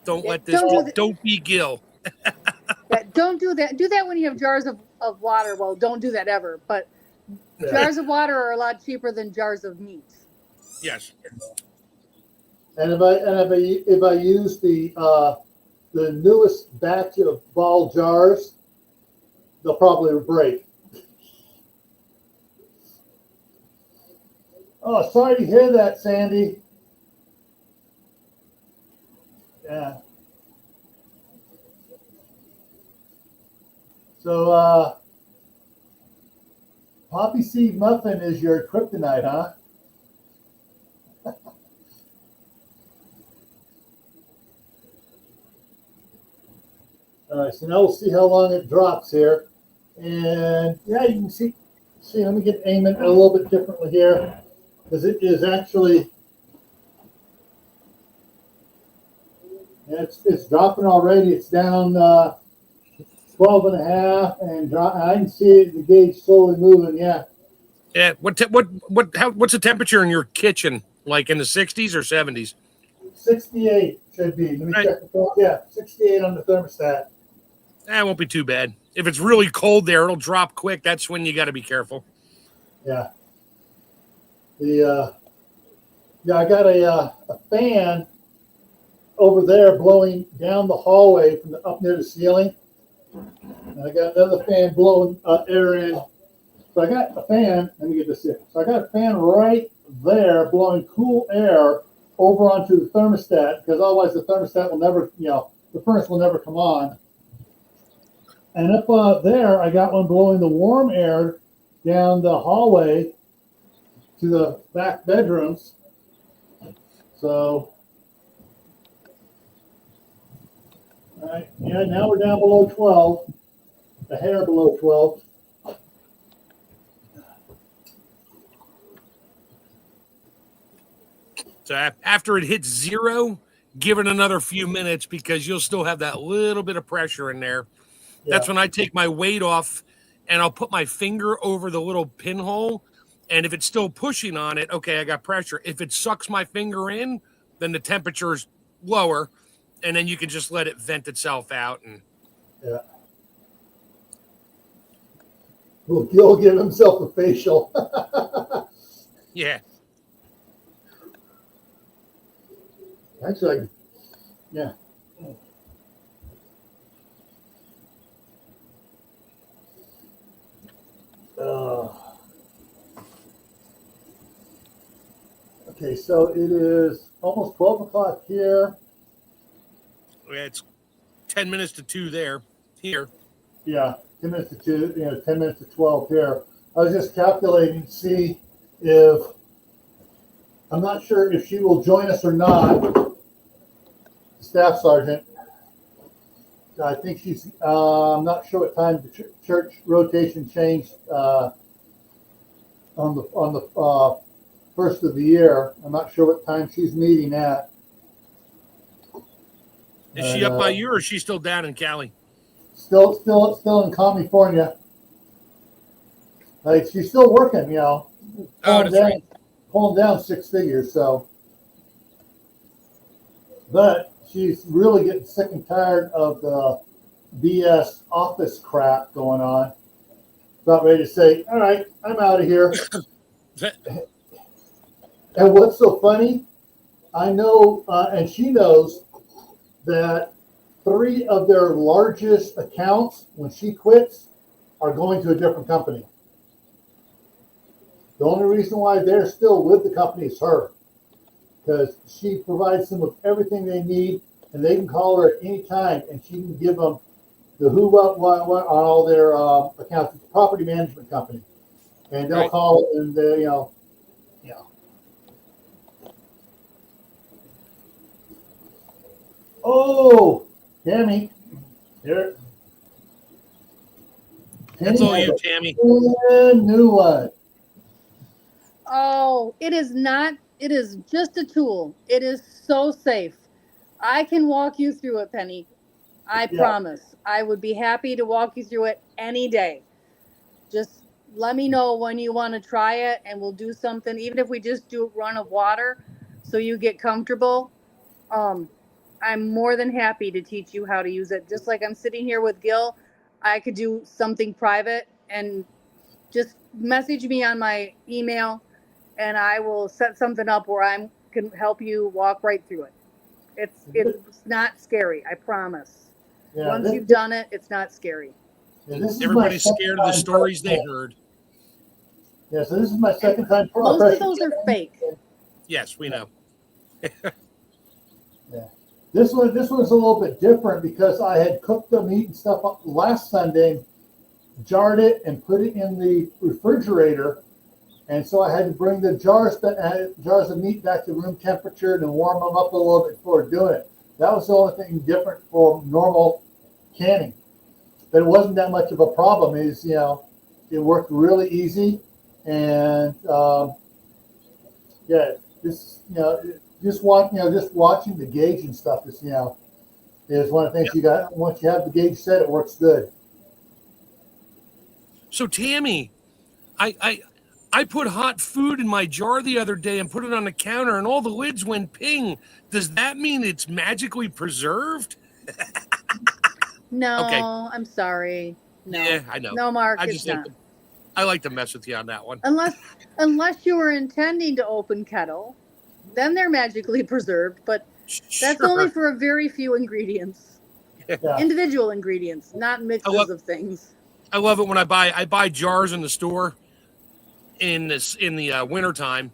Don't let this. Don't be Gil. Don't do that. Do that when you have jars of water. Well, don't do that ever. But jars of water are a lot cheaper than jars of meat. Yes. And if I use the newest batch of ball jars, they'll probably break. Oh, sorry to hear that, Sandy. Yeah. So, poppy seed muffin is your kryptonite, huh? All right, so now we'll see how long it drops here. And yeah, you can see, let me aim it a little bit differently here, because it is actually, it's dropping already. It's down 12 and a half, and I can see the gauge slowly moving. Yeah. Yeah. What's the temperature in your kitchen? Like in the 60s or 70s? 68 should be. Let me check the phone. Yeah, 68 on the thermostat. That won't be too bad. If it's really cold there, it'll drop quick. That's when you got to be careful. Yeah. I got a fan over there blowing down the hallway from up near the ceiling. And I got another fan blowing air in. So I got a fan. Let me get this here. So I got a fan right there blowing cool air over onto the thermostat, because otherwise the thermostat will never, the furnace will never come on. And up there, I got one blowing the warm air down the hallway to the back bedrooms. So, all right, yeah, now we're down below 12, a hair below 12. So after it hits 0, give it another few minutes, because you'll still have that little bit of pressure in there. Yeah. That's when I take my weight off and I'll put my finger over the little pinhole. And if it's still pushing on it, okay, I got pressure. If it sucks my finger in, then the temperature is lower, and then you can just let it vent itself out. And yeah. Well, Gil give himself a facial. Yeah. Actually, yeah. Okay, so it is almost 12 o'clock here. Yeah, it's 10 minutes to 2 there. Here. Yeah, 10 minutes to 2, 10 minutes to 12 here. I was just calculating to see if, I'm not sure if she will join us or not, the staff sergeant. I think she's, I'm not sure what time the church rotation changed on the first of the year. I'm not sure what time she's meeting at. Is she up by you, or is she still down in Cali? Still in California. Like, she's still working, pulling down 6 figures. So, but she's really getting sick and tired of the BS office crap going on. About ready to say, all right, I'm out of here. And what's so funny, I know, and she knows, that 3 of their largest accounts, when she quits, are going to a different company. The only reason why they're still with the company is her. because she provides them with everything they need, and they can call her at any time, and she can give them the who, what on all their accounts. It's a property management company, and they'll Right. call and they, you know. Oh, Tammy, here. That's all has you, a Tammy. brand new one. Oh, it is not. It is just a tool. It is so safe. I can walk you through it, Penny. I Yeah. promise. I would be happy to walk you through it any day. Just let me know when you want to try it, and we'll do something. Even if we just do a run of water, so you get comfortable. Um, I'm more than happy to teach you how to use it. Just like I'm sitting here with Gil, I could do something private and just message me on my email, and I will set something up where I can help you walk right through it. It's not scary, I promise. Yeah, Once you've done it, it's not scary. this is my Everybody's second scared of the time stories they pressing it. heard. Yeah, so this is my second time Most of pressing those it. are fake. Yes, we know. Yeah. This one's a little bit different because I had cooked the meat and stuff up last Sunday, jarred it and put it in the refrigerator, and so I had to bring the jars of meat back to room temperature and warm them up a little bit before doing it. That was the only thing different from normal canning. But it wasn't that much of a problem. It worked really easy, and yeah, this just watching the gauge and stuff is is one of the things you got. Once you have the gauge set, it works good. So Tammy, I put hot food in my jar the other day and put it on the counter, and all the lids went ping. Does that mean it's magically preserved? No, Okay. I'm sorry. No. Yeah, I know. No, Mark, I it's just not. I like to mess with you on that one. Unless you were intending to open kettle, then they're magically preserved, but that's only for a very few ingredients. Yeah. Individual ingredients, not mixes of things. I love it when I buy jars in the store in the wintertime,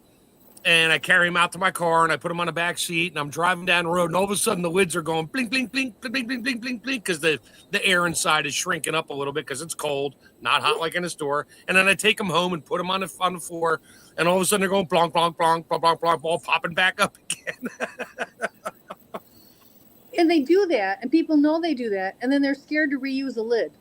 and I carry them out to my car and I put them on the back seat, and I'm driving down the road, and all of a sudden the lids are going blink, blink, blink, blink, blink, blink, blink, blink, blink, because the air inside is shrinking up a little bit because it's cold, not hot like in a store. And then I take them home and put them on the floor, and all of a sudden they're going blonk, blonk, blonk, blonk, blonk, blonk, all popping back up again. And they do that, and people know they do that, and then they're scared to reuse a lid.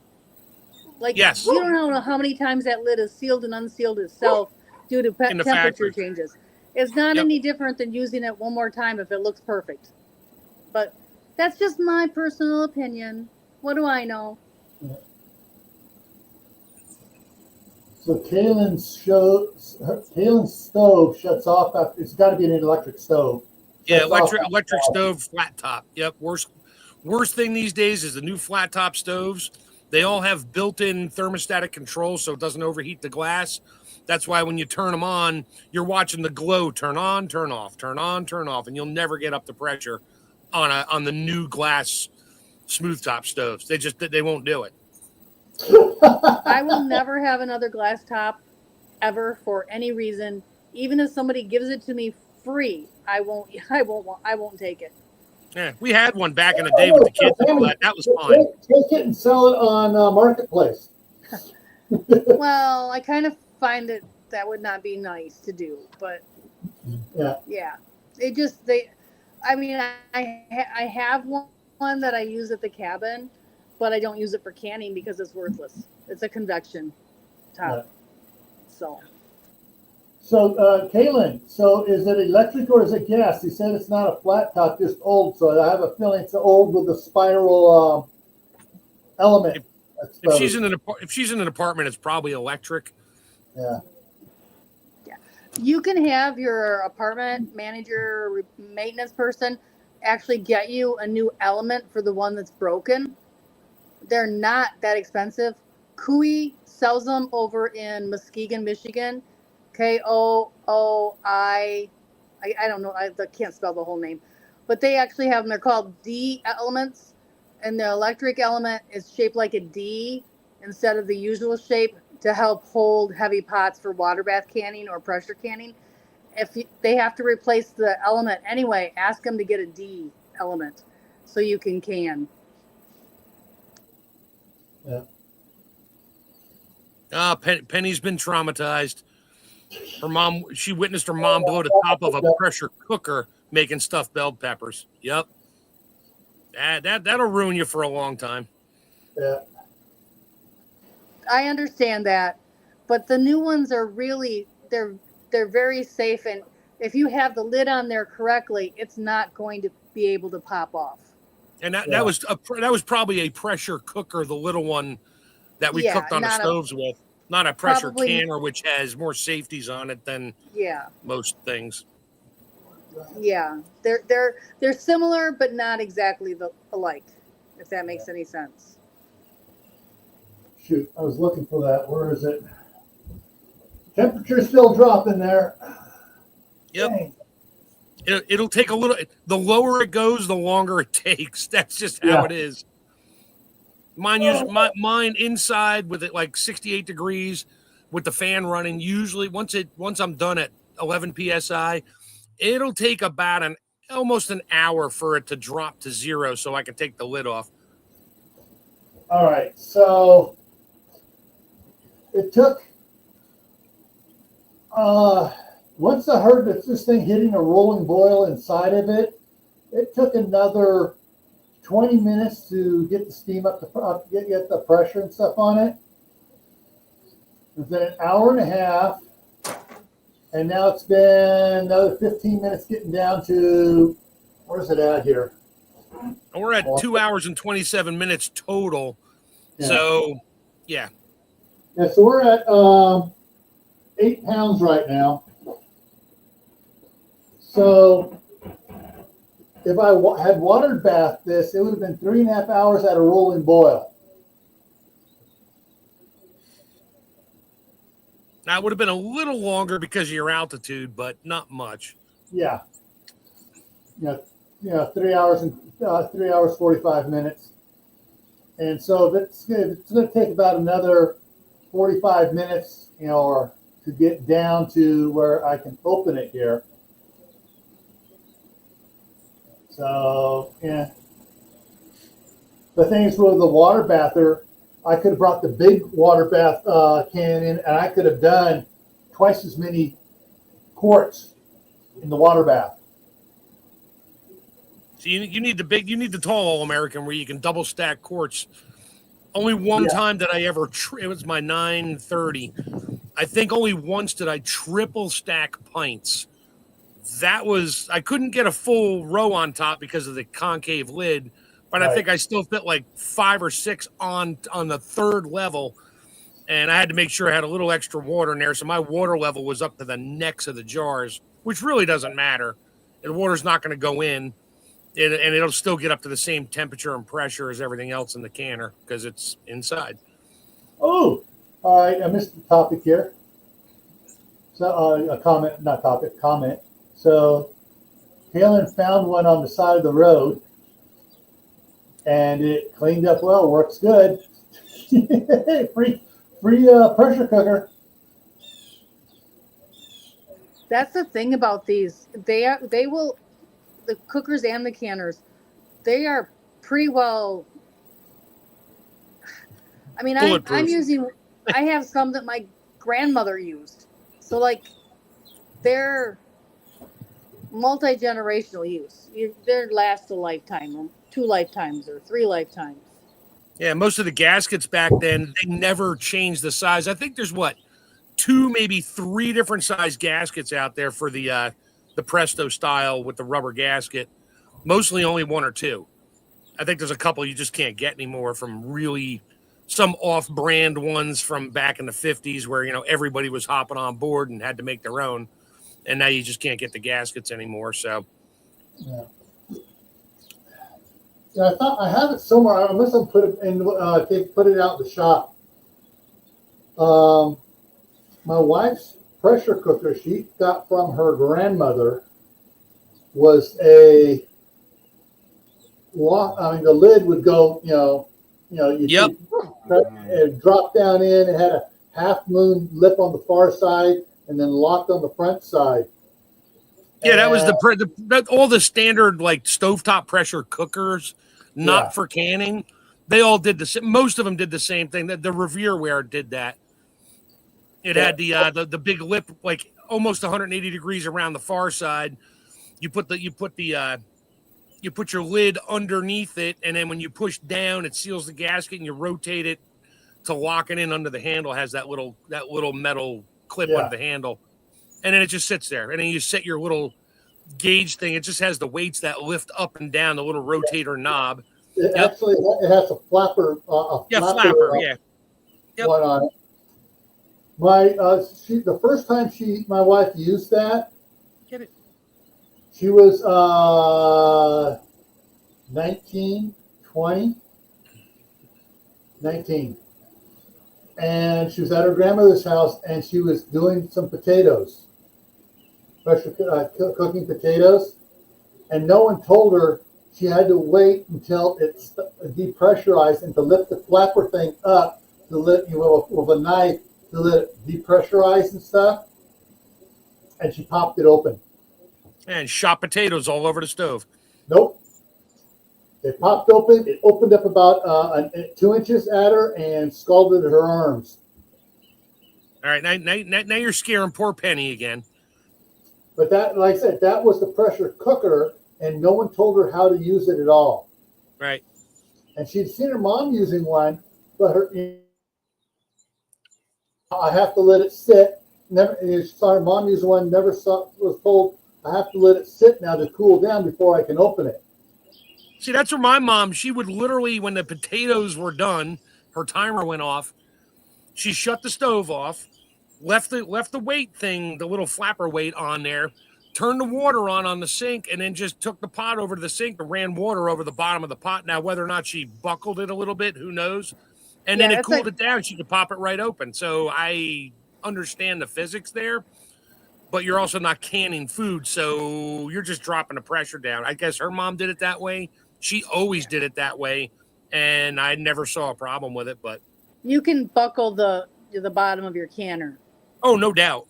Like, yes, you don't know how many times that lid is sealed and unsealed itself due to temperature factory. changes. It's not any different than using it one more time if it looks perfect. But that's just my personal opinion. What do I know? So Kaylin's stove shuts off. It's got to be an electric stove. Yeah, electric stove, flat top. Yep. Worst thing these days is the new flat top stoves. They all have built-in thermostatic control, so it doesn't overheat the glass. That's why when you turn them on, you're watching the glow turn on, turn off, turn on, turn off, and you'll never get up the pressure on the new glass smooth top stoves. They won't do it. I will never have another glass top ever for any reason. Even if somebody gives it to me free, I won't take it. Yeah, we had one back in the day with the kids and all that. That was fine. Take it and sell it on Marketplace. Well, I kind of find that would not be nice to do, but yeah. I have one that I use at the cabin, but I don't use it for canning because it's worthless. It's a convection top. Yeah. So, Kaylin, so is it electric or is it gas? You said it's not a flat top, just old. So I have a feeling it's old with a spiral element. If she's in an apartment, it's probably electric. Yeah. Yeah. You can have your apartment manager, maintenance person, actually get you a new element for the one that's broken. They're not that expensive. Kui sells them over in Muskegon, Michigan. Kooi. I don't know. I can't spell the whole name, but they actually have them. They're called D elements, and the electric element is shaped like a D instead of the usual shape to help hold heavy pots for water bath canning or pressure canning. they have to replace the element anyway, ask them to get a D element so you can. Yeah. Penny's been traumatized. Her mom, she witnessed her mom blow the top of a pressure cooker making stuffed bell peppers. Yep. That'll ruin you for a long time. Yeah. I understand that, but the new ones are really they're very safe, and if you have the lid on there correctly, it's not going to be able to pop off. And that was probably a pressure cooker, the little one that we cooked on the stoves with, not a pressure canner, which has more safeties on it than most things. Yeah, they're similar, but not exactly alike. If that makes any sense. Shoot, I was looking for that. Where is it? Temperature's still dropping there. Yep. Dang. It'll take a little. The lower it goes, the longer it takes. That's just how it is. Mine inside with it like 68 degrees with the fan running. Usually, once I'm done at 11 psi, it'll take about almost an hour for it to drop to 0, so I can take the lid off. All right, so it took. Once I heard that this thing hitting a rolling boil inside of it, it took another 20 minutes to get the steam up to get the pressure and stuff on it. It's been an hour and a half, and now it's been another 15 minutes getting down to, where's it at here? We're at 2 hours and 27 minutes total. Yeah. So, yeah. Yeah, so we're at 8 pounds right now. So if I had watered bath this, it would have been 3.5 hours at a rolling boil. Now, it would have been a little longer because of your altitude, but not much. Yeah. 3 hours and 3 hours 45 minutes. And so it's going to take about another 45 minutes, or to get down to where I can open it here. So, yeah. The thing is, with the water bather, I could have brought the big water bath can in, and I could have done twice as many quarts in the water bath. So you need the tall All-American where you can double stack quarts. Only one time did I ever, it was my 930. I think only once did I triple stack pints. I couldn't get a full row on top because of the concave lid, but I think I still fit like 5 or 6 on the third level. And I had to make sure I had a little extra water in there. So my water level was up to the necks of the jars, which really doesn't matter. The water's not going to go in, and it'll still get up to the same temperature and pressure as everything else in the canner because it's inside. Oh, all right. I missed the topic here. So a comment. So Halen found one on the side of the road, and it cleaned up well. Works good. free pressure cooker. That's the thing about these. They will, the cookers and the canners, they are pretty well. I mean, I have some that my grandmother used. So like, they're multi-generational use. They last a lifetime, or 2 lifetimes, or 3 lifetimes. Yeah, most of the gaskets back then, they never changed the size. I think there's 2, maybe 3 different size gaskets out there for the Presto style with the rubber gasket. Mostly only 1 or 2. I think there's a couple you just can't get anymore from really some off-brand ones from back in the 50s where, everybody was hopping on board and had to make their own. And now you just can't get the gaskets anymore. So, yeah, I thought I have it somewhere. Unless I put it in, put it out in the shop. My wife's pressure cooker she got from her grandmother was the lid would go, it dropped down in. It had a half moon lip on the far side and then locked on the front side. Yeah, that was all the standard like stovetop pressure cookers, not for canning. They all did the same. Most of them did the same thing. The Revereware did that. It had the big lip, like almost 180 degrees around the far side. You put your lid underneath it, and then when you push down, it seals the gasket, and you rotate it to lock it in under the handle. It has that little metal clip under the handle, and then it just sits there. And then you set your little gauge thing. It just has the weights that lift up and down, the little rotator knob. Actually, it has a flapper. Flapper. Yep. One on it. The first time my wife used that, Get it. she was 19, and she was at her grandmother's house, and she was doing some potatoes, cooking potatoes, and no one told her she had to wait until it's depressurized and to lift the flapper thing up to lift with a knife to let it depressurize and stuff, and she popped it open. And shot potatoes all over the stove. Nope. It popped open. It opened up about 2 inches at her and scalded her arms. All right, now you're scaring poor Penny again. But that, like I said, that was the pressure cooker, and no one told her how to use it at all. Right. And she'd seen her mom using one, but I have to let it sit. She saw her mom use one. Was told I have to let it sit now to cool down before I can open it. See, that's where my mom, she would literally, when the potatoes were done, her timer went off. She shut the stove off, left the weight thing, the little flapper weight on there, turned the water on the sink, and then just took the pot over to the sink and ran water over the bottom of the pot. Now, whether or not she buckled it a little bit, who knows? And then it cooled it down. She could pop it right open. So I understand the physics there, but you're also not canning food, so you're just dropping the pressure down. I guess her mom did it that way. She always did it that way, and I never saw a problem with it. But you can buckle the bottom of your canner. Oh, no doubt.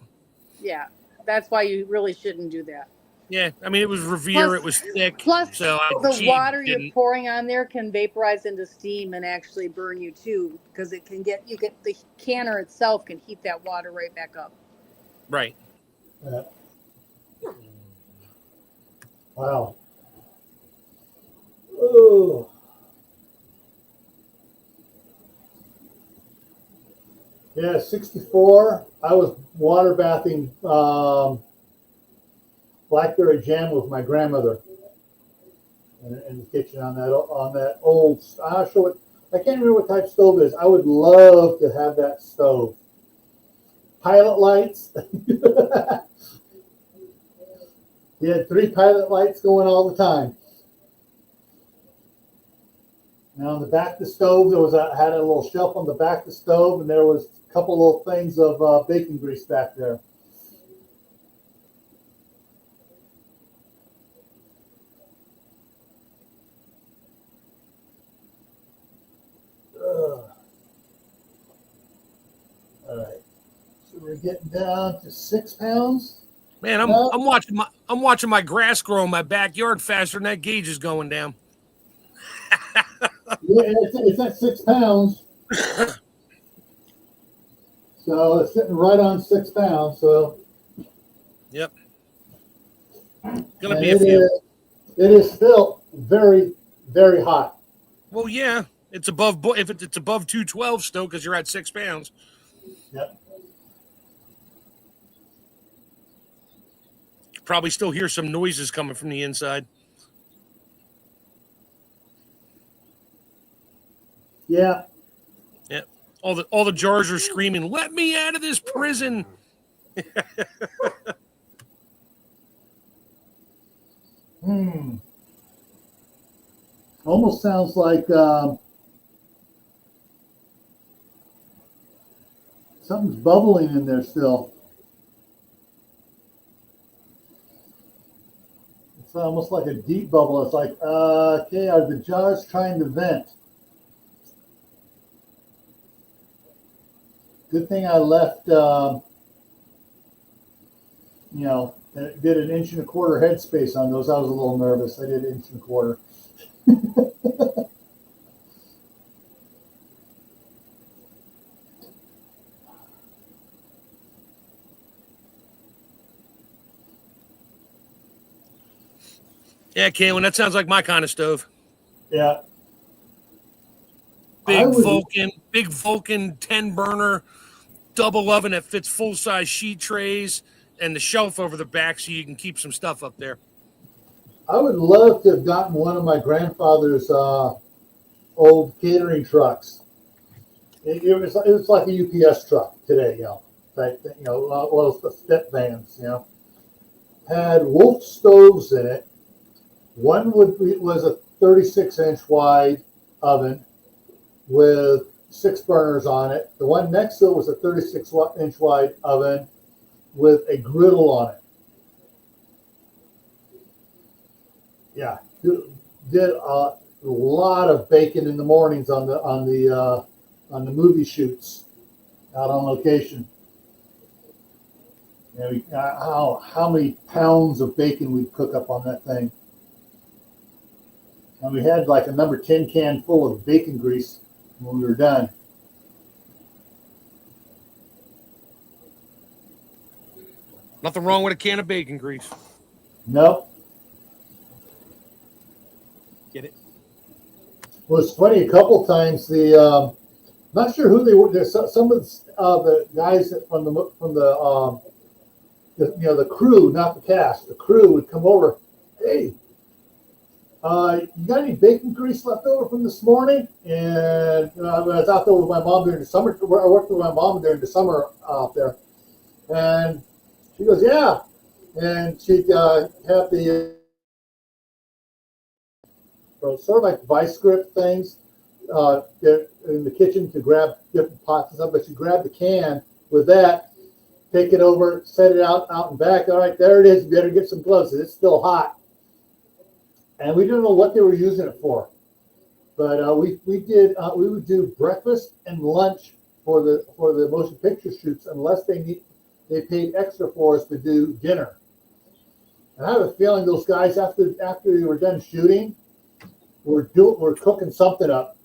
Yeah, that's why you really shouldn't do that. Yeah, I mean, it was Revere. It was thick. Plus, so the water you're pouring on there can vaporize into steam and actually burn you too, because it can get the canner itself can heat that water right back up. Right. Wow. Oh. Yeah, 64. I was water bathing blackberry jam with my grandmother in the kitchen on that old. I'll show it. I can't remember what type of stove it is. I would love to have that stove. Pilot lights. You had 3 pilot lights going all the time. Now on the back of the stove, had a little shelf on the back of the stove, and there was a couple little things of bacon grease back there. All right, so we're getting down to 6 pounds. Man, I'm watching my grass grow in my backyard faster than that gauge is going down. Yeah, it's at 6 pounds. So it's sitting right on 6 pounds. So. Yep. Gonna be a few. It is still very, very hot. Well, yeah, it's above. If it's above 212 still, because you're at 6 pounds. Yep. You probably still hear some noises coming from the inside. Yeah. Yeah. All the jars are screaming, "Let me out of this prison!" Almost sounds like something's bubbling in there still. It's almost like a deep bubble. It's like, okay, are the jars trying to vent? Good thing I left, and did an 1.25 inch headspace on those. I was a little nervous. I did 1.25 inch. Yeah, Kaylin, that sounds like my kind of stove. Yeah. Big Vulcan 10 burner double oven that fits full size sheet trays and the shelf over the back so you can keep some stuff up there. I would love to have gotten one of my grandfather's old catering trucks. It was like a UPS truck today, type thing, well, the step vans, had Wolf stoves in it. One was a 36-inch wide oven with 6 burners on it. The one next to it was a 36-inch wide oven with a griddle on it. Yeah, did a lot of bacon in the mornings on the movie shoots out on location. How many pounds of bacon we'd cook up on that thing. And we had like a number 10 can full of bacon grease when we were done. Nothing wrong with a can of bacon grease. Nope. Get it? Well, it's funny. A couple times not sure who they were. There's some of the guys from the crew, not the cast. The crew would come over. Hey, you got any bacon grease left over from this morning? And I was out there with my mom during the summer. I worked with my mom during the summer out there, and she goes, "Yeah," and she'd have the sort of like vice grip things in the kitchen to grab different pots and stuff. But she grabbed the can with that, take it over, set it out and back. All right, there it is. You better get some gloves. It's still hot. And we didn't know what they were using it for, but we would do breakfast and lunch for the motion picture shoots unless they paid extra for us to do dinner. And I have a feeling those guys after they were done shooting, were cooking something up.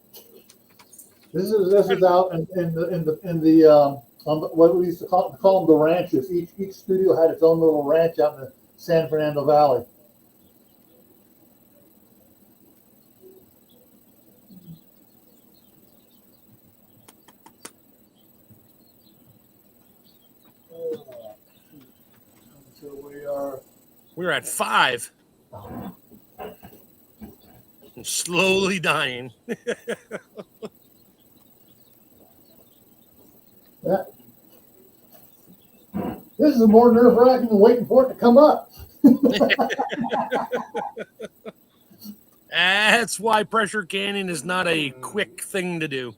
This is out in the on what we used to call them the ranches. Each studio had its own little ranch out in the San Fernando Valley. We're at 5. I'm slowly dying. Yeah. This is more nerve-wracking than waiting for it to come up. That's why pressure canning is not a quick thing to do.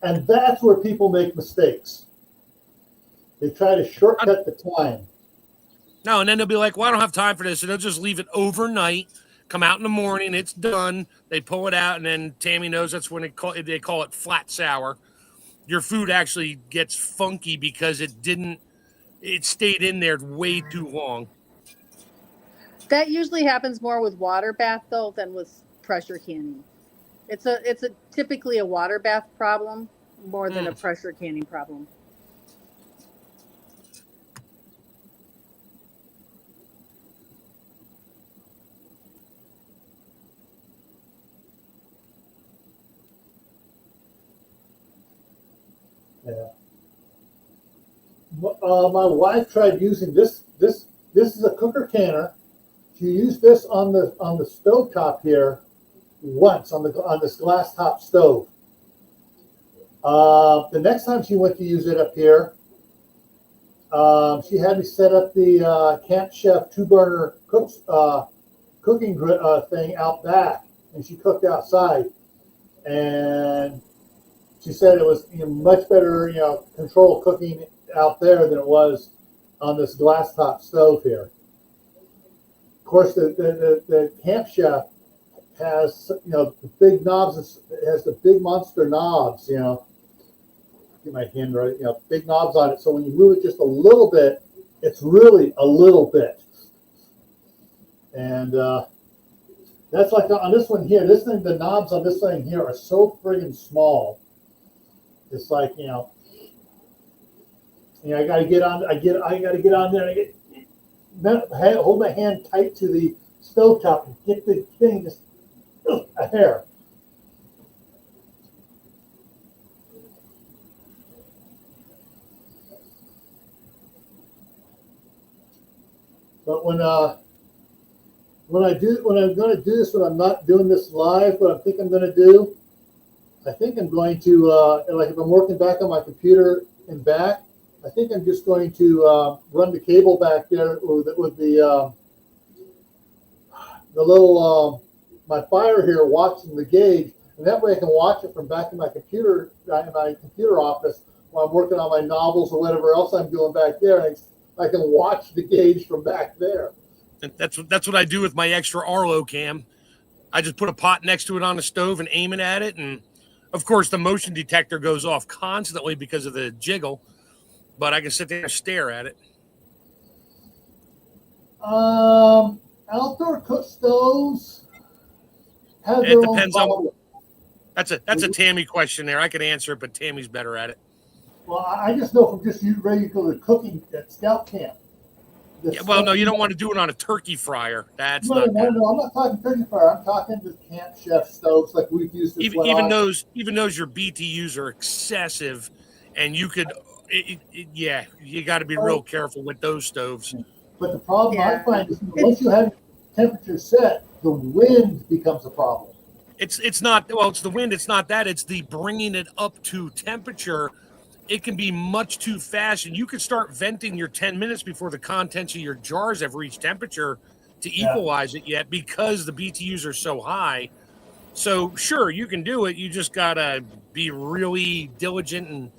And that's where people make mistakes. They try to shortcut the time. No, and then they'll be like, well, I don't have time for this. And they'll just leave it overnight, come out in the morning, it's done. They pull it out, and then Tammy knows that's when they call it flat sour. Your food actually gets funky because it stayed in there way too long. That usually happens more with water bath, though, than with pressure canning. It's typically a water bath problem more than a pressure canning problem. Yeah. My wife tried using this. This is a cooker canner. She used this on the stovetop here once on this glass top stove. The next time she went to use it up here, she had me set up the Camp Chef 2-burner cooking thing out back, and she cooked outside. And she said it was much better, control cooking out there than it was on this glass top stove here. Of course, the Camp Chef has the big knobs. It has the big monster knobs. Get my hand right. Big knobs on it. So when you move it just a little bit, it's really a little bit. And that's like on this one here. This thing, the knobs on this thing here are so friggin' small. It's like, I gotta get on. I gotta get on there and hold my hand tight to the stovetop and get the thing just a hair. But when I'm going to do this, when I'm not doing this live, what I think I'm going to do, I think I'm going to like if I'm working back on my computer and back, I think I'm just going to run the cable back there with the little my fire here watching the gauge, and that way I can watch it from back in my computer office while I'm working on my novels or whatever else I'm doing back there. And I can watch the gauge from back there. That's what I do with my extra Arlo cam. I just put a pot next to it on the stove and aim it at it, and of course the motion detector goes off constantly because of the jiggle, but I can sit there and stare at it. Outdoor cook stoves have their own problem. That's a Tammy question there. I could answer it, but Tammy's better at it. Well, I just know from just regular cooking at scout camp. Yeah, well, no, you don't want to do it on a turkey fryer. That's no, not good. No, I'm not talking turkey fryer. I'm talking the camp chef stoves like we've used this even those your BTUs are excessive, and you could, you got to be real careful with those stoves. But the problem I find is once you have temperature set, the wind becomes a problem. It's not it's the wind. It's not that. It's the bringing it up to temperature. It can be much too fast, and you could start venting your 10 minutes before the contents of your jars have reached temperature to equalize it yet, because the BTUs are so high. So sure, you can do it. You just gotta be really diligent and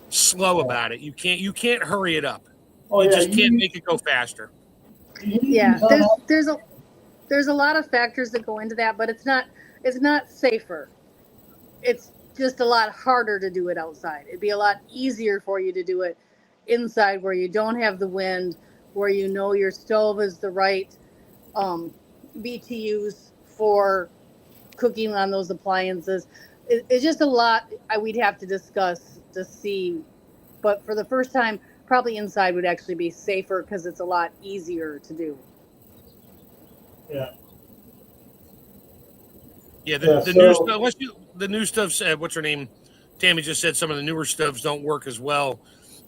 slow about it. You can't hurry it up. You just can't make it go faster. Yeah, there's a lot of factors that go into that, but it's not safer. It's just a lot harder to do it outside. It'd be a lot easier for you to do it inside, where you don't have the wind, where you know your stove is the right BTUs for cooking on those appliances. It's just a lot we'd have to discuss to see. But for the first time, probably inside would actually be safer because it's a lot easier to do. Yeah. Yeah, the new stuff said, what's her name? Tammy just said some of the newer stoves don't work as well.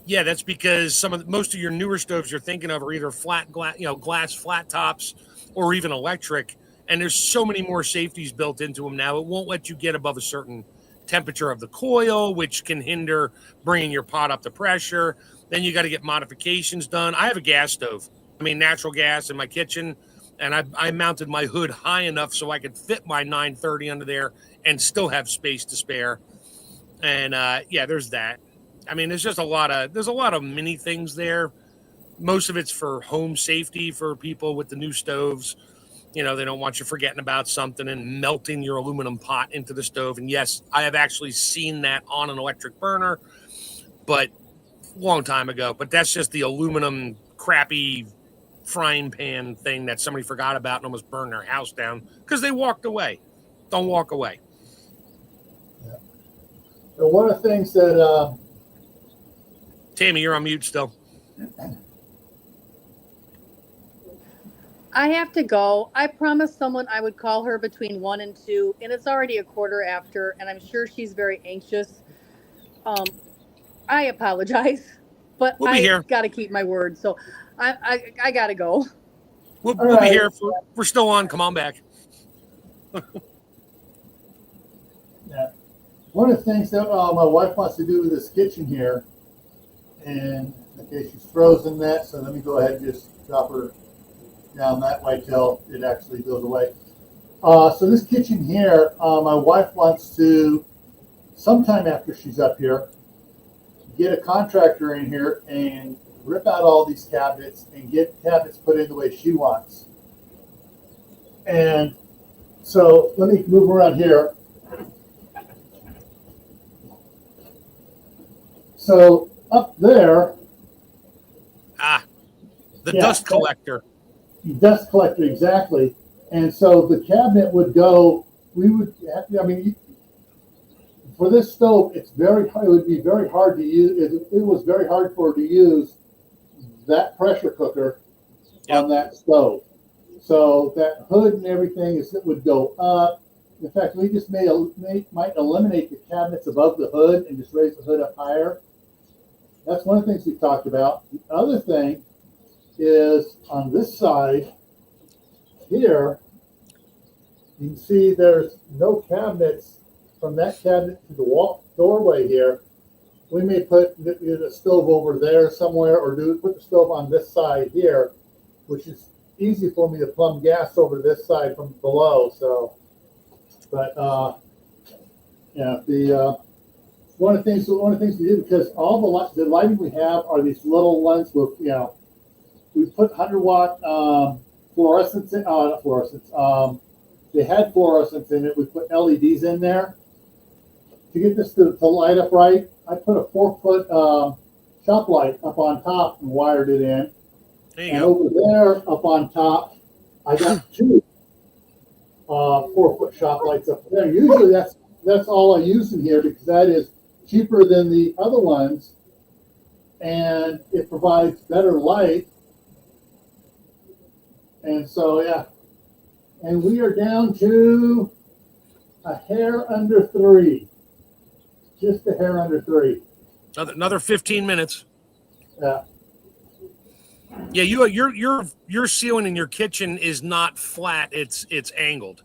Yeah, that's because most of your newer stoves you're thinking of are either flat glass flat tops or even electric, and there's so many more safeties built into them now. It won't let you get above a certain temperature of the coil, which can hinder bringing your pot up to pressure. Then you got to get modifications done. I have a gas stove, natural gas in my kitchen. And I mounted my hood high enough so I could fit my 930 under there and still have space to spare. And there's that. There's just a lot of mini things there. Most of it's for home safety for people with the new stoves. They don't want you forgetting about something and melting your aluminum pot into the stove. And yes, I have actually seen that on an electric burner, but a long time ago. But that's just the aluminum crappy frying pan thing that somebody forgot about and almost burned their house down because they walked away. Don't walk away. Yeah. So one of the things that Tammy, you're on mute still. I have to go. I promised someone I would call her between 1 and 2, and it's already a quarter after, and I'm sure she's very anxious. I apologize, but we'll be here. Got to keep my word. So I got to go. We'll be here. We're still on. Come on back. Yeah. One of the things that my wife wants to do with this kitchen here, and okay, she's frozen that, so let me go ahead and just drop her down that way till it actually goes away. So this kitchen here, my wife wants to, sometime after she's up here, get a contractor in here and rip out all these cabinets and get cabinets put in the way she wants. And so let me move around here. So up there. The dust collector. dust collector exactly. And so the cabinet would go. We would. I mean, for this stove, it's very. It would be very hard to use. It was very hard for her to use that pressure cooker on that stove. So that hood and everything it would go up. In fact, we just might eliminate the cabinets above the hood and just raise the hood up higher. That's one of the things we talked about. The other thing is on this side here, you can see there's no cabinets from that cabinet to the doorway here. We may put the stove over there somewhere, or put the stove on this side here, which is easy for me to plumb gas over this side from below. So, but yeah, one of the things we do, because all the lighting we have are these little ones with, we put 100-watt fluorescents in, not fluorescents. They had fluorescents in it. We put LEDs in there to get this to light up right. I put a 4-foot shop light up on top and wired it in. And over there, up on top, I got 2 4-foot shop lights up there. Usually, that's all I use in here because that is cheaper than the other ones, and it provides better light. And so, yeah, and we are down to a hair under 3, just a hair under 3. Another 15 minutes. Yeah. Yeah, your ceiling in your kitchen is not flat; it's angled.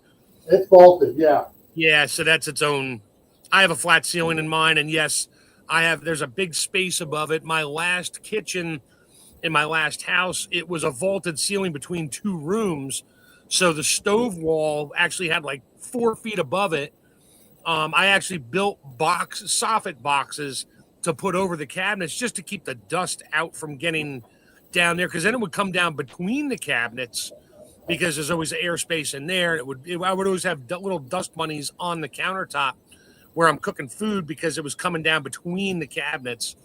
It's vaulted, yeah. Yeah, so that's its own. I have a flat ceiling in mine, and yes, there's a big space above it. My last kitchen in my last house, it was a vaulted ceiling between 2 rooms, so the stove wall actually had like 4 feet above it. I actually built soffit boxes to put over the cabinets just to keep the dust out from getting down there, because then it would come down between the cabinets because there's always airspace in there. I would always have little dust bunnies on the countertop where I'm cooking food because it was coming down between the cabinets.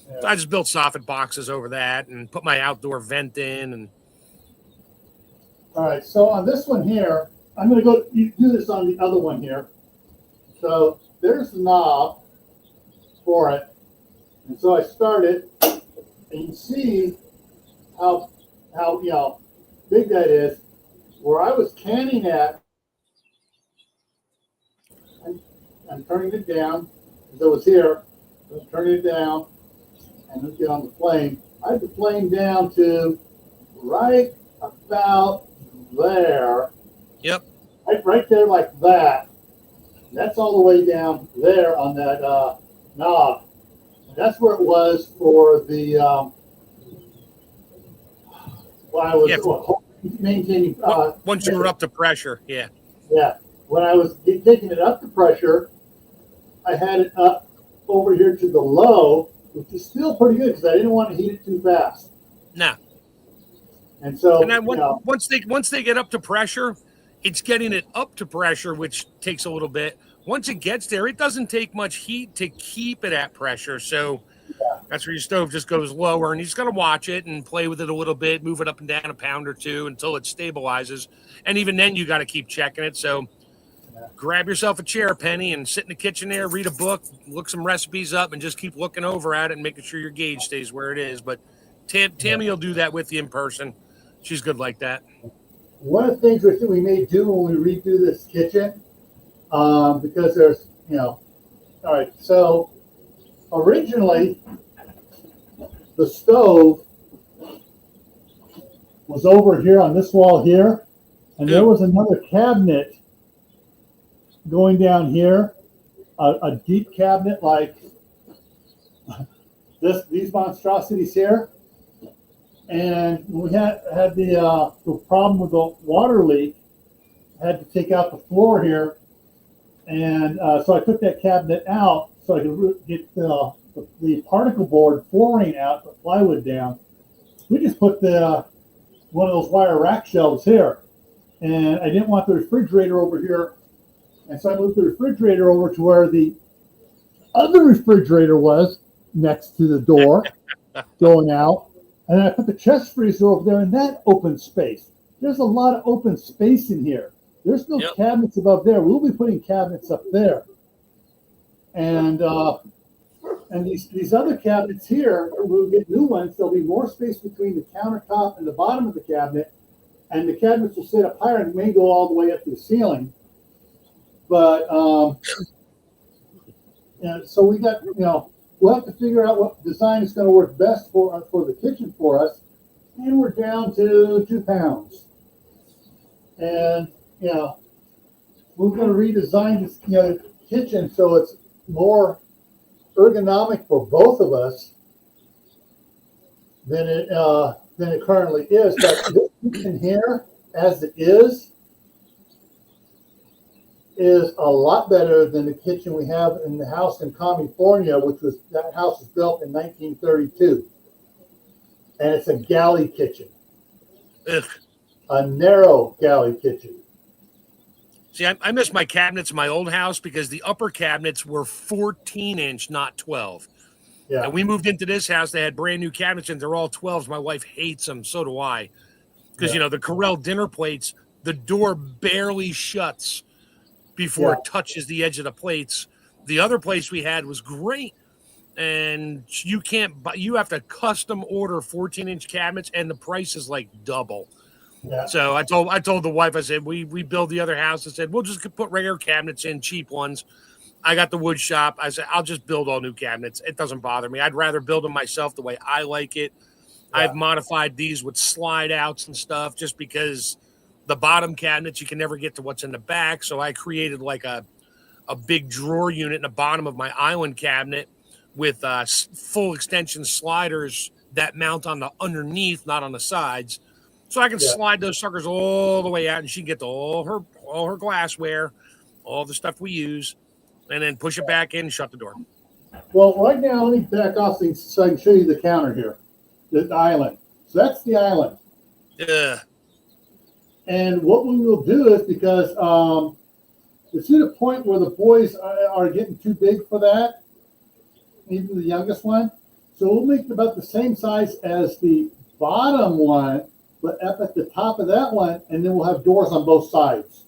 Yeah. So I just built soffit boxes over that and put my outdoor vent in. And all right, so on this one here, I'm going to do this on the other one here. So there's the knob for it, and so I started, and you can see how big that is. Where I was canning at, I'm turning it down, because it was here. I'm turning it down, and let's get on the flame. I had the flame down to right about there. Yep. Right there like that. That's all the way down there on that knob. And that's where it was for the when I was maintaining. Once you were up to pressure, yeah. Yeah. When I was taking it up to pressure, I had it up over here to the low, which is still pretty good because I didn't want to heat it too fast. No. And so, and then once they get up to pressure, it's getting it up to pressure, which takes a little bit. Once it gets there, it doesn't take much heat to keep it at pressure. So that's where your stove just goes lower, and you just got to watch it and play with it a little bit, move it up and down a pound or 2 until it stabilizes. And even then, you got to keep checking it. So grab yourself a chair, Penny, and sit in the kitchen there, read a book, look some recipes up, and just keep looking over at it and making sure your gauge stays where it is. But Tammy will do that with you in person. She's good like that. One of the things we may do when we redo this kitchen, because there's, all right, so originally the stove was over here on this wall here, and there was another cabinet going down here, a deep cabinet like these monstrosities here. And we had the problem with the water leak, I had to take out the floor here, and so I took that cabinet out so I could get the particle board flooring out, the plywood down. We just put one of those wire rack shelves here, and I didn't want the refrigerator over here, and so I moved the refrigerator over to where the other refrigerator was, next to the door going out. And then I put the chest freezer over there in that open space. there's a lot of open space in here. There's no cabinets above there. We'll be putting cabinets up there. And these other cabinets here, we'll get new ones. There'll be more space between the countertop and the bottom of the cabinet. And the cabinets will sit up higher and may go all the way up to the ceiling. But, and so we got, we'll have to figure out what design is going to work best for the kitchen for us. And we're down to 2 pounds. And, we're going to redesign this, kitchen so it's more ergonomic for both of us than it currently is. But this kitchen here, as it is a lot better than the kitchen we have in the house in California, that house was built in 1932. And it's a galley kitchen. Ugh. A narrow galley kitchen. See, I miss my cabinets in my old house because the upper cabinets were 14-inch, not 12. Yeah. And we moved into this house. They had brand new cabinets, and they're all 12s. My wife hates them. So do I. Because, the Corel dinner plates, the door barely shuts before it touches the edge of the plates. The other place we had was great. And you have to custom order 14-inch cabinets, and the price is like double. Yeah. So I told the wife, I said, we build the other house. I said, we'll just put regular cabinets in, cheap ones. I got the wood shop. I said, I'll just build all new cabinets. It doesn't bother me. I'd rather build them myself the way I like it. Yeah. I've modified these with slide outs and stuff just because the bottom cabinets, you can never get to what's in the back. So I created like a big drawer unit in the bottom of my island cabinet with full extension sliders that mount on the underneath, not on the sides. So I can slide those suckers all the way out, and she can get to all her glassware, all the stuff we use, and then push it back in and shut the door. Well, right now, let me back off so I can show you the counter here, the island. So that's the island. Yeah. And what we will do is, because it's at a point where the boys are getting too big for that, even the youngest one. So we'll make it about the same size as the bottom one, but up at the top of that one, and then we'll have doors on both sides.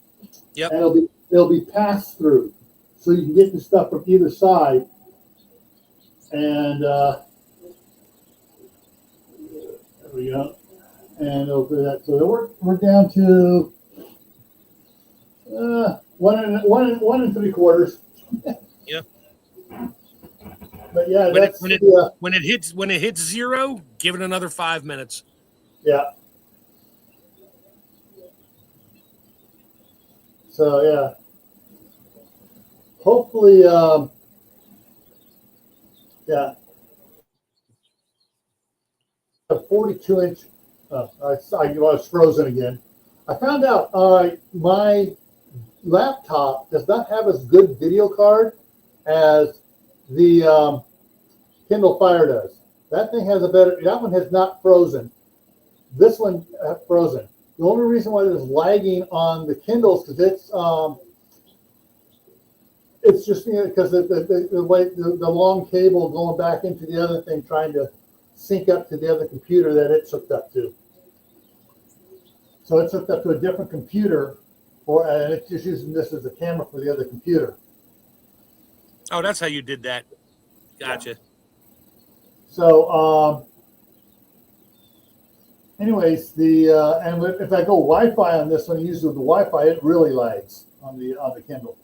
Yep. And it'll be pass through, so you can get the stuff from either side. And there we go. And it'll do that. So we're down to 1 3/4. Yep. But yeah, when it hits 0, give it another 5 minutes. Yeah. So yeah, hopefully, yeah, a 42-inch. I was frozen again. I found out my laptop does not have as good video card as the Kindle Fire does. That thing has that one has not frozen. This one frozen. The only reason why it is lagging on the Kindles because it's just because the way the long cable going back into the other thing trying to sync up to the other computer that it's hooked up to. So it's hooked up to a different computer, and it's just using this as a camera for the other computer. Oh, that's how you did that. Gotcha. Yeah. So, anyways, and if I go Wi-Fi on this one, use the Wi-Fi, it really lags on the Kindle.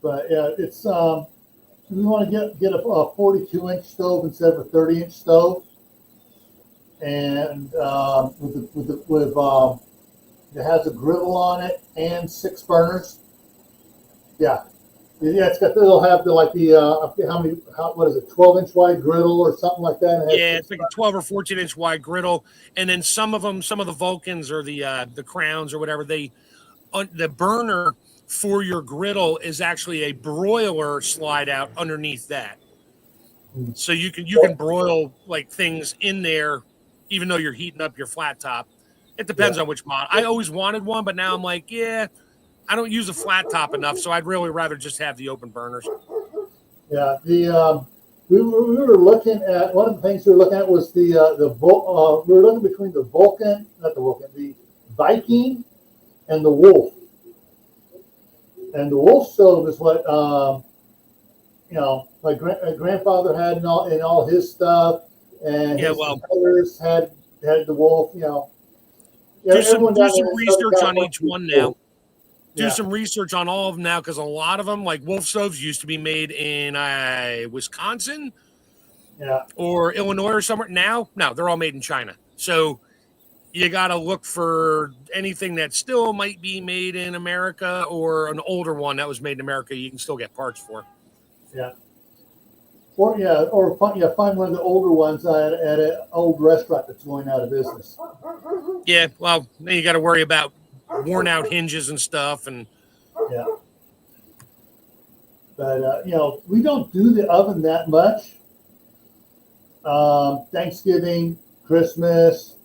But yeah, it's we want to get a 42-inch stove instead of a 30-inch stove, and it has a griddle on it and 6 burners. Yeah. Yeah, it'll have what is it, 12-inch wide griddle or something like that? Yeah, it's like a 12 or 14-inch wide griddle, and then some of the Vulcans or the Crowns or whatever, the burner for your griddle is actually a broiler slide out underneath that, so you can broil like things in there, even though you're heating up your flat top. It depends on which model. I always wanted one, but now I'm like, yeah. I don't use a flat top enough, so I'd really rather just have the open burners. Yeah, the we were looking at, one of the things we were looking at was we were looking between the Vulcan, not the Vulcan, the Viking and the Wolf. And the Wolf stove is what, my grandfather had in all his stuff, and his brothers had the Wolf, Do some everyone down there in Southern research on California each one now. Do Yeah. some research on all of them now, because a lot of them, like Wolf stoves, used to be made in Wisconsin or Illinois or somewhere. Now, no, they're all made in China. So you got to look for anything that still might be made in America, or an older one that was made in America you can still get parts for. Yeah. Or find one of the older ones at an old restaurant that's going out of business. Yeah, well, then you got to worry about worn out hinges and stuff, and yeah. But we don't do the oven that much. Thanksgiving, Christmas,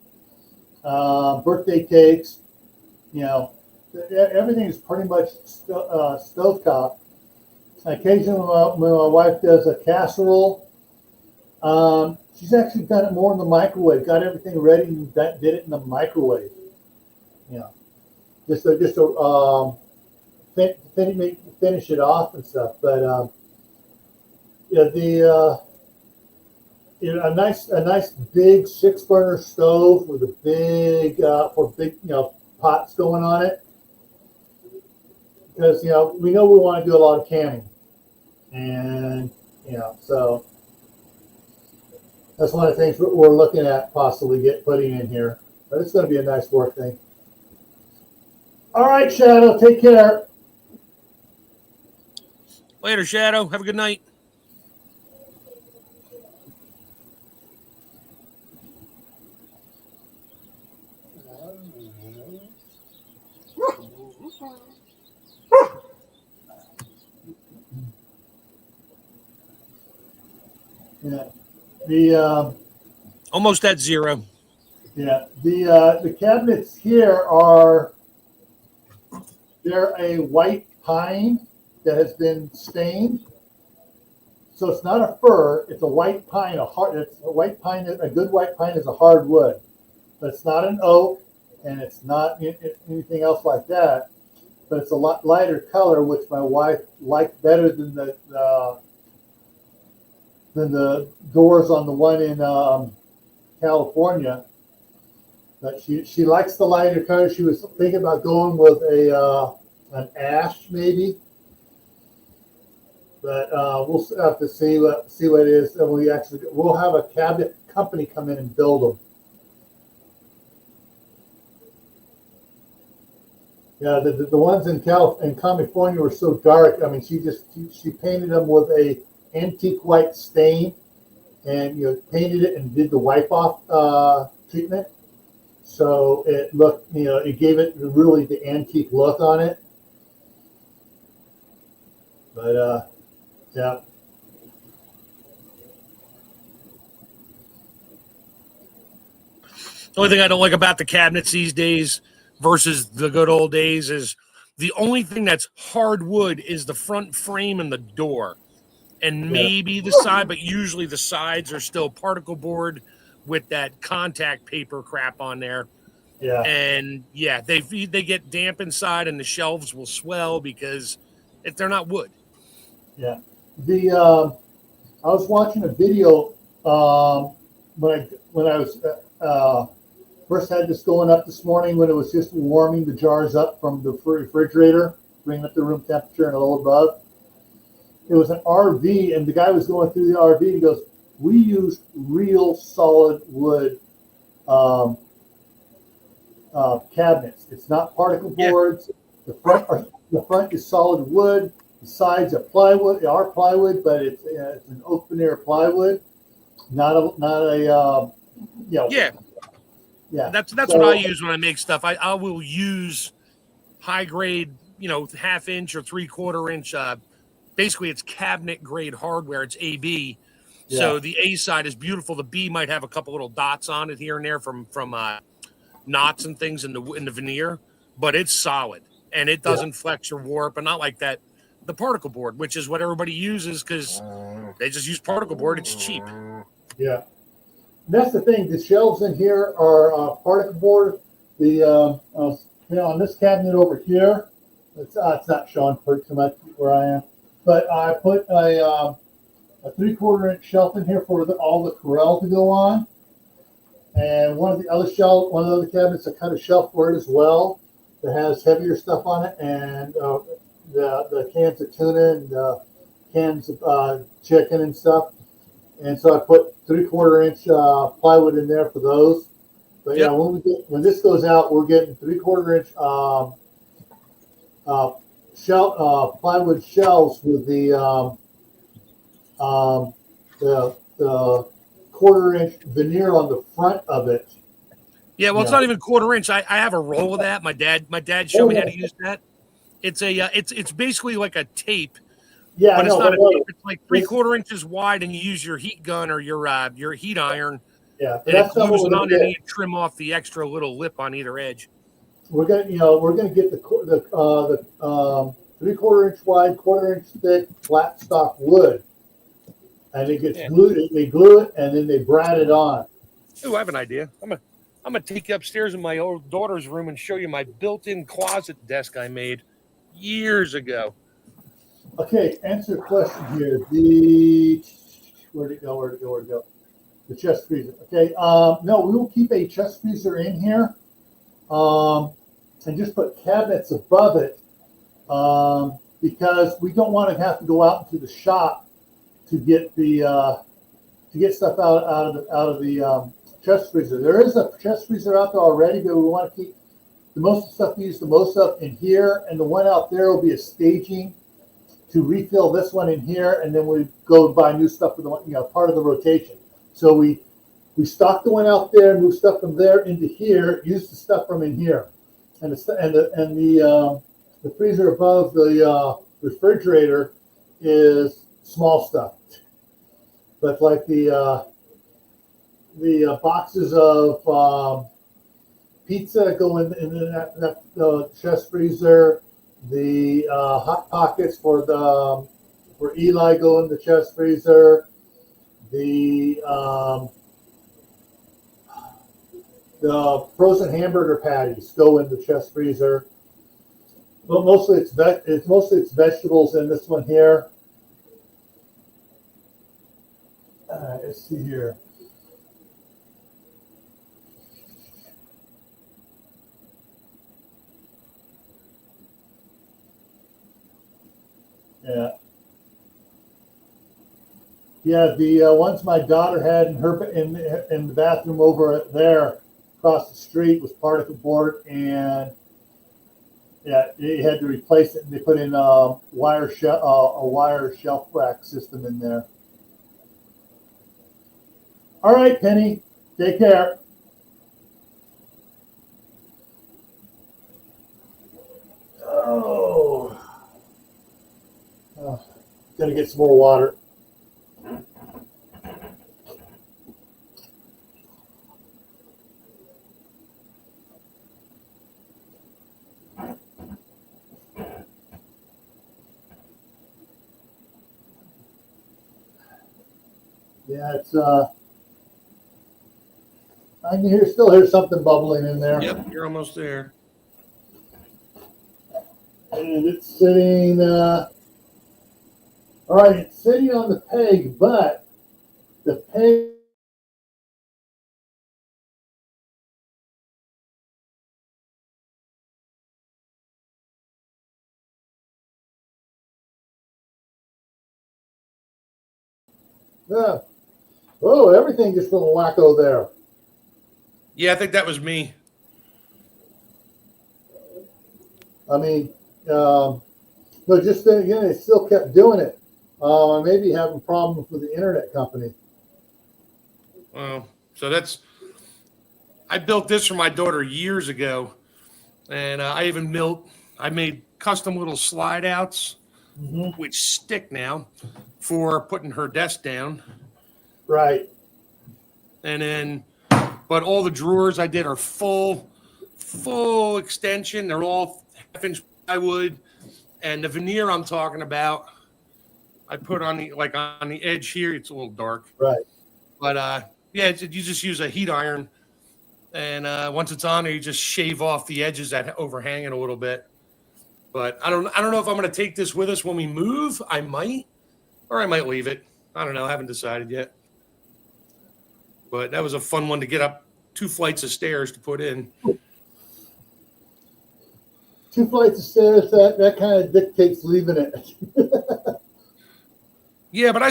birthday cakes, everything is pretty much stovetop. Occasionally, when my wife does a casserole, she's actually done it more in the microwave. Got everything ready and did it in the microwave. Just to finish it off and stuff. But a nice big 6-burner stove with a big pots going on it, because we know we want to do a lot of canning. And, so that's one of the things we're looking at possibly putting in here. But it's going to be a nice work thing. All right, Shadow, take care. Later, Shadow. Have a good night. Yeah. Almost at 0. Yeah. The cabinets here they're a white pine that has been stained. So it's not a fir, it's a white pine. A white pine, a good white pine is a hard wood. But it's not an oak, and it's not anything else like that. But it's a lot lighter color, which my wife liked better than the doors on the one in California. But she likes the lighter color. She was thinking about going with an ash maybe. But we'll have to see what it is, and we'll have a cabinet company come in and build them. Yeah, the ones in California were so dark. I mean, she painted them with a antique white stain, and painted it and did the wipe off treatment. So it looked, it gave it really the antique look on it. But yeah. The only thing I don't like about the cabinets these days versus the good old days is the only thing that's hardwood is the front frame and the door, and maybe the side, but usually the sides are still particle board with that contact paper crap on there. Yeah. And they get damp inside, and the shelves will swell because they're not wood. Yeah. I was watching a video when I was first had this going up this morning, when it was just warming the jars up from the refrigerator, bringing up the room temperature and a little above. It was an RV, and the guy was going through the RV. He goes, "We use real solid wood cabinets. It's not particle boards. The front is solid wood. The sides are plywood. They are plywood, but it's an oak veneer plywood, not a Yeah. That's what I use when I make stuff. I will use high grade, 1/2 inch or 3/4 inch. Basically, it's cabinet grade hardware. It's AB. Yeah. So the A side is beautiful. The B might have a couple little dots on it here and there from knots and things in the veneer, but it's solid and it doesn't flex or warp, and not like that the particle board, which is what everybody uses because they just use particle board. It's cheap. Yeah. And that's the thing. The shelves in here are particle board. On this cabinet over here, it's not showing too much where I am, but I put a 3/4 inch shelf in here for all the Corel to go on. And one of the other cabinets, I cut a shelf for it as well that has heavier stuff on it, and the cans of tuna and cans of chicken and stuff. And so I put 3/4 inch plywood in there for those. But yeah, when this goes out, we're getting 3/4 inch plywood shelves with the 1/4 inch veneer on the front of it. Yeah, well, it's not even 1/4 inch. I have a roll of that. My dad showed me how to use that. It's it's basically like a tape. Yeah, but it's not a tape. It's like 3/4 inches wide, and you use your heat gun or your heat iron. Yeah, and it glues it on, and you trim off the extra little lip on either edge. We're gonna get the 3/4 inch wide, 1/4 inch thick flat stock wood, and it gets glued. They glue it, and then they brad it on. Oh, I have an idea. I'm gonna take you upstairs in my old daughter's room and show you my built-in closet desk I made years ago. Okay, answer the question here. Where'd it go? The chest freezer. Okay. No, we will keep a chest freezer in here, and just put cabinets above it, because we don't want to have to go out into the shop to get stuff out of the chest freezer. There is a chest freezer out there already, but we want to keep the most of the stuff we use the most of in here, and the one out there will be a staging to refill this one in here, and then we go buy new stuff for the part of the rotation. So we stock the one out there, move stuff from there into here, use the stuff from in here, and the freezer above the refrigerator is small stuff. But like the boxes of pizza go in that chest freezer. The hot pockets for Eli go in the chest freezer. The frozen hamburger patties go in the chest freezer. But mostly it's vegetables in this one here. Let's see here. Yeah, the ones my daughter had in the bathroom over there across the street was particle board, and yeah, they had to replace it, and they put in a wire shelf rack system in there. All right, Penny, take care. Gonna get some more water. Yeah, it's I can still hear something bubbling in there. Yep, you're almost there. And it's sitting all right, it's sitting on the peg, but the peg everything just went wacko there. Yeah, I think that was me. I mean, but just then again, they still kept doing it. I may be having problems with the internet company. Well, so I built this for my daughter years ago, and I made custom little slide outs, which stick now, for putting her desk down. Right. And then, but all the drawers I did are full extension. They're all 1/2 inch plywood. And the veneer I'm talking about, I put on the edge here. It's a little dark, Right. but yeah, you just use a heat iron, and once it's on there, you just shave off the edges that overhang it a little bit. But I don't know if I'm going to take this with us when we move. I might, or I might leave it. I don't know. I haven't decided yet. But that was a fun one to get up 2 flights of stairs to put in. 2 flights of stairs, that kind of dictates leaving it. Yeah, but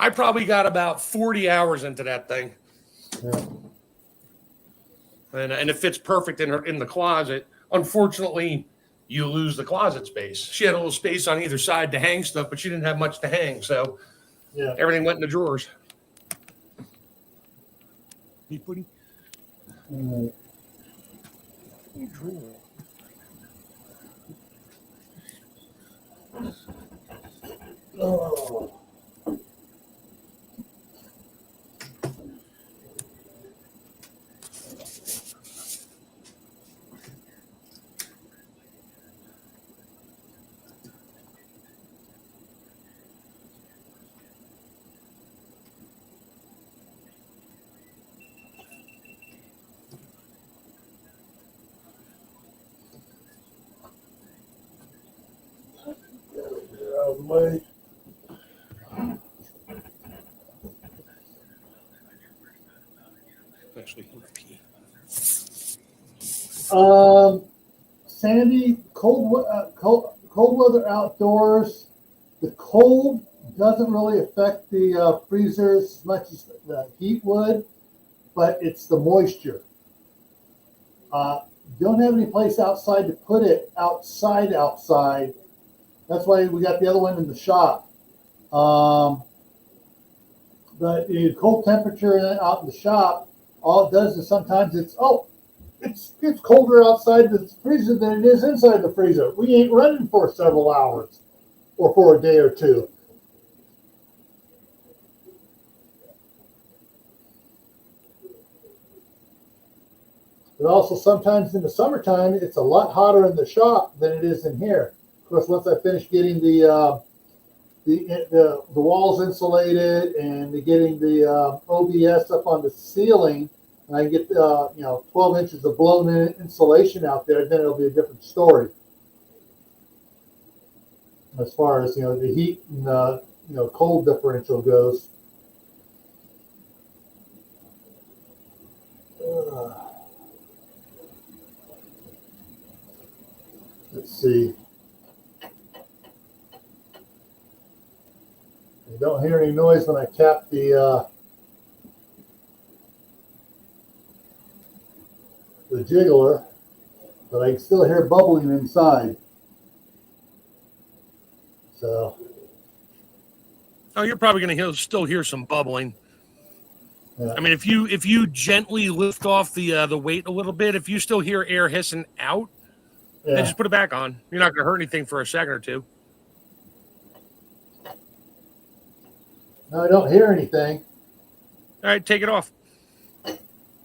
I probably got about 40 hours into that thing. Yeah. And it fits perfect in the closet. Unfortunately, you lose the closet space. She had a little space on either side to hang stuff, but she didn't have much to hang, so Yeah. everything went in the drawers. Oh. Out of the way. Actually, Sandy, cold weather outdoors. The cold doesn't really affect the freezers as much as the heat would, but it's the moisture. Don't have any place outside to put it outside. That's why we got the other one in the shop. But the cold temperature out in the shop, all it does is sometimes it's colder outside the freezer than it is inside the freezer. We ain't running for several hours or for a day or two. But also sometimes in the summertime, it's a lot hotter in the shop than it is in here. Of course, once I finish getting the walls insulated and getting the OBS up on the ceiling, and I get 12 inches of blown in insulation out there, then it'll be a different story. As far as the heat and cold differential goes. Let's see. You don't hear any noise when I tap the jiggler, but I can still hear bubbling inside. So. Oh, you're probably going to still hear some bubbling. Yeah. I mean, if you gently lift off the weight a little bit, if you still hear air hissing out, then just put it back on. You're not going to hurt anything for a second or two. No, I don't hear anything. All right, take it off.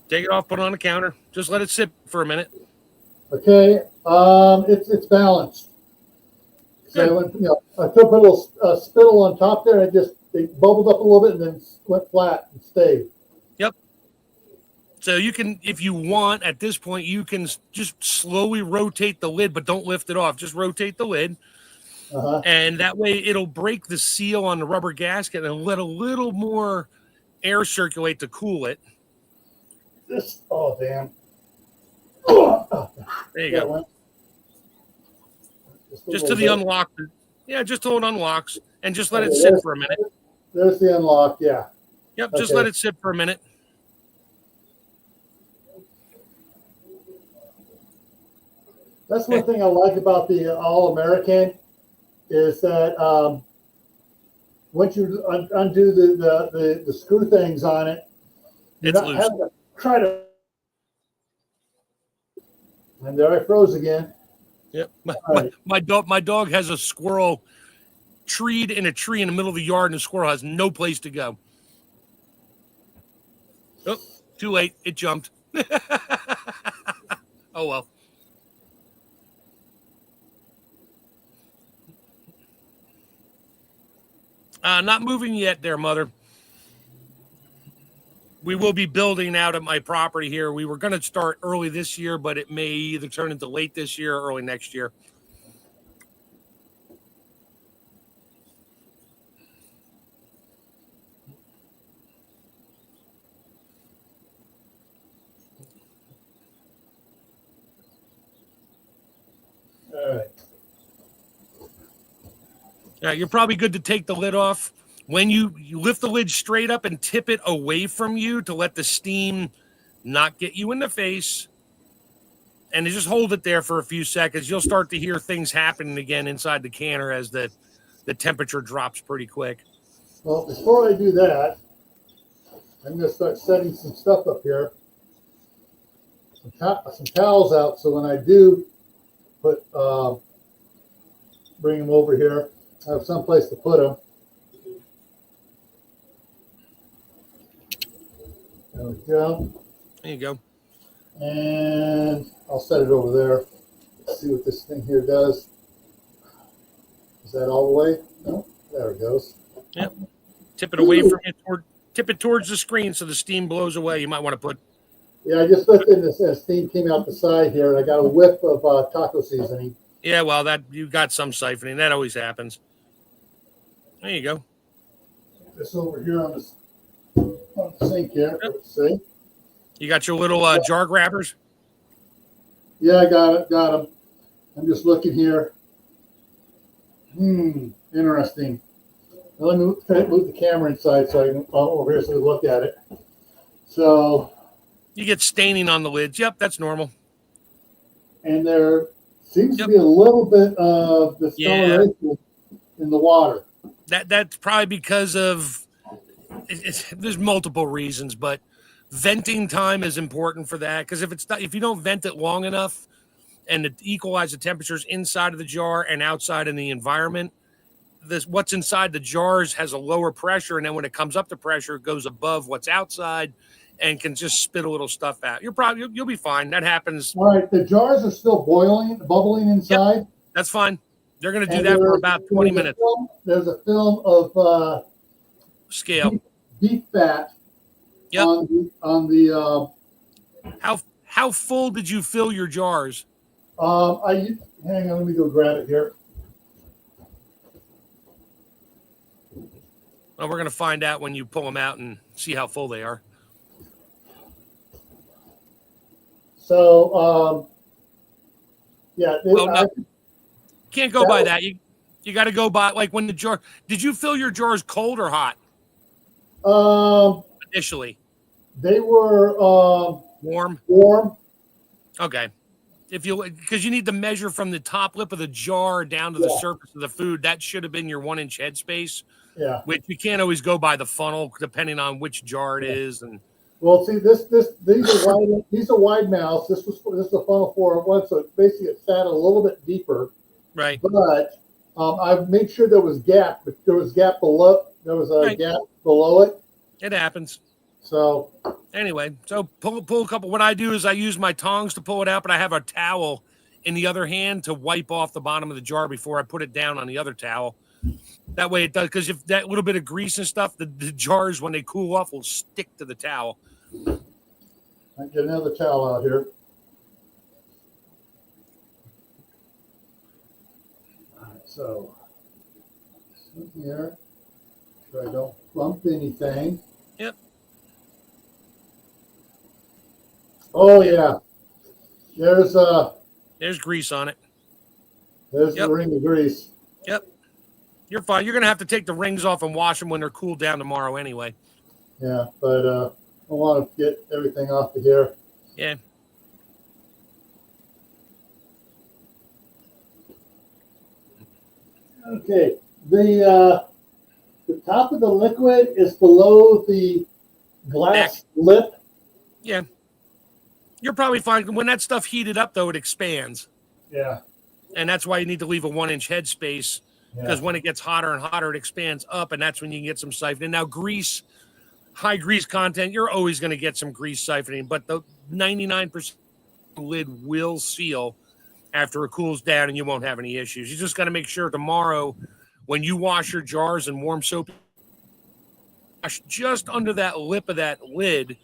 Take it off, put it on the counter. Just let it sit for a minute. Okay, it's balanced. So I put a little spittle on top there, and it bubbled up a little bit and then went flat and stayed. Yep. So you can, if you want, at this point, you can just slowly rotate the lid, but don't lift it off. Just rotate the lid. And that way it'll break the seal on the rubber gasket and let a little more air circulate to cool it. Oh, damn. There you go. Just to the unlock. Yeah, just till it unlocks and just let it sit for a minute. There's the unlock, yeah. Yep, just let it sit for a minute. That's one thing I like about the All-American is that once you undo the screw things on it, you're not having to try to. And there I froze again. Yep. My dog has a squirrel treed in a tree in the middle of the yard, and the squirrel has no place to go. Oh, too late. It jumped. Oh, well. Not moving yet there, Mother. We will be building out at my property here. We were going to start early this year, but it may either turn into late this year or early next year. All right. Yeah, you're probably good to take the lid off. When you lift the lid straight up and tip it away from you to let the steam not get you in the face. And just hold it there for a few seconds. You'll start to hear things happening again inside the canner as the temperature drops pretty quick. Well, before I do that, I'm going to start setting some stuff up here. Some towels out, so when I do put bring them over here, I have some place to put them. There we go. There you go. And I'll set it over there. Let's see what this thing here does. Is that all the way? No, there it goes. Yep. Tip it away from you. Tip it towards the screen so the steam blows away. You might want to put. Yeah, I just lifted this as steam came out the side here, and I got a whiff of taco seasoning. Yeah, well, that you got some siphoning. That always happens. There you go. This over here on the sink here. Yep. Let's see. You got your little jar grabbers? Yeah, I got it. Got them. I'm just looking here. Interesting. Now let me move the camera inside so I can over here so we look at it. So. You get staining on the lids. Yep, that's normal. And there seems to be a little bit of discoloration in the water. That's probably because of there's multiple reasons, but venting time is important for that, because if you don't vent it long enough and to equalize the temperatures inside of the jar and outside in the environment, what's inside the jars has a lower pressure, and then when it comes up to pressure, it goes above what's outside and can just spit a little stuff out. You'll be fine. That happens. All right, the jars are still bubbling inside. Yep, that's fine. They're going to do that for about 20 minutes. There's a film of scale beef fat. Yep. On the how full did you fill your jars? Hang on, let me go grab it here. Well, we're going to find out when you pull them out and see how full they are. So, can't go by that. You got to go by like when the jar. Did you fill your jars cold or hot? Initially, they were warm. Warm. Okay. Because you need to measure from the top lip of the jar down to the surface of the food. That should have been your 1-inch headspace. Yeah. Which you can't always go by the funnel depending on which jar it is. And well, see, these are wide mouths. This is a funnel 4-in-1, so basically it sat a little bit deeper. Right. But I made sure there was gap, but there was gap below. There was a gap below it. It happens. So anyway, pull a couple. What I do is I use my tongs to pull it out, but I have a towel in the other hand to wipe off the bottom of the jar before I put it down on the other towel. That way it does, because if that little bit of grease and stuff, the jars, when they cool off, will stick to the towel. I get another towel out here. All right, so here, so I don't bump anything. Yep. Oh yeah, there's grease on it. There's the ring of grease. Yep. You're fine. You're going to have to take the rings off and wash them when they're cooled down tomorrow anyway. Yeah, but I want to get everything off of here. Yeah. Okay. The top of the liquid is below the glass lip. Yeah. You're probably fine. When that stuff heated up, though, it expands. Yeah. And that's why you need to leave a 1-inch headspace, because when it gets hotter and hotter, it expands up, and that's when you can get some siphoning. Now, high grease content, you're always going to get some grease siphoning, but the 99% lid will seal after it cools down, and you won't have any issues. You just got to make sure tomorrow when you wash your jars in warm soap, wash just under that lip of that lid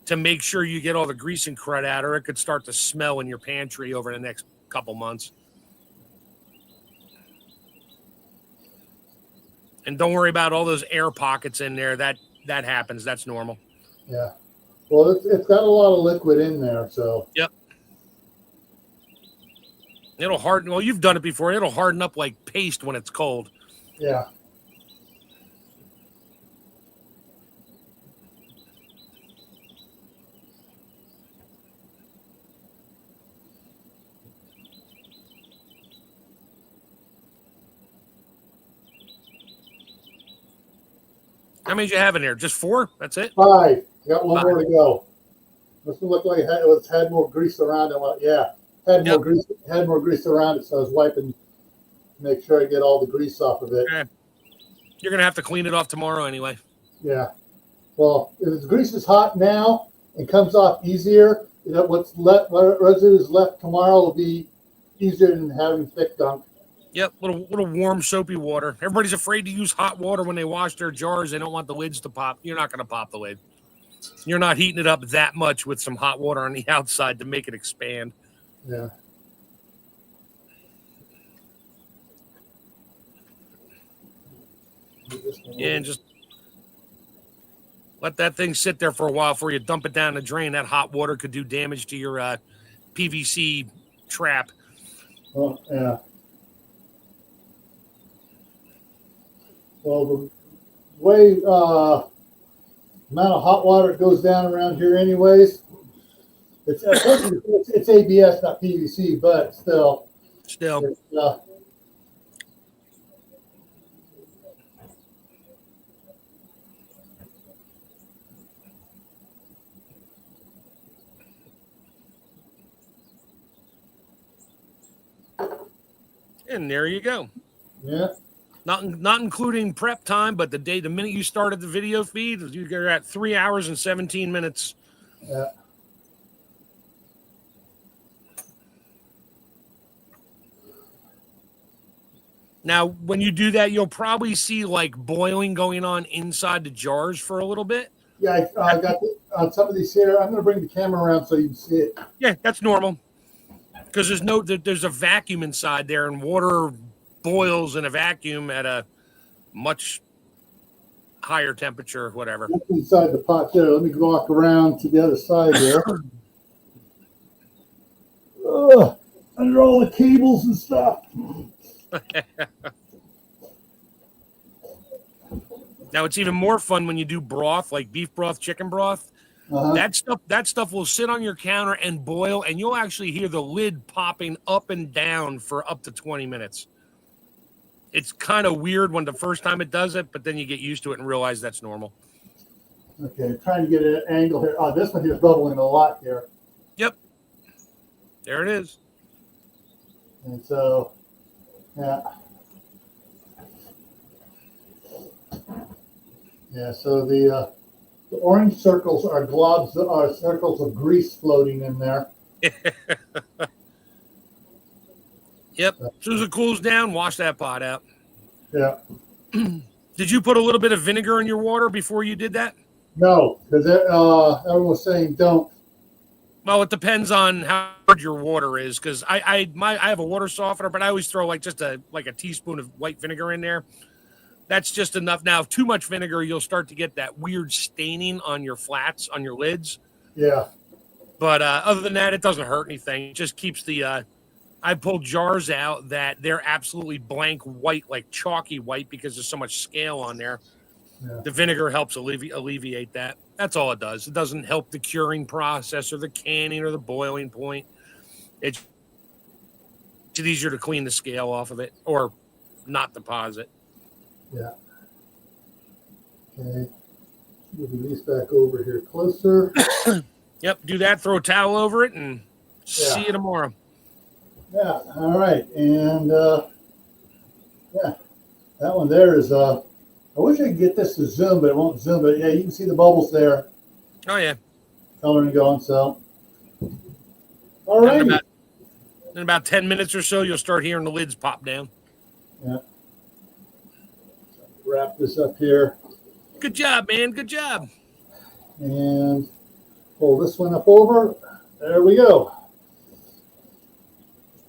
to make sure you get all the grease and crud out, or it could start to smell in your pantry over the next couple months. And don't worry about all those air pockets in there. That happens. That's normal. Yeah. Well, it's got a lot of liquid in there, so. Yep. It'll harden. Well, you've done it before. It'll harden up like paste when it's cold. Yeah. How many did you have in there? Just 4? That's it? 5. I got one more to go. Doesn't look like it had more grease around it. Yeah, had more grease around it, so I was wiping to make sure I get all the grease off of it. Okay. You're gonna have to clean it off tomorrow anyway. Yeah. Well, if the grease is hot now and comes off easier, what's left, what residue is left tomorrow will be easier than having thick gunk. Yep, little warm soapy water. Everybody's afraid to use hot water when they wash their jars. They don't want the lids to pop. You're not going to pop the lid. You're not heating it up that much with some hot water on the outside to make it expand. Yeah. Yeah, and just let that thing sit there for a while before you dump it down the drain. That hot water could do damage to your PVC trap. Well, yeah. Well, the way amount of hot water goes down around here, anyways, it's ABS, not PVC, but still. It's, and there you go. Yeah. Not including prep time, but the minute you started the video feed, you're at 3 hours and 17 minutes. Yeah. Now, when you do that, you'll probably see like boiling going on inside the jars for a little bit. Yeah, I got on some of these here. I'm going to bring the camera around so you can see it. Yeah, that's normal because there's a vacuum inside there, and water boils in a vacuum at a much higher temperature, whatever. That's inside the pot there. Let me walk around to the other side there. Under all the cables and stuff. Now it's even more fun when you do broth, like beef broth, chicken broth. That stuff will sit on your counter and boil, and you'll actually hear the lid popping up and down for up to 20 minutes. It's kind of weird when the first time it does it, but then you get used to it and realize that's normal. Okay, I'm trying to get an angle here. Oh, this one here is bubbling a lot here. Yep. There it is. And so, yeah. Yeah, so the orange circles are circles of grease floating in there. Yep. As soon as it cools down, wash that pot out. Yeah. Did you put a little bit of vinegar in your water before you did that? No, because everyone was saying don't. Well, it depends on how hard your water is. Because I have a water softener, but I always throw like just a teaspoon of white vinegar in there. That's just enough. Now, if too much vinegar, you'll start to get that weird staining on your flats, on your lids. Yeah. But other than that, it doesn't hurt anything. It just keeps the. I pulled jars out that they're absolutely blank white, like chalky white, because there's so much scale on there. Yeah. The vinegar helps alleviate that. That's all it does. It doesn't help the curing process or the canning or the boiling point. It's easier to clean the scale off of it or not deposit. Yeah. Okay. Moving these back over here closer. Yep. Do that. Throw a towel over it and see you tomorrow. Yeah. All right. And yeah, that one there is. I wish I could get this to zoom, but it won't zoom. But yeah, you can see the bubbles there. Oh yeah. Coloring going. So. All right. In about 10 minutes or so, you'll start hearing the lids pop down. Yeah. wrap this up here Good job, man. Good job. and pull this one up over. There we go.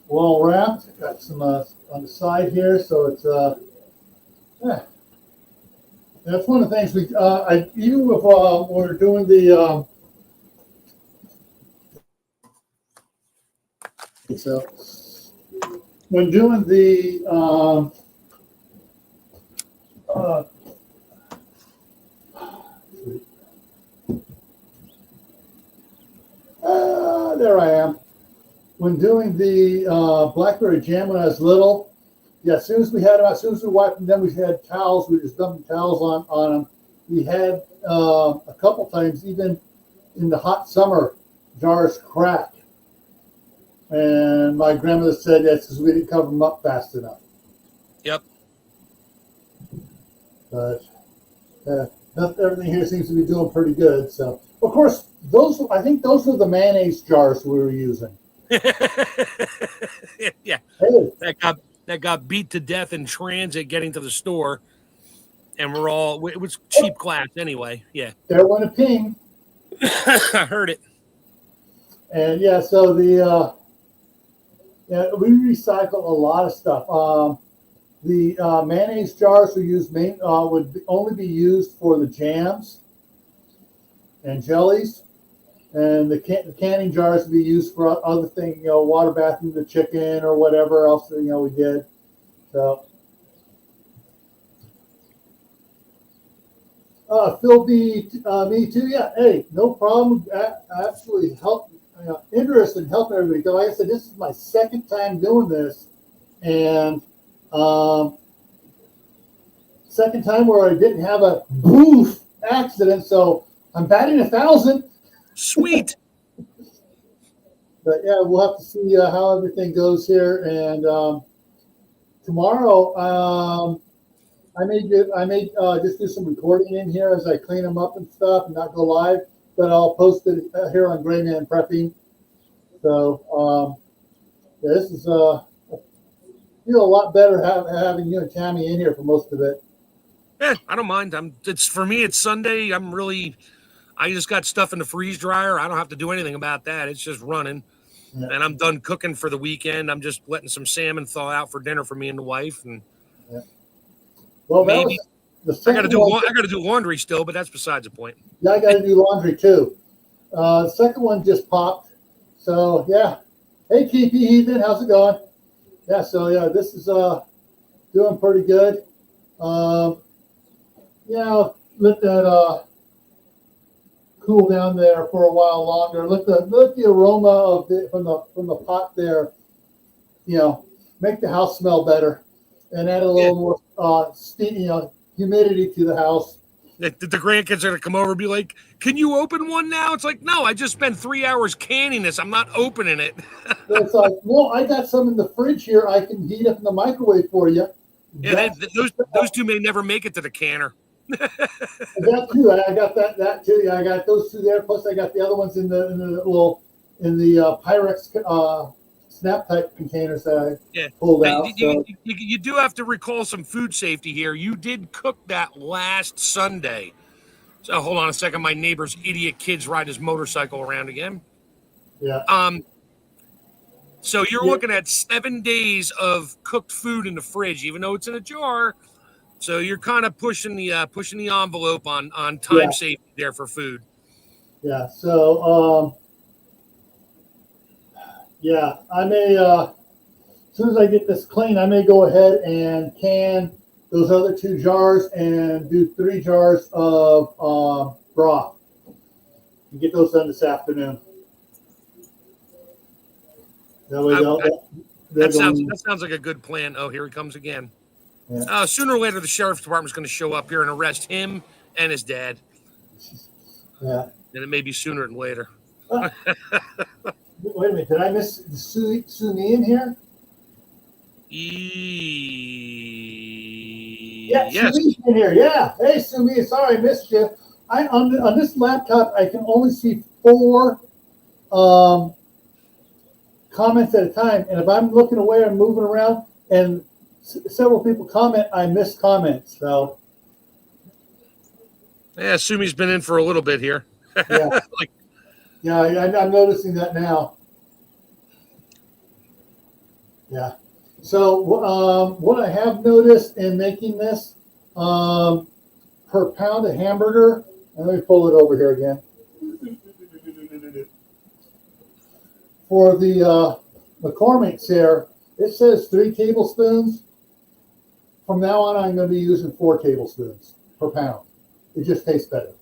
Well wrapped. Got some on the side here, so it's yeah. That's one of the things we I even with when we're doing the so when doing the there I am. When doing the blackberry jam when I was little, yeah, as soon as we wiped them, then we had towels. We just dumped towels on them. We had a couple times, even in the hot summer, jars crack. And my grandmother said that's because we didn't cover them up fast enough. Yep. But everything here seems to be doing pretty good. So, of course, I think those were the mayonnaise jars we were using. Yeah. Hey. That got beat to death in transit getting to the store, and it was cheap glass anyway. Yeah. There went a ping. I heard it. And yeah, so we recycle a lot of stuff. The mayonnaise jars we use would only be used for the jams and jellies, and the canning jars would be used for other things, water bathing the chicken or whatever else we did. So, Phil B, me too. Yeah, hey, no problem. Absolutely interested in helping everybody. Like I said, this is my second time doing this, and second time where I didn't have a boof accident. So I'm batting 1,000. Sweet. But yeah, we'll have to see how everything goes here. And tomorrow, I may just do some recording in here as I clean them up and stuff, and not go live. But I'll post it here on Gray Man Prepping. So yeah, this is feel a lot better having you and Tammy in here for most of it. Yeah, I don't mind. It's for me. It's Sunday. I just got stuff in the freeze dryer. I don't have to do anything about that. It's just running, and I'm done cooking for the weekend. I'm just letting some salmon thaw out for dinner for me and the wife, and well, maybe I got to do laundry still, but that's besides the point. Yeah, I got to do laundry too. The second one just popped, so yeah. Hey, KP Heathen, how's it going? Yeah, so yeah, this is doing pretty good. Let that cool down there for a while longer. Let the aroma of from the pot there, make the house smell better, and add a little more steam, humidity to the house. The grandkids are going to come over and be like, can you open one now? It's like, no, I just spent 3 hours canning this. I'm not opening it. It's like, well, I got some in the fridge here. I can heat up in the microwave for you. Yeah, those two may never make it to the canner. That too. I got that too. Yeah, I got those two there. Plus, I got the other ones in the Pyrex snap type containers that I pulled out. You do have to recall some food safety here. You did cook that last Sunday. So hold on a second. My neighbor's idiot kids ride his motorcycle around again. Yeah. So you're looking at 7 days of cooked food in the fridge, even though it's in a jar. So you're kind of pushing the envelope on time safety there for food. Yeah. So I may as soon as I get this clean, I may go ahead and can those other 2 jars and do 3 jars of broth and get those done this afternoon. That way that sounds like a good plan. Oh, here he comes again. Yeah. Sooner or later, the sheriff's department's going to show up here and arrest him and his dad. Yeah. And it may be sooner than later. Wait a minute. Did I miss Sumi in here? Yes. Sumi's in here. Yeah. Hey, Sumi. Sorry, I missed you. On this laptop, I can only see 4 comments at a time. And if I'm looking away or moving around and several people comment, I miss comments. So Yeah, Sumi's been in for a little bit here. Yeah. Like, Yeah, I'm noticing that now. Yeah. So what I have noticed in making this, per pound of hamburger, and let me pull it over here again. For the McCormick's here, it says 3 tablespoons. From now on, I'm going to be using 4 tablespoons per pound. It just tastes better.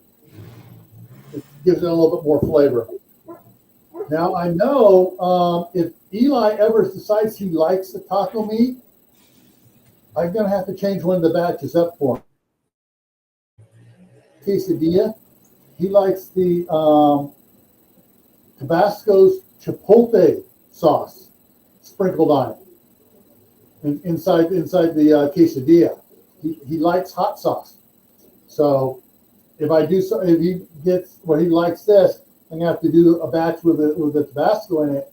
It gives it a little bit more flavor. Now, I know if Eli ever decides he likes the taco meat, I'm going to have to change one of the batches up for him. Quesadilla, he likes the Tabasco's chipotle sauce sprinkled on it. Inside the quesadilla, he likes hot sauce. So if he gets what he likes this, I'm gonna have to do a batch with the Tabasco in it.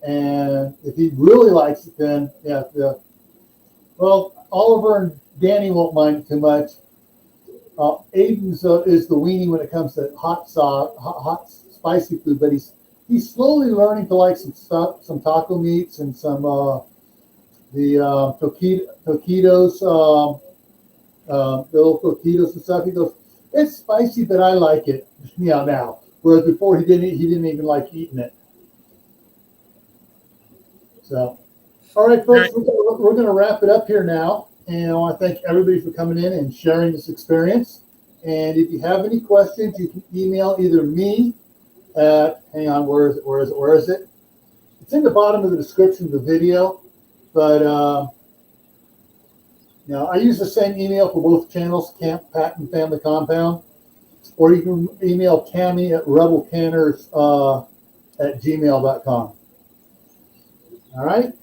And if he really likes it, then yeah, well, Oliver and Danny won't mind it too much. Aiden's is the weenie when it comes to hot sauce, hot spicy food, but he's slowly learning to like some stuff, some taco meats and some the toquitos, the little toquitos and stuff. He goes, it's spicy, but I like it. Yeah, now. Whereas before he didn't even like eating it. So, all right, folks, we're going to wrap it up here now. And I want to thank everybody for coming in and sharing this experience. And if you have any questions, you can email either me at, hang on, where is it? It's in the bottom of the description of the video. But I use the same email for both channels, Camp Pat and Family Compound. Or you can email Tammy at rebelcanners@gmail.com. All right.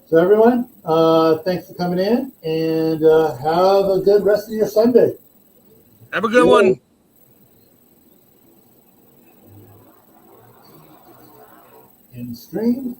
So everyone, thanks for coming in, and have a good rest of your Sunday. have a good one. In stream.